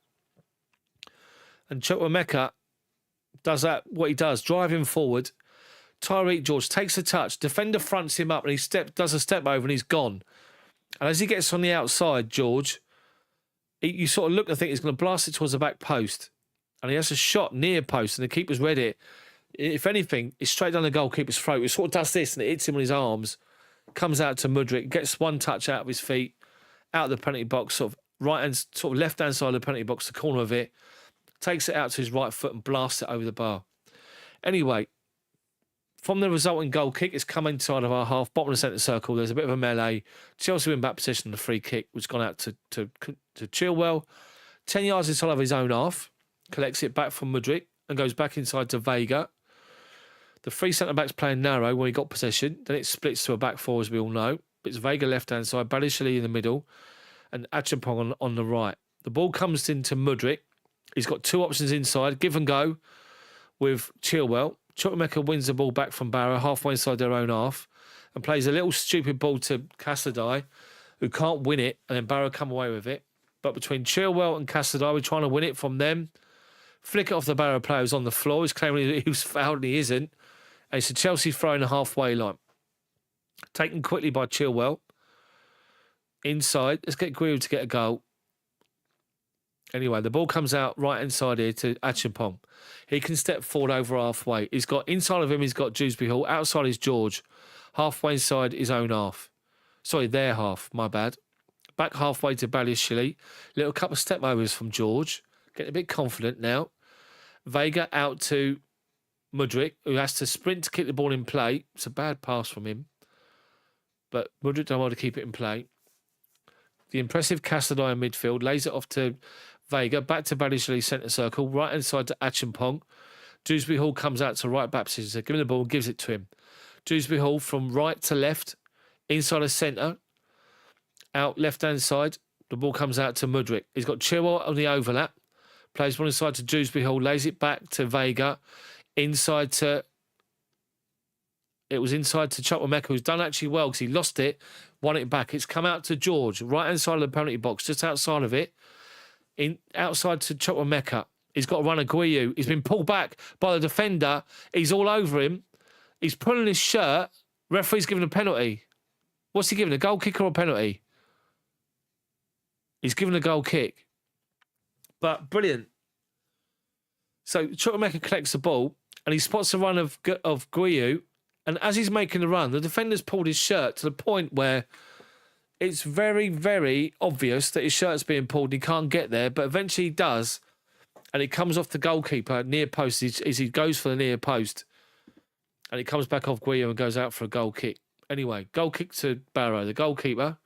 And Chukwuemeka does what he does, driving forward. Tyreek George takes a touch. Defender fronts him up, and he does a step over, and he's gone. And as he gets on the outside, George, you sort of look and think he's going to blast it towards the back post. And he has a shot near post, and the keeper's read it. If anything, it's straight down the goalkeeper's throat. He sort of does this, and it hits him on his arms. Comes out to Mudryk, gets one touch out of his feet, out of the penalty box, sort of left-hand side of the penalty box, the corner of it. Takes it out to his right foot and blasts it over the bar. Anyway, from the resulting goal kick, it's come inside of our half, bottom of the centre circle. There's a bit of a melee. Chelsea win back possession on the free kick, which has gone out to Chilwell. 10 yards inside of his own half. Collects it back from Mudryk and goes back inside to Vega. The 3 centre-backs playing narrow when he got possession. Then it splits to a back 4, as we all know. It's Vega left-hand side, Badiashile in the middle, and Acheampong on the right. The ball comes into Mudryk. He's got 2 options inside, give and go with Chilwell. Chukwuemeka wins the ball back from Barrow, halfway inside their own half, and plays a little stupid ball to Casadei, who can't win it, and then Barrow come away with it. But between Chilwell and Casadei, we're trying to win it from them. Flick it off the Barrow player who's on the floor. He's claiming he was fouled and he isn't. And it's a Chelsea throw in the halfway line. Taken quickly by Chilwell. Inside. Let's get Guiu to get a goal. Anyway, the ball comes out right inside here to Acheampong. He can step forward over halfway. He's got inside of him, he's got Dewsbury Hall. Outside is George. Halfway inside his own half. Sorry, their half. My bad. Back halfway to Badiashile. Little couple of step overs from George. Getting a bit confident now. Vega out to Mudryk, who has to sprint to keep the ball in play. It's a bad pass from him. But Mudryk don't want to keep it in play. The impressive Casadei in midfield lays it off to Vega, back to Badiashile centre circle, right inside to Acheampong. Dewsbury Hall comes out to right back position, so give him the ball and gives it to him. Dewsbury Hall from right to left, inside of centre, out left-hand side. The ball comes out to Mudryk. He's got Chilwell on the overlap. Plays one inside to Dewsbury Hall, lays it back to Vega. Inside to Chukwuemeka, who's done actually well because he lost it, won it back. It's come out to George, right-hand side of the penalty box, just outside of it. Outside to Chukwuemeka. He's got to run a Guiu. He's been pulled back by the defender. He's all over him. He's pulling his shirt. Referee's giving a penalty. What's he giving? A goal kick or a penalty? He's given a goal kick. But brilliant. So Chukwuemeka collects the ball and he spots the run of Guiu. And as he's making the run, the defender's pulled his shirt to the point where it's very, very obvious that his shirt's being pulled. He can't get there, but eventually he does. And it comes off the goalkeeper near post as he goes for the near post. And it comes back off Guiu and goes out for a goal kick. Anyway, goal kick to Barrow. The goalkeeper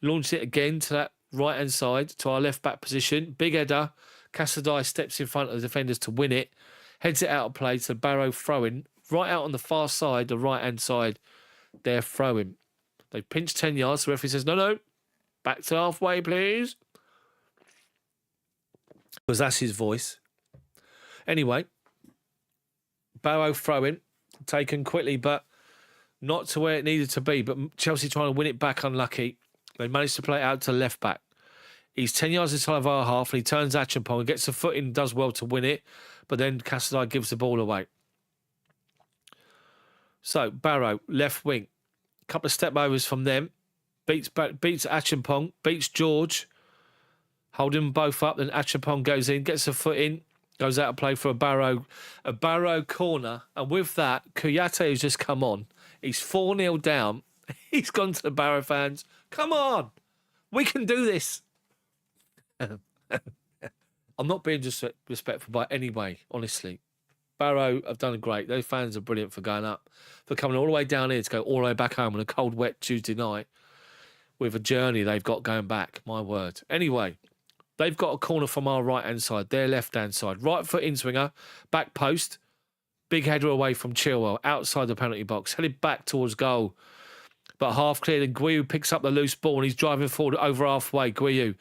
launched it again to that right-hand side, to our left-back position. Big header. Cassadai steps in front of the defenders to win it. Heads it out of play to Barrow throwing. Right out on the far side, the right-hand side, they're throwing. They pinch 10 yards. The referee says, no, back to halfway, please. Because that's his voice. Anyway, Barrow throwing, taken quickly, but not to where it needed to be. But Chelsea trying to win it back, unlucky. They managed to play it out to left back. He's 10 yards inside of our half and he turns Acheampong and gets the foot in, does well to win it. But then Cassadai gives the ball away. So Barrow, left wing. Couple of step overs from them. Beats Acheampong, beats George. Holding them both up. Then Acheampong goes in, gets the foot in, goes out of play for a Barrow corner. And with that, Kouyaté has just come on. He's 4-0 down. He's gone to the Barrow fans. Come on, we can do this. I'm not being disrespectful by any way, honestly. Barrow have done great. Those fans are brilliant for going up, for coming all the way down here to go all the way back home on a cold, wet Tuesday night with a journey they've got going back. My word. Anyway, they've got a corner from our right-hand side, their left-hand side. Right foot in-swinger, back post. Big header away from Chilwell, outside the penalty box, headed back towards goal. But half cleared and Guiu picks up the loose ball and he's driving forward over halfway. Guiu.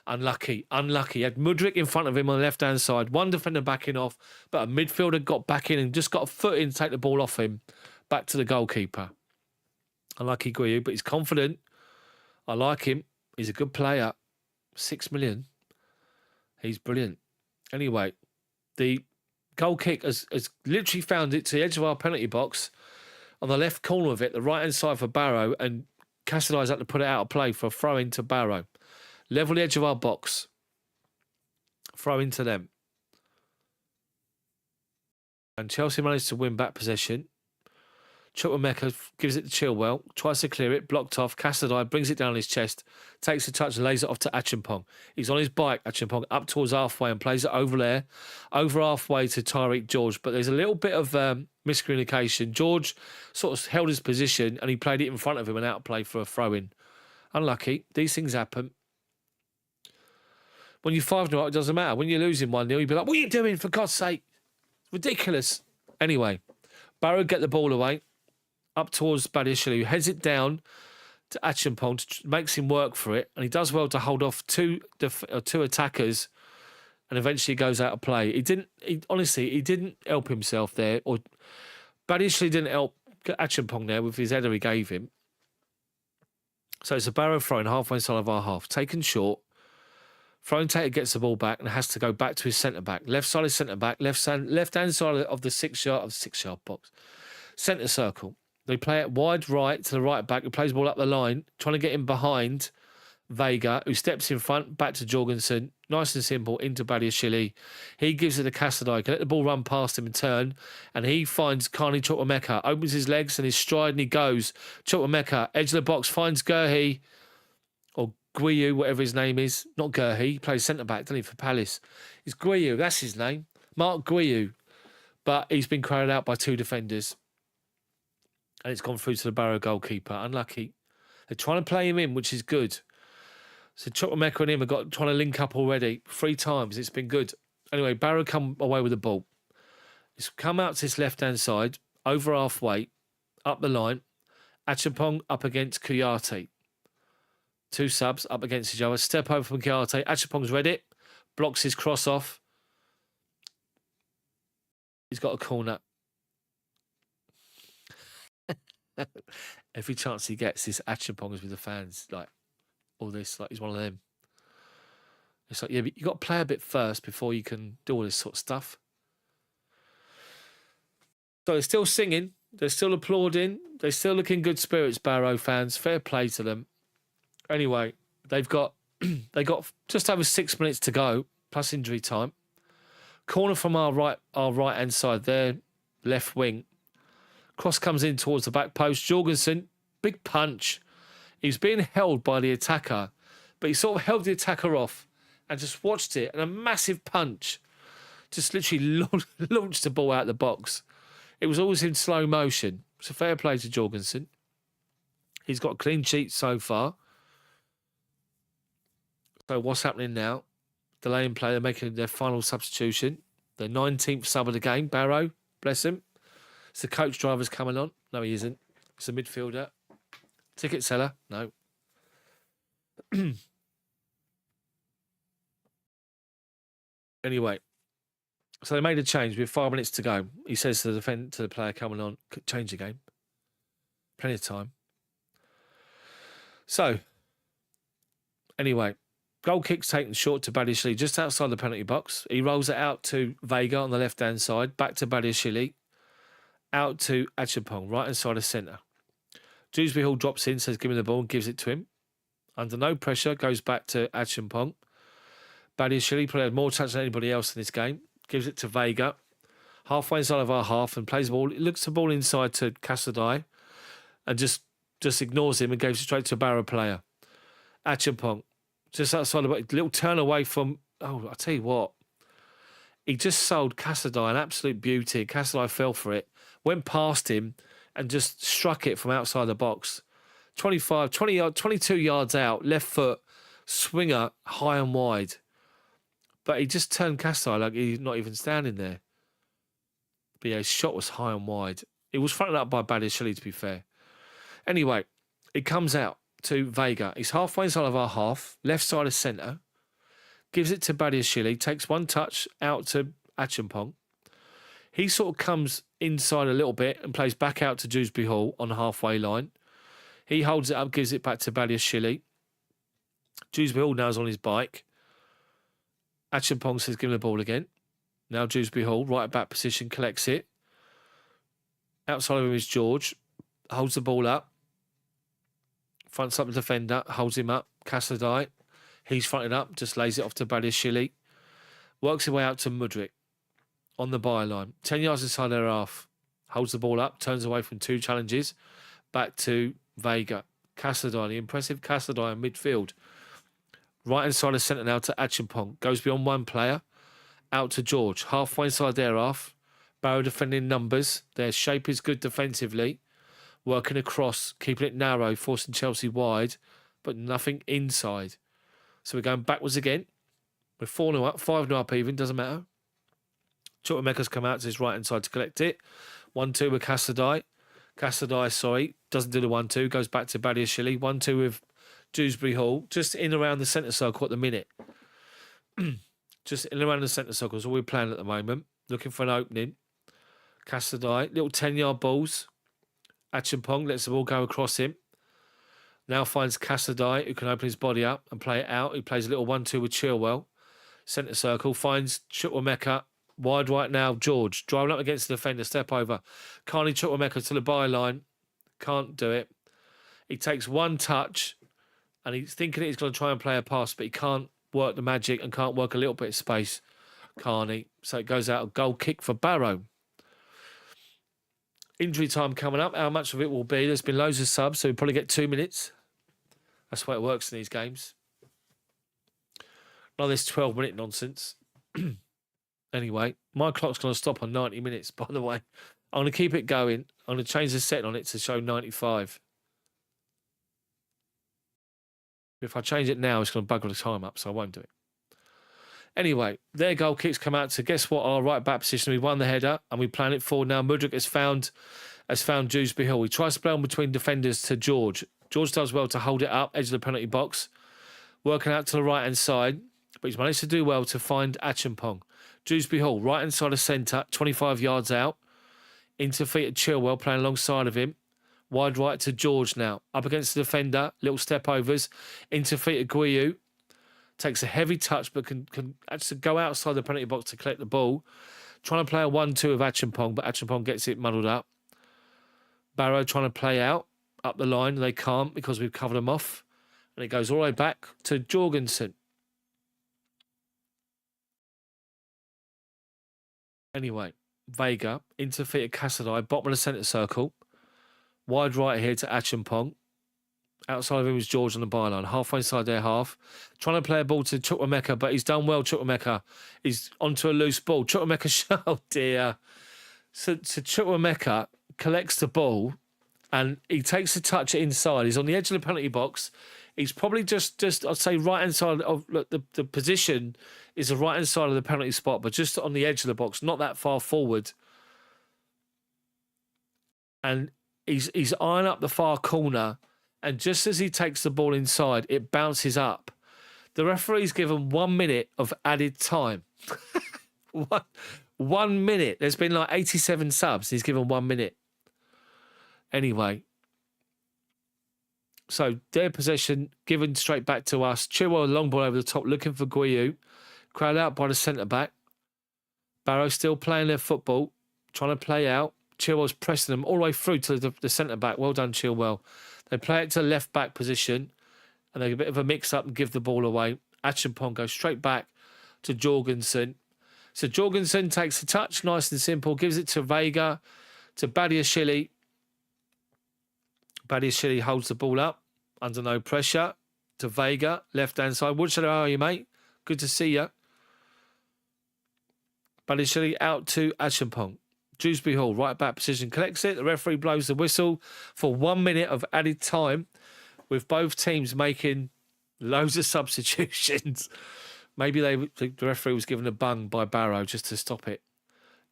Unlucky. He had Mudryk in front of him on the left-hand side. One defender backing off, but a midfielder got back in and just got a foot in to take the ball off him. Back to the goalkeeper. Unlucky Guiu, but he's confident. I like him. He's a good player. 6 million. He's brilliant. Anyway, the goal kick has literally found it to the edge of our penalty box on the left corner of it, the right-hand side for Barrow, and Cassadai's had to put it out of play for a throw into Barrow. Level the edge of our box. Throw into them. And Chelsea managed to win back possession. Chukwuemeka gives it to Chilwell. Tries to clear it. Blocked off. Cassadai brings it down his chest. Takes a touch and lays it off to Acheampong. He's on his bike, Acheampong, up towards halfway and plays it over there. Over halfway to Tyreek George. But there's a little bit of miscommunication. George sort of held his position and he played it in front of him and out of play for a throw-in. Unlucky. These things happen. When you're 5-0 up, it doesn't matter. When you're losing 1-0, you'd be like, what are you doing, for God's sake? It's ridiculous. Anyway, Barrow get the ball away, up towards Badiashile, who heads it down to Acheampong, makes him work for it, and he does well to hold off two attackers, and eventually goes out of play. He didn't help himself there, or Badiashile didn't help Acheampong there with his header he gave him. So it's a Barrow throwing halfway inside of our half, taken short. Throwing Tater gets the ball back and has to go back to his centre-back. Left side is centre-back. Left-hand side of the six-yard box. Centre circle. They play it wide right to the right back, who plays the ball up the line, trying to get him behind Vega, who steps in front, back to Jorgensen. Nice and simple, into Badiashile. He gives it to Cassadai. Can let the ball run past him and turn. And he finds Carney Chukwuemeka. Opens his legs and his stride and he goes. Chukwuemeka, edge of the box, finds Gurhi. Guiu, whatever his name is. Not Gurhi. He plays centre-back, doesn't he, for Palace. It's Guiu. That's his name. Mark Guiu. But he's been crowded out by two defenders. And it's gone through to the Barrow goalkeeper. Unlucky. They're trying to play him in, which is good. So Chukwuemeka and him have got trying to link up already. 3 times. It's been good. Anyway, Barrow come away with the ball. It's come out to his left-hand side, over halfway, up the line. Acheampong up against Kouyaté. 2 subs up against each other. Step over from Kouyaté. Acheampong's read it. Blocks his cross off. He's got a corner. Every chance he gets, this Acheampong is with the fans. Like, all this. Like, he's one of them. It's like, yeah, but you got to play a bit first before you can do all this sort of stuff. So they're still singing. They're still applauding. They're still looking good spirits, Barrow fans. Fair play to them. Anyway, they got just over 6 minutes to go, plus injury time. Corner from our right hand side there, left wing. Cross comes in towards the back post. Jorgensen, big punch. He was being held by the attacker, but he sort of held the attacker off and just watched it. And a massive punch just literally launched the ball out of the box. It was always in slow motion. It's a fair play to Jorgensen. He's got a clean sheet so far. So what's happening now? Delaying play. They're making their final substitution. The 19th sub of the game. Barrow, bless him. It's the coach driver's coming on. No, he isn't. It's a midfielder. Ticket seller. No. Anyway. So they made a change with 5 minutes to go. He says to the player coming on, change the game. Plenty of time. So, anyway, goal kick's taken short to Badiashile just outside the penalty box. He rolls it out to Vega on the left-hand side, back to Badiashile, out to Achapong, right-hand side of centre. Dewsbury Hall drops in, says give me the ball and gives it to him. Under no pressure, goes back to Achapong. Badiashile probably had more touch than anybody else in this game. Gives it to Vega, halfway inside of our half, and plays the ball. It looks the ball inside to Casadei and just ignores him and goes straight to a Barrow player. Achapong, just outside of a little turn away from. Oh, I'll tell you what. He just sold Casadei an absolute beauty. Casadei fell for it, went past him, and just struck it from outside the box. 22 yards out, left foot, swinger, high and wide. But he just turned Casadei like he's not even standing there. But yeah, his shot was high and wide. It was fronted up by Badiashile, to be fair. Anyway, it comes out to Vega. He's halfway inside of our half, left side of centre. Gives it to Badiashile, takes one touch out to Acheampong. He sort of comes inside a little bit and plays back out to Dewsbury Hall on the halfway line. He holds it up, gives it back to Badiashile. Dewsbury Hall now is on his bike. Acheampong says, give him the ball again. Now Dewsbury Hall, right back position, collects it. Outside of him is George. Holds the ball up. Fronts up the defender, holds him up. Casadei, he's fronted up, just lays it off to Badiashile. Works his way out to Mudryk on the byline. 10 yards inside their half. Holds the ball up, turns away from two challenges. Back to Vega. Casadei, the impressive Casadei in midfield. Right inside the centre now to Acheampong. Goes beyond one player. Out to George. Halfway inside their half. Barrow defending numbers. Their shape is good defensively. Working across, keeping it narrow, forcing Chelsea wide, but nothing inside. So we're going backwards again. We're 4-0 up, 5-0 up even, doesn't matter. Chukwuemeka's come out to his right-hand side to collect it. 1-2 with Casadei. Casadei, doesn't do the 1-2, goes back to Badiashile. 1-2 with Dewsbury Hall, just in around the centre circle at the minute. Just in around the centre circle is all we're playing at the moment. Looking for an opening. Casadei, little 10-yard balls. Acheampong lets the ball go across him. Now finds Casadei, who can open his body up and play it out. He plays a little 1-2 with Chilwell. Centre circle, finds Chukwuemeka. Wide right now, George. Driving up against the defender, step over. Carney Chukwuemeka to the byline. Can't do it. He takes one touch and he's thinking he's going to try and play a pass, but he can't work the magic and can't work a little bit of space, Carney. So it goes out a goal kick for Barrow. Injury time coming up. How much of it will be? There's been loads of subs, so we'll probably get 2 minutes. That's the way it works in these games. Not this 12-minute nonsense. Anyway, my clock's going to stop on 90 minutes, by the way. I'm going to keep it going. I'm going to change the setting on it to show 95. If I change it now, it's going to bugger the time up, so I won't do it. Anyway, their goal kicks come out to, guess what, our right back position. We won the header and we plan it forward now. Mudryk has found Dewsbury Hill. He tries to play on between defenders to George. George does well to hold it up, edge of the penalty box. Working out to the right-hand side, but he's managed to do well to find Acheampong. Dewsbury Hall, right-hand side of centre, 25 yards out. Into feet of Chilwell, playing alongside of him. Wide right to George now. Up against the defender, little step overs. Into feet of Guiyu. takes a heavy touch, but can actually go outside the penalty box to collect the ball. Trying to play a 1-2 with Acheampong, but Acheampong gets it muddled up. Barrow trying to play out up the line. They can't because we've covered them off. And it goes all the way back to Jorgensen. Anyway, Vega into feet of Cassadai, bottom of the centre circle. Wide right here to Acheampong. Outside of him is George on the byline. Halfway inside their half. Trying to play a ball to Chukwuemeka, but he's done well, Chukwuemeka. He's onto a loose ball. Chukwuemeka, oh dear. So Chukwuemeka collects the ball and he takes a touch inside. He's on the edge of the penalty box. He's probably just I'd say right-hand side of the position is the right-hand side of the penalty spot, but just on the edge of the box, not that far forward. And he's eyeing up the far corner. And just as he takes the ball inside, it bounces up. The referee's given 1 minute of added time. 1 minute. There's been like 87 subs. He's given 1 minute. Anyway. So their possession given straight back to us. Chilwell, long ball over the top, looking for Guiu. Crowd out by the centre-back. Barrow still playing their football. Trying to play out. Chilwell's pressing them all the way through to the centre-back. Well done, Chilwell. They play it to left-back position and they get a bit of a mix-up and give the ball away. Acheampong goes straight back to Jorgensen. So Jorgensen takes a touch, nice and simple, gives it to Vega, to Badiashile. Badiashile holds the ball up under no pressure to Vega, left-hand side. Woodshed, how are you, mate? Good to see you. Badiashile out to Acheampong. Dewsbury Hall, right back position, collects it. The referee blows the whistle for 1 minute of added time with both teams making loads of substitutions. Maybe the referee was given a bung by Barrow just to stop it.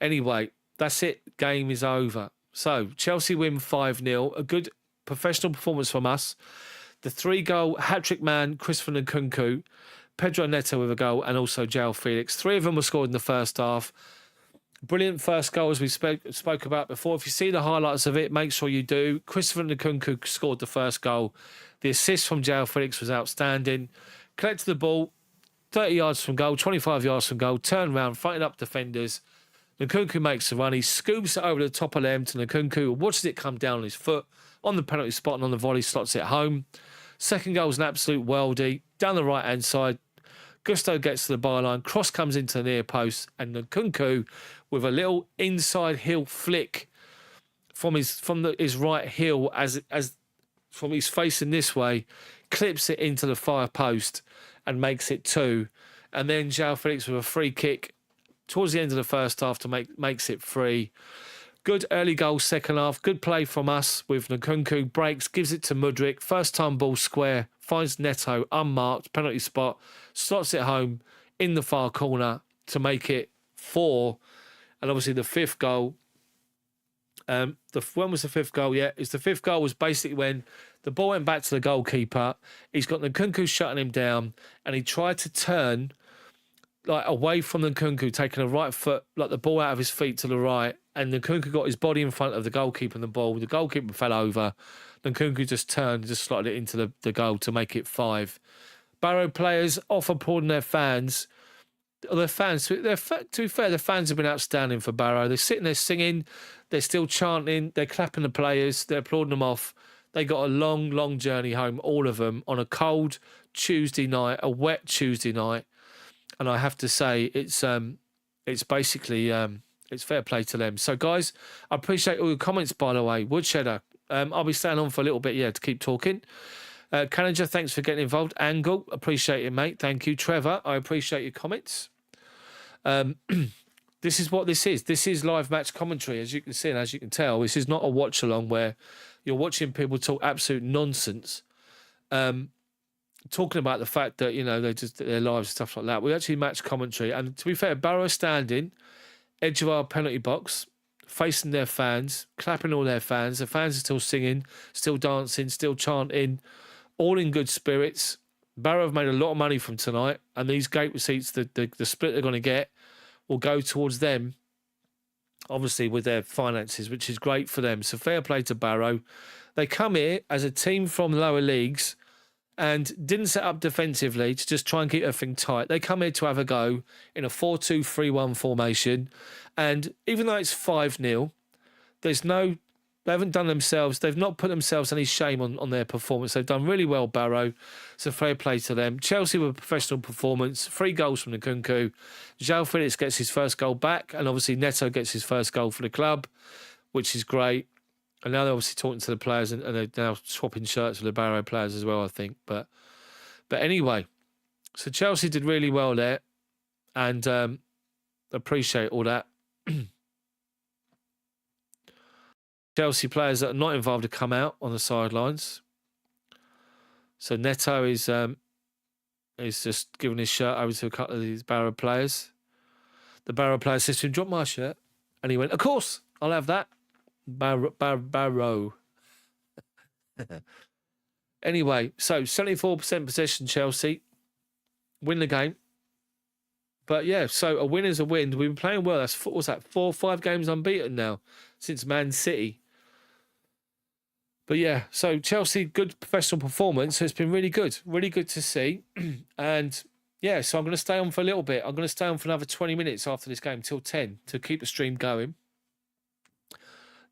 Anyway, that's it. Game is over. So, Chelsea win 5-0. A good professional performance from us. The 3-goal hat-trick man, Christopher Nkunku, Pedro Neto with a goal, and also João Felix. 3 of them were scored in the first half. Brilliant first goal, as we spoke about before. If you see the highlights of it, make sure you do. Christopher Nkunku scored the first goal. The assist from João Felix was outstanding. Collected the ball, 30 yards from goal, 25 yards from goal, turned around, fighting up defenders. Nkunku makes a run. He scoops it over the top of them to Nkunku, watches it come down on his foot, on the penalty spot and on the volley, slots it home. Second goal is an absolute worldie. Down the right-hand side, Gusto gets to the byline, cross comes into the near post, and Nkunku with a little inside heel flick from his right heel as from his facing this way, clips it into the far post and makes it 2. And then João Felix with a free kick towards the end of the first half to makes it 3. Good early goal second half. Good play from us with Nkunku. Breaks, gives it to Mudryk. First time ball square. Finds Neto unmarked. Penalty spot. Slots it home in the far corner to make it 4. And obviously the 5th goal. When was the 5th goal? Yeah, the 5th goal was basically when the ball went back to the goalkeeper. He's got Nkunku shutting him down. And he tried to turn like away from Nkunku, taking a right foot, like the ball out of his feet to the right. And Nkunku got his body in front of the goalkeeper and the ball. The goalkeeper fell over. Nkunku just turned, just slotted it into the goal to make it 5. Barrow players off applauding their fans. Their fans, to be fair, the fans have been outstanding for Barrow. They're sitting there singing. They're still chanting. They're clapping the players. They're applauding them off. They got a long, long journey home, all of them, on a cold Tuesday night, a wet Tuesday night. And I have to say, it's basically it's fair play to them. So, guys, I appreciate all your comments, by the way. Woodshedder, I'll be staying on for a little bit, to keep talking. Canninger, thanks for getting involved. Angle, appreciate it, mate. Thank you. Trevor, I appreciate your comments. This is what this is. This is live match commentary, as you can see and as you can tell. This is not a watch-along where you're watching people talk absolute nonsense. Talking about the fact that, they just their lives and stuff like that. We actually match commentary. And to be fair, Barrow standing, edge of our penalty box, facing their fans, clapping all their fans. The fans are still singing, still dancing, still chanting, all in good spirits. Barrow have made a lot of money from tonight, and these gate receipts, the split they're going to get, will go towards them, obviously, with their finances, which is great for them. So fair play to Barrow. They come here as a team from lower leagues, and didn't set up defensively to just try and keep everything tight. They come here to have a go in a 4-2-3-1 formation. And even though it's 5-0, they haven't done themselves, they've not put themselves any shame on their performance. They've done really well, Barrow. So fair play to them. Chelsea with a professional performance, 3 goals from Nkunku. João Felix gets his first goal back, and obviously Neto gets his first goal for the club, which is great. And now they're obviously talking to the players, and they're now swapping shirts with the Barrow players as well, I think. But anyway, so Chelsea did really well there, and appreciate all that. Chelsea players that are not involved have come out on the sidelines. So Neto is just giving his shirt over to a couple of these Barrow players. The Barrow player says to him, "Drop my shirt," and he went, "Of course, I'll have that." Barrow. Anyway, so 74% possession, Chelsea win the game. But yeah, so a win is a win. We've been playing well. That's what's that? 4 or 5 games unbeaten now since Man City. But yeah, so Chelsea, good professional performance. So it's been really good to see. And yeah, so I'm going to stay on for a little bit. I'm going to stay on for another 20 minutes after this game till 10 to keep the stream going.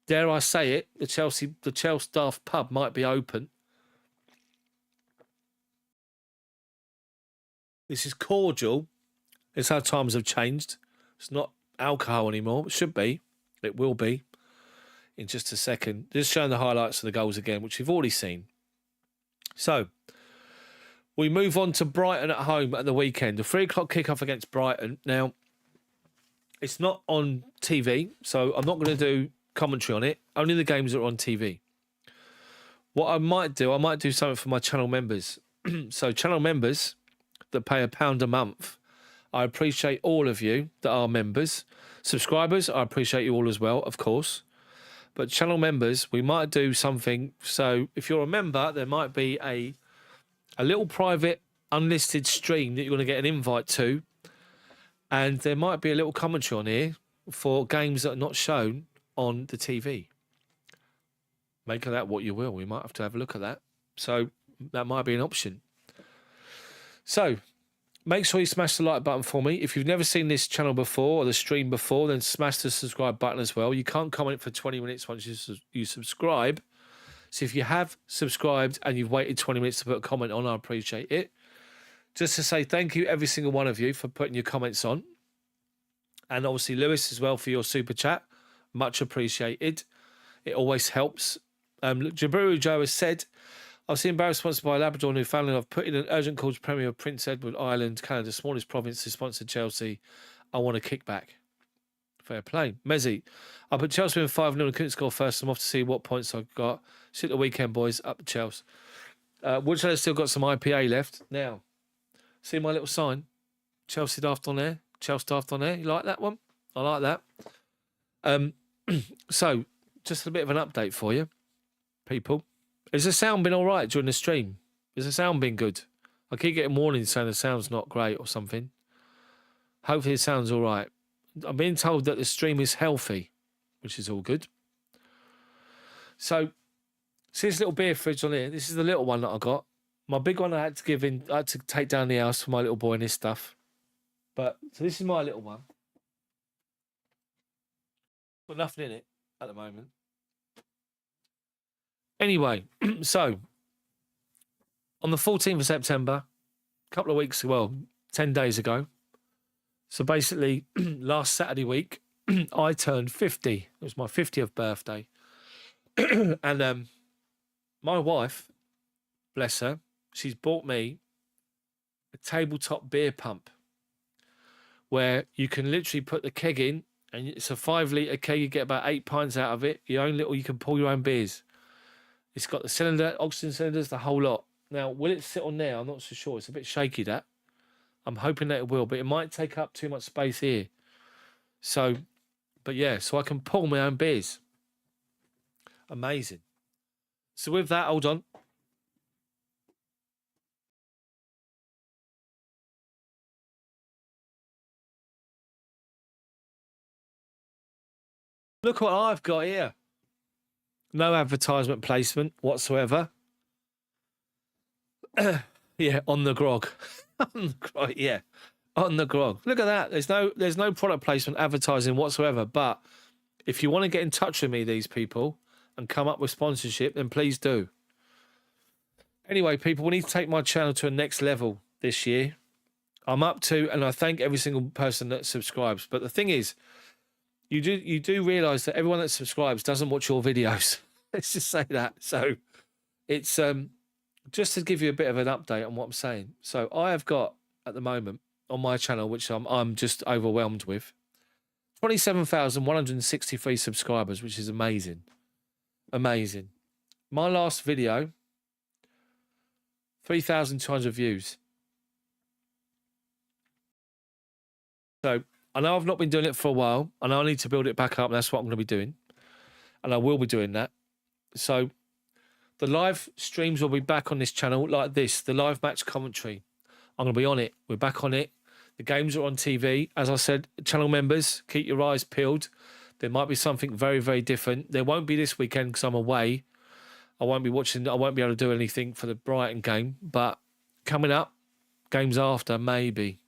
Dare I say it, the Chelsdaft pub might be open. This is cordial. It's how times have changed. It's not alcohol anymore. It should be. It will be. In just a second. Just showing the highlights of the goals again, which we've already seen. So, we move on to Brighton at home at the weekend. A 3 o'clock kickoff against Brighton. Now, it's not on TV, so I'm not going to do commentary on it. Only the games that are on TV. What I might do something for my channel members. So, channel members that pay £1 a month, I appreciate all of you that are members. Subscribers, I appreciate you all as well, of course. But channel members, we might do something. So if you're a member, there might be a little private unlisted stream that you're going to get an invite to. And there might be a little commentary on here for games that are not shown on the TV. Make of that what you will. We might have to have a look at that. So that might be an option. So make sure you smash the like button for me. If you've never seen this channel before or the stream before, then smash the subscribe button as well. You can't comment for 20 minutes once you subscribe. So if you have subscribed and you've waited 20 minutes to put a comment on, I appreciate it. Just to say thank you, every single one of you, for putting your comments on. And obviously Lewis as well for your super chat. Much appreciated. It always helps. Jabiru Joe has said, I've seen Barrow sponsored by Labrador, Newfoundland. I've put in an urgent call to Premier of Prince Edward Island, Canada, smallest province to sponsor Chelsea. I want a kickback. Fair play. Mezzi, I put Chelsea in 5-0 and couldn't score first. I'm off to see what points I've got. See you at the weekend, boys. Up to Chelsea. Woodshed's still got some IPA left. Now, see my little sign? Chelsdaft on there. Chelsdaft on there. You like that one? I like that. So, just a bit of an update for you, people. Has the sound been all right during the stream? Has the sound been good? I keep getting warnings saying the sound's not great or something. Hopefully it sounds all right. I'm being told that the stream is healthy, which is all good. So, see this little beer fridge on here? This is the little one that I got. My big one I had to take down the house for my little boy and his stuff. So this is my little one. Got nothing in it at the moment. Anyway, so on the 14th of September, a couple of weeks, 10 days ago. So basically, last Saturday week, I turned 50. It was my 50th birthday. And my wife, bless her, she's bought me a tabletop beer pump where you can literally put the keg in, and it's a 5-litre keg. You get about 8 pints out of it. You can pull your own beers. It's got the cylinder, oxygen cylinders, the whole lot. Now, will it sit on there? I'm not so sure. It's a bit shaky, that. I'm hoping that it will, but it might take up too much space here. So, but yeah, so I can pull my own beers. Amazing. So with that, hold on. Look what I've got here. No advertisement placement whatsoever. Yeah, on the grog. On the grog, yeah. On the grog. Look at that. There's no product placement advertising whatsoever. But if you want to get in touch with me, these people, and come up with sponsorship, then please do. Anyway, people, we need to take my channel to a next level this year. I'm up to, and I thank every single person that subscribes. But the thing is, you do realise that everyone that subscribes doesn't watch your videos. Let's just say that. So it's just to give you a bit of an update on what I'm saying. So I have got at the moment on my channel, which I'm just overwhelmed with, 27,163 subscribers, which is amazing. Amazing. My last video, 3,200 views. So I know I've not been doing it for a while. I know I need to build it back up. And that's what I'm going to be doing. And I will be doing that. So the live streams will be back on this channel like this. The live match commentary. I'm going to be on it. We're back on it. The games are on TV. As I said, channel members, keep your eyes peeled. There might be something very, very different. There won't be this weekend because I'm away. I won't be watching. I won't be able to do anything for the Brighton game. But coming up, games after, maybe.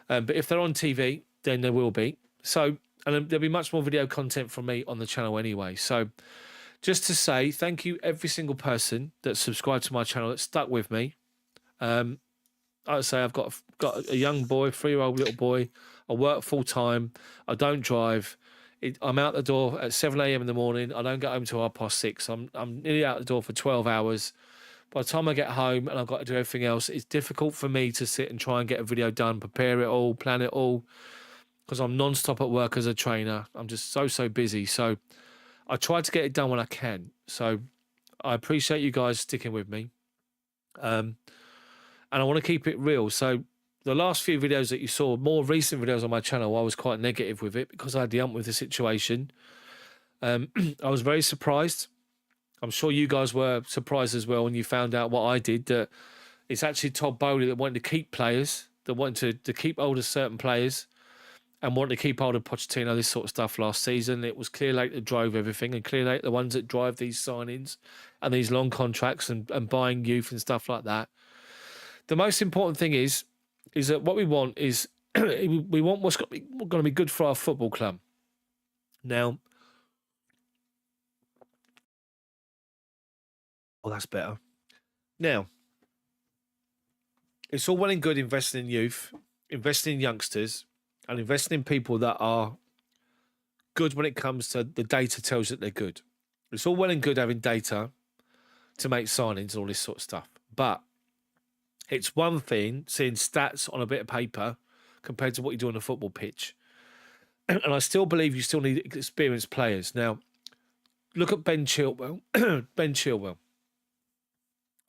But if they're on TV, then there will be. So, and there'll be much more video content from me on the channel anyway. So, just to say thank you every single person that subscribed to my channel, that stuck with me. I would say I've got a young boy, 3-year-old little boy. I work full time. I don't drive. I'm out the door at 7 a.m. in the morning. I don't get home till 6:30. I'm nearly out the door for 12 hours. By the time I get home and I've got to do everything else, it's difficult for me to sit and try and get a video done, prepare it all, plan it all, because I'm non-stop at work as a trainer. I'm just so busy. So I try to get it done when I can. So I appreciate you guys sticking with me. And I want to keep it real. So the last few videos that you saw, more recent videos on my channel, I was quite negative with it because I had the ump with the situation. I was very surprised. I'm sure you guys were surprised as well when you found out what I did, that it's actually Todd Bowley that wanted to keep players, that wanted to keep hold of certain players and wanted to keep hold of Pochettino, this sort of stuff last season. It was Clearlake that drove everything, and Clearlake the ones that drive these signings and these long contracts and buying youth and stuff like that. The most important thing is that what we want is we want what's going to be good for our football club. Now, that's better. Now, it's all well and good investing in youth, investing in youngsters, and investing in people that are good when it comes to the data tells that they're good. It's all well and good having data to make signings and all this sort of stuff. But it's one thing seeing stats on a bit of paper compared to what you do on a football pitch. And I still believe you still need experienced players. Now, look at Ben Chilwell. Ben Chilwell.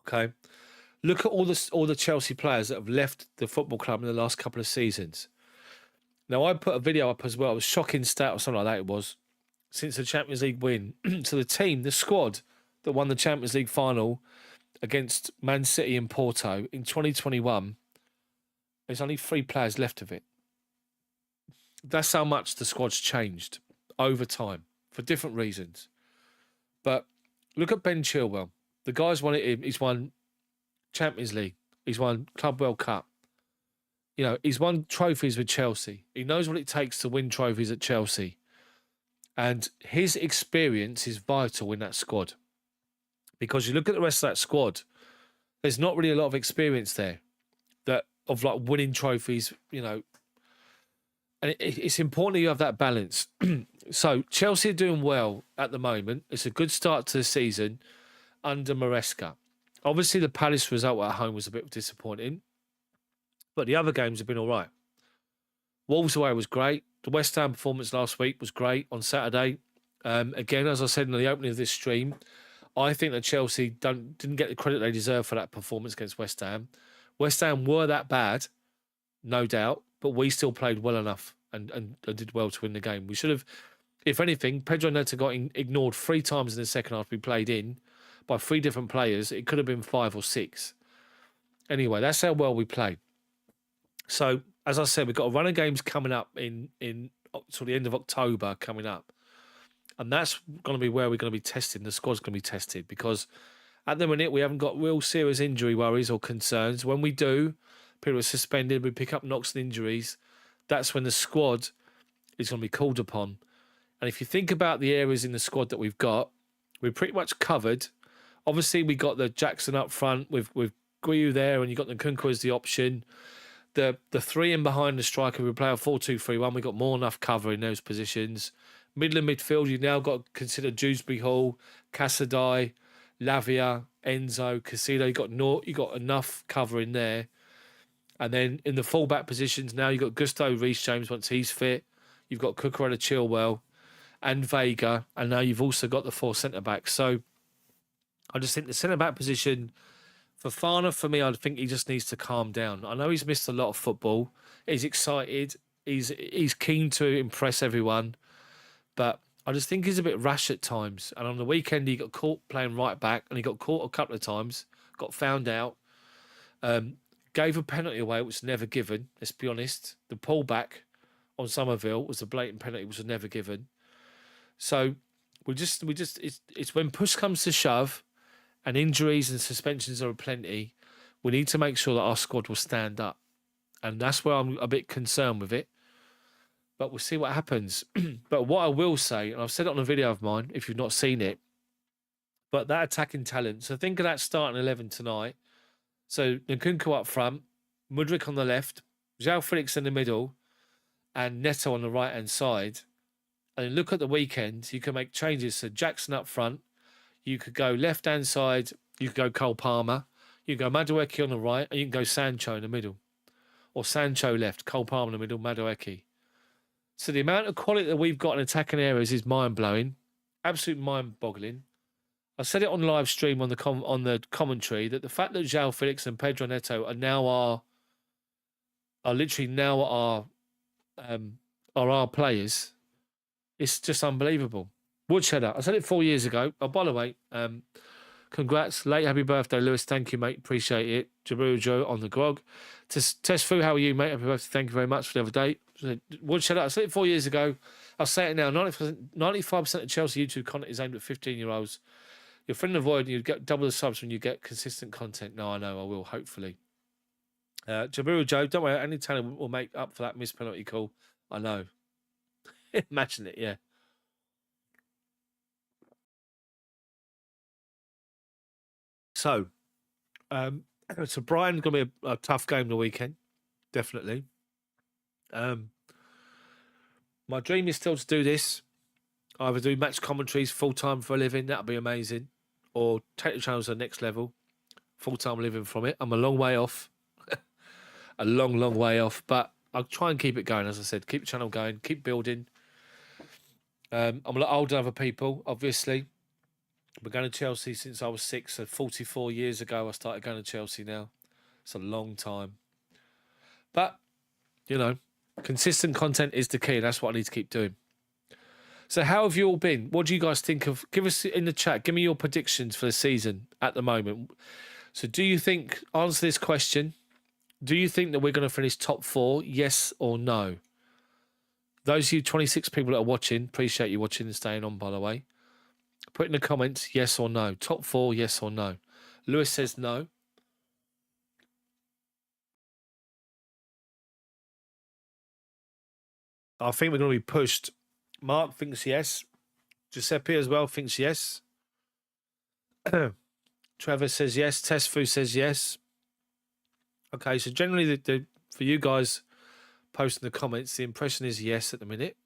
Okay. Look at all the Chelsea players that have left the football club in the last couple of seasons. Now, I put a video up as well. It was a shocking stat or something like that it was. Since the Champions League win. So the team, the squad that won the Champions League final against Man City and Porto in 2021, there's only 3 players left of it. That's how much the squad's changed over time for different reasons. But look at Ben Chilwell. The guy's won it. He's won Champions League. He's won Club World Cup. You know, he's won trophies with Chelsea. He knows what it takes to win trophies at Chelsea. And his experience is vital in that squad. Because you look at the rest of that squad, there's not really a lot of experience there that of like winning trophies, you know. And it's important that you have that balance. So Chelsea are doing well at the moment. It's a good start to the season under Maresca. Obviously, the Palace result at home was a bit disappointing, but the other games have been all right. Wolves away was great. The West Ham performance last week was great on Saturday. Again, as I said in the opening of this stream, I think that Chelsea didn't get the credit they deserve for that performance against West Ham. West Ham were that bad, no doubt, but we still played well enough and did well to win the game. We should have, if anything, Pedro Neto got ignored 3 times in the second half we played in by 3 different players. It could have been 5 or 6. Anyway, that's how well we played. So, as I said, we've got a run of games coming up in sort of the end of October coming up. And that's going to be where we're going to be testing. The squad's going to be tested because At the minute, we haven't got real serious injury worries or concerns. When we do, people are suspended, we pick up knocks and injuries. That's when the squad is going to be called upon. And if you think about the areas in the squad that we've got, we're pretty much covered. Obviously, we got the Jackson up front with Guiu there, and you got the Nkunku as the option. The three in behind the striker, we play a 4-2-3-1. We've got more than enough cover in those positions. Middle of midfield, you've now got to consider Dewsbury Hall, Casadei, Lavia, Enzo, Casido. You got enough cover in there. And then in the fullback positions, now you've got Gusto Reece James once he's fit. You've got Cucurella Chilwell and Vega. And now you've also got the 4 centre-backs. So I just think the centre-back position for Fana, for me, I think he just needs to calm down. I know he's missed a lot of football. He's excited. He's keen to impress everyone. But I just think he's a bit rash at times. And on the weekend, he got caught playing right back. And he got caught a couple of times. Got found out. Gave a penalty away, which was never given. Let's be honest. The pullback on Somerville was a blatant penalty, which was never given. So it's when push comes to shove, and injuries and suspensions are aplenty, we need to make sure that our squad will stand up, and that's where I'm a bit concerned with it. But we'll see what happens. But what I will say, and I've said it on a video of mine, if you've not seen it, but that attacking talent. So think of that starting 11 tonight. So Nkunku up front, Mudryk on the left, João Felix in the middle, and Neto on the right-hand side. And then look at the weekend, you can make changes. So Jackson up front, you could go left-hand side, you could go Cole Palmer, you can go Madueke on the right, and you can go Sancho in the middle. Or Sancho left, Cole Palmer in the middle, Madueke. So the amount of quality that we've got in attacking areas is mind-blowing, absolute mind-boggling. I said it on live stream on the commentary that the fact that João Felix and Pedro Neto are literally now our players, it's just unbelievable. Woodsheader, I said it 4 years ago. Oh, by the way, congrats, late happy birthday, Lewis. Thank you, mate. Appreciate it. Jabiru Joe on the grog. Test Fu, how are you, mate? Happy birthday. Thank you very much for the other day. Woodsheader, I said it 4 years ago. I'll say it now. 95% of Chelsea YouTube content is aimed at 15-year-olds. You're friend of the void, and you get double the subs when you get consistent content. No, I know, I will, hopefully. Jabiru Joe, don't worry, any talent will make up for that missed penalty call. I know. Imagine it, yeah. So Brighton's going to be a tough game the weekend, definitely. My dream is still to do this. Either do match commentaries full-time for a living, that'd be amazing. Or take the channels to the next level, full-time living from it. I'm a long way off. A long, long way off. But I'll try and keep it going, as I said. Keep the channel going, keep building. I'm a lot older than other people, obviously. I've been going to Chelsea since I was 6, so 44 years ago I started going to Chelsea now. It's a long time. But, you know, consistent content is the key. That's what I need to keep doing. So how have you all been? What do you guys think of... Give us in the chat, give me your predictions for the season at the moment. So do you think... Answer this question. Do you think that we're going to finish top 4? Yes or no? Those of you 26 people that are watching, appreciate you watching and staying on, by the way. Put in the comments, yes or no. Top 4, yes or no. Lewis says no. I think we're going to be pushed. Mark thinks yes. Giuseppe as well thinks yes. Trevor says yes. Tesfu says yes. Okay, so generally for you guys posting the comments, the impression is yes at the minute.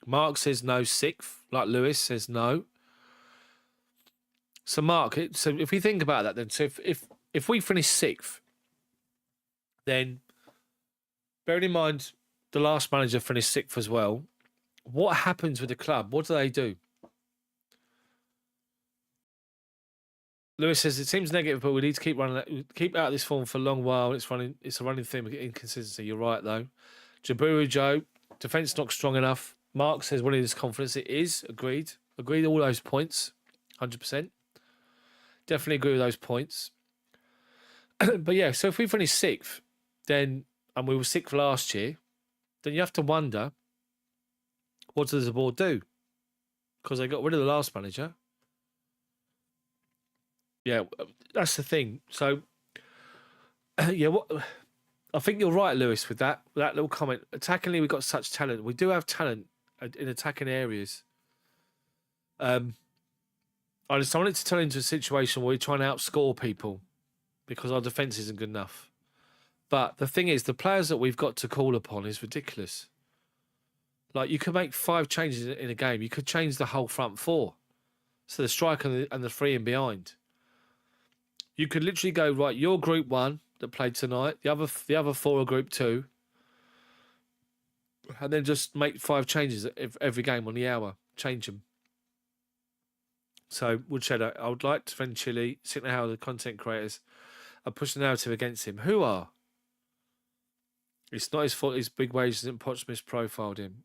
Mark says no, 6th. Like Lewis says no. So Mark, so if we think about that then, so if we finish 6th, then bearing in mind the last manager finished 6th as well, what happens with the club? What do they do? Lewis says it seems negative, but we need to keep out of this form for a long while. It's a running theme of inconsistency. You're right though. Jaburu Joe, defence not strong enough. Mark says winning this confidence. It is agreed. Agreed all those points, 100%. Definitely agree with those points. But yeah, so if we finish 6th, then and we were 6th last year, then you have to wonder, what does the board do? Because they got rid of the last manager. Yeah, that's the thing. So, yeah, I think you're right, Lewis, with that little comment. Attackingly, we've got such talent. We do have talent in attacking areas. Um, I just wanted to turn into a situation where we're trying to outscore people because our defence isn't good enough. But the thing is, the players that we've got to call upon is ridiculous. Like, you could make 5 changes in a game. You could change the whole front 4. So the striker and the 3 in behind. You could literally go, right, you're group 1 that played tonight. The other 4 are group 2. And then just make 5 changes every game on the hour. Change them. So, Woodshed, I would like to defend Chile, seeing how the content creators are pushing the narrative against him. Who are? It's not his fault his big wages and Poch misprofiled him.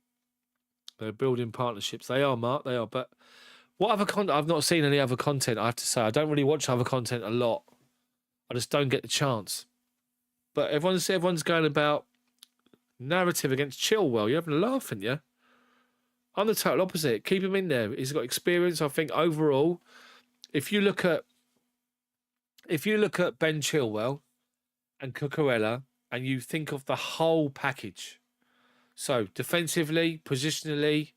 They're building partnerships. They are, Mark, they are. But what other content? I've not seen any other content, I have to say. I don't really watch other content a lot. I just don't get the chance. But everyone's going about narrative against Chilwell. You're having a laugh, aren't you? I'm the total opposite. Keep him in there. He's got experience. I think overall, if you look at Ben Chilwell and Cucurella, and you think of the whole package, so defensively, positionally,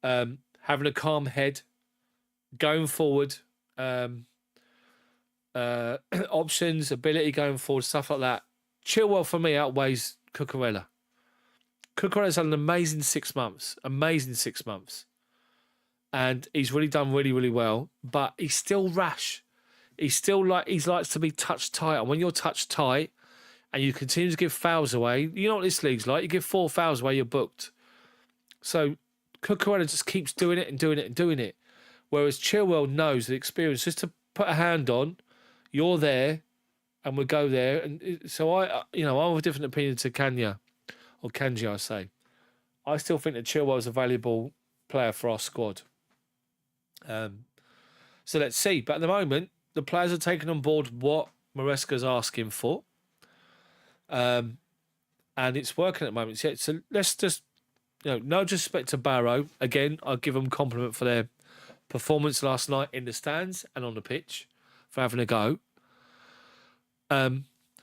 having a calm head, going forward, options, ability going forward, stuff like that. Chilwell for me outweighs Cucurella. Cucurella's had an amazing 6 months. Amazing 6 months. And he's really done really, really well. But he's still rash. He likes to be touch tight. And when you're touch tight and you continue to give fouls away, you know what this league's like. You give 4 fouls away, you're booked. So Cucurella just keeps doing it and doing it and doing it. Whereas Chilwell knows the experience. Just to put a hand on, you're there and we'll go there. And so I have a different opinion to Kanya. Or Kanji, I say. I still think that Chilwell is a valuable player for our squad. So let's see. But at the moment, the players are taking on board what Maresca's asking for. And it's working at the moment. So let's just, no disrespect to Barrow. Again, I'll give them a compliment for their performance last night in the stands and on the pitch for having a go.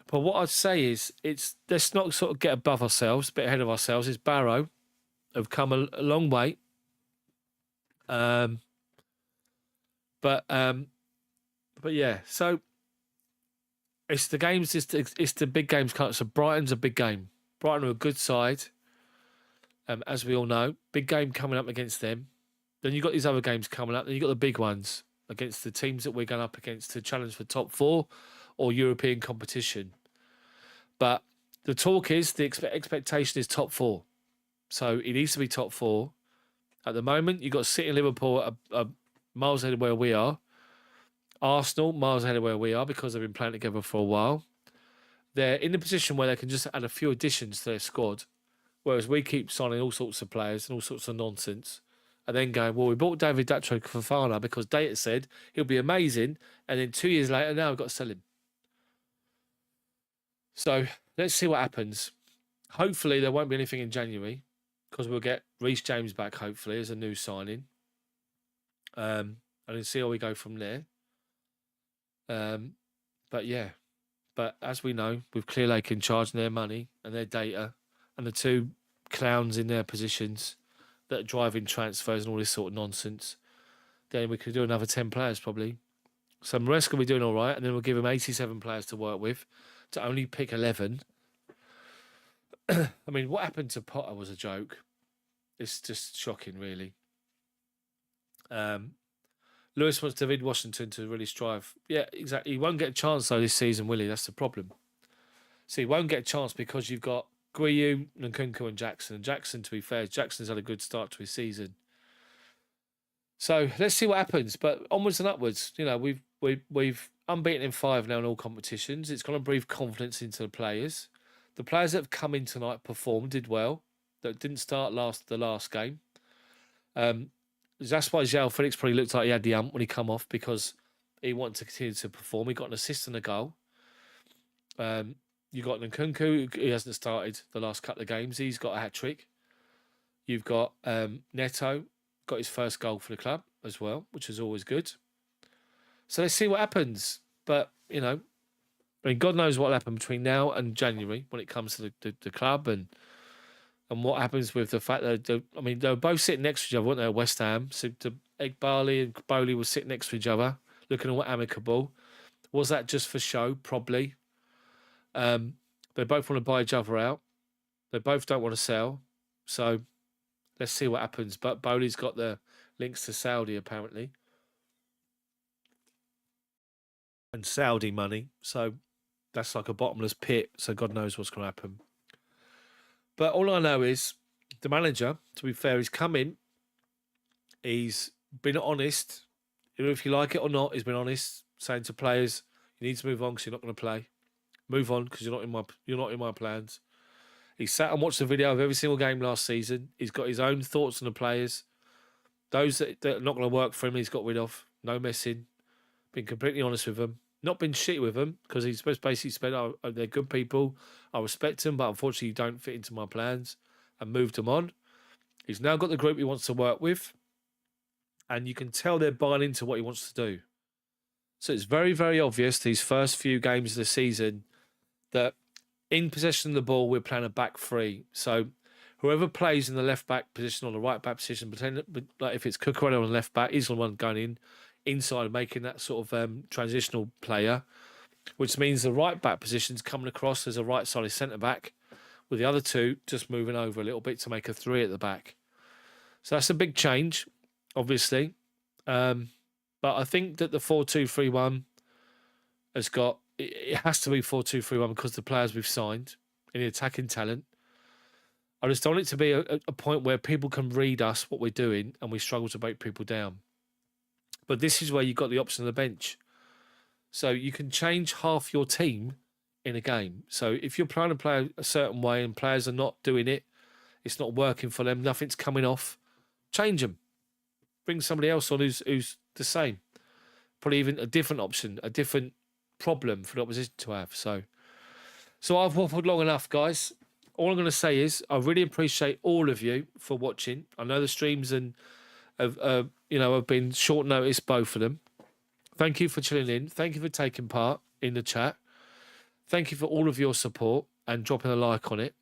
But what I'd say is, let's not sort of get above ourselves, a bit ahead of ourselves. It's Barrow have come a long way. But yeah, so it's the games, it's the big games. So Brighton's a big game. Brighton are a good side, as we all know. Big game coming up against them. Then you've got these other games coming up. Then you've got the big ones against the teams that we're going up against to challenge for top 4 or European competition. But the talk is, the expectation is top 4. So it needs to be top 4. At the moment, you've got City and Liverpool miles ahead of where we are. Arsenal, miles ahead of where we are because they've been playing together for a while. They're in a position where they can just add a few additions to their squad, whereas we keep signing all sorts of players and all sorts of nonsense. And then going, well, we bought David Datro Fofana because Data said he'll be amazing. And then 2 years later, now we've got to sell him. So let's see what happens. Hopefully there won't be anything in January because we'll get Reece James back, hopefully, as a new signing. And then see how we go from there. But yeah. But as we know, with Clear Lake in charge and their money and their data and the 2 clowns in their positions that are driving transfers and all this sort of nonsense, then we could do another 10 players probably. So Maresca will be doing all right, and then we'll give him 87 players to work with to only pick 11. I mean, what happened to Potter was a joke. It's just shocking, really. Lewis wants David Washington to really strive. Yeah, exactly. He won't get a chance, though, this season, will he? That's the problem. So he won't get a chance because you've got Guiyu, Nkunku and Jackson. And Jackson, to be fair, Jackson's had a good start to his season. So let's see what happens. But onwards and upwards. We've unbeaten in 5 now in all competitions. It's going to breathe confidence into the players. The players that have come in tonight performed, did well. That didn't start the last game. That's why Felix probably looked like he had the ump when he come off because he wanted to continue to perform. He got an assist and a goal. You got Nkunku, he hasn't started the last couple of games. He's got a hat-trick. You've got Neto, got his first goal for the club as well, which is always good. So let's see what happens. But, you know, I mean, God knows what will happen between now and January when it comes to the club and what happens with the fact that, they were both sitting next to each other, weren't they, at West Ham? So Barley and Bowley were sitting next to each other, looking all amicable. Was that just for show? Probably. They both want to buy each other out. They both don't want to sell. So let's see what happens. But Bowley's got the links to Saudi, apparently. And Saudi money. So that's like a bottomless pit. So God knows what's going to happen. But all I know is the manager, to be fair, he's come in. He's been honest. If you like it or not, he's been honest, saying to players, you need to move on because you're not going to play. Move on because you're not in my plans. He sat and watched the video of every single game last season. He's got his own thoughts on the players. Those that are not going to work for him, he's got rid of. No messing. Been completely honest with them. Not been shit with them because he's basically said, oh, they're good people. I respect them, but unfortunately you don't fit into my plans, and moved them on. He's now got the group he wants to work with, and you can tell they're buying into what he wants to do. So it's very, very obvious these first few games of the season that in possession of the ball, we're playing a back three. So whoever plays in the left back position or the right back position, like if it's Cucurella on the left back, he's the one going inside, making that sort of transitional player, which means the right back position's coming across as a right-sided centre-back, with the other two just moving over a little bit to make a three at the back. So that's a big change, obviously. But I think that the 4-2-3-1 has got... It has to be 4-2-3-1 because of the players we've signed in the attacking talent. I just don't want it to be a point where people can read us, what we're doing, and we struggle to break people down. But this is where you've got the option on the bench. So you can change half your team in a game. So if you're trying to play a certain way and players are not doing it, it's not working for them, nothing's coming off, change them. Bring somebody else on who's the same. Probably even a different option, a different problem for the opposition to have. So I've waffled long enough, guys. All I'm going to say is I really appreciate all of you for watching. I know the streams have been short notice, both of them. Thank you for tuning in. Thank you for taking part in the chat. Thank you for all of your support and dropping a like on it.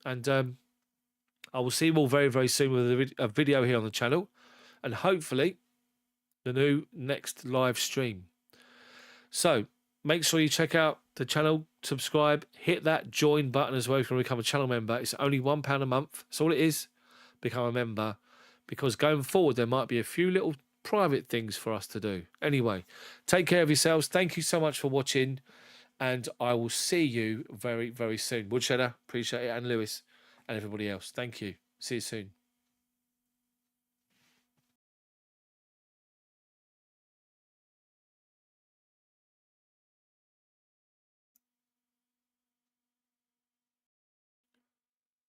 And I will see you all very, very soon with a video here on the channel. And hopefully the new next live stream. So make sure you check out the channel, subscribe, hit that join button as well if you want to become a channel member. It's only £1 a month. That's all it is. Become a member. Because going forward, there might be a few little private things for us to do. Anyway, take care of yourselves. Thank you so much for watching. And I will see you very, very soon. Woodshedder, appreciate it. And Lewis and everybody else. Thank you. See you soon.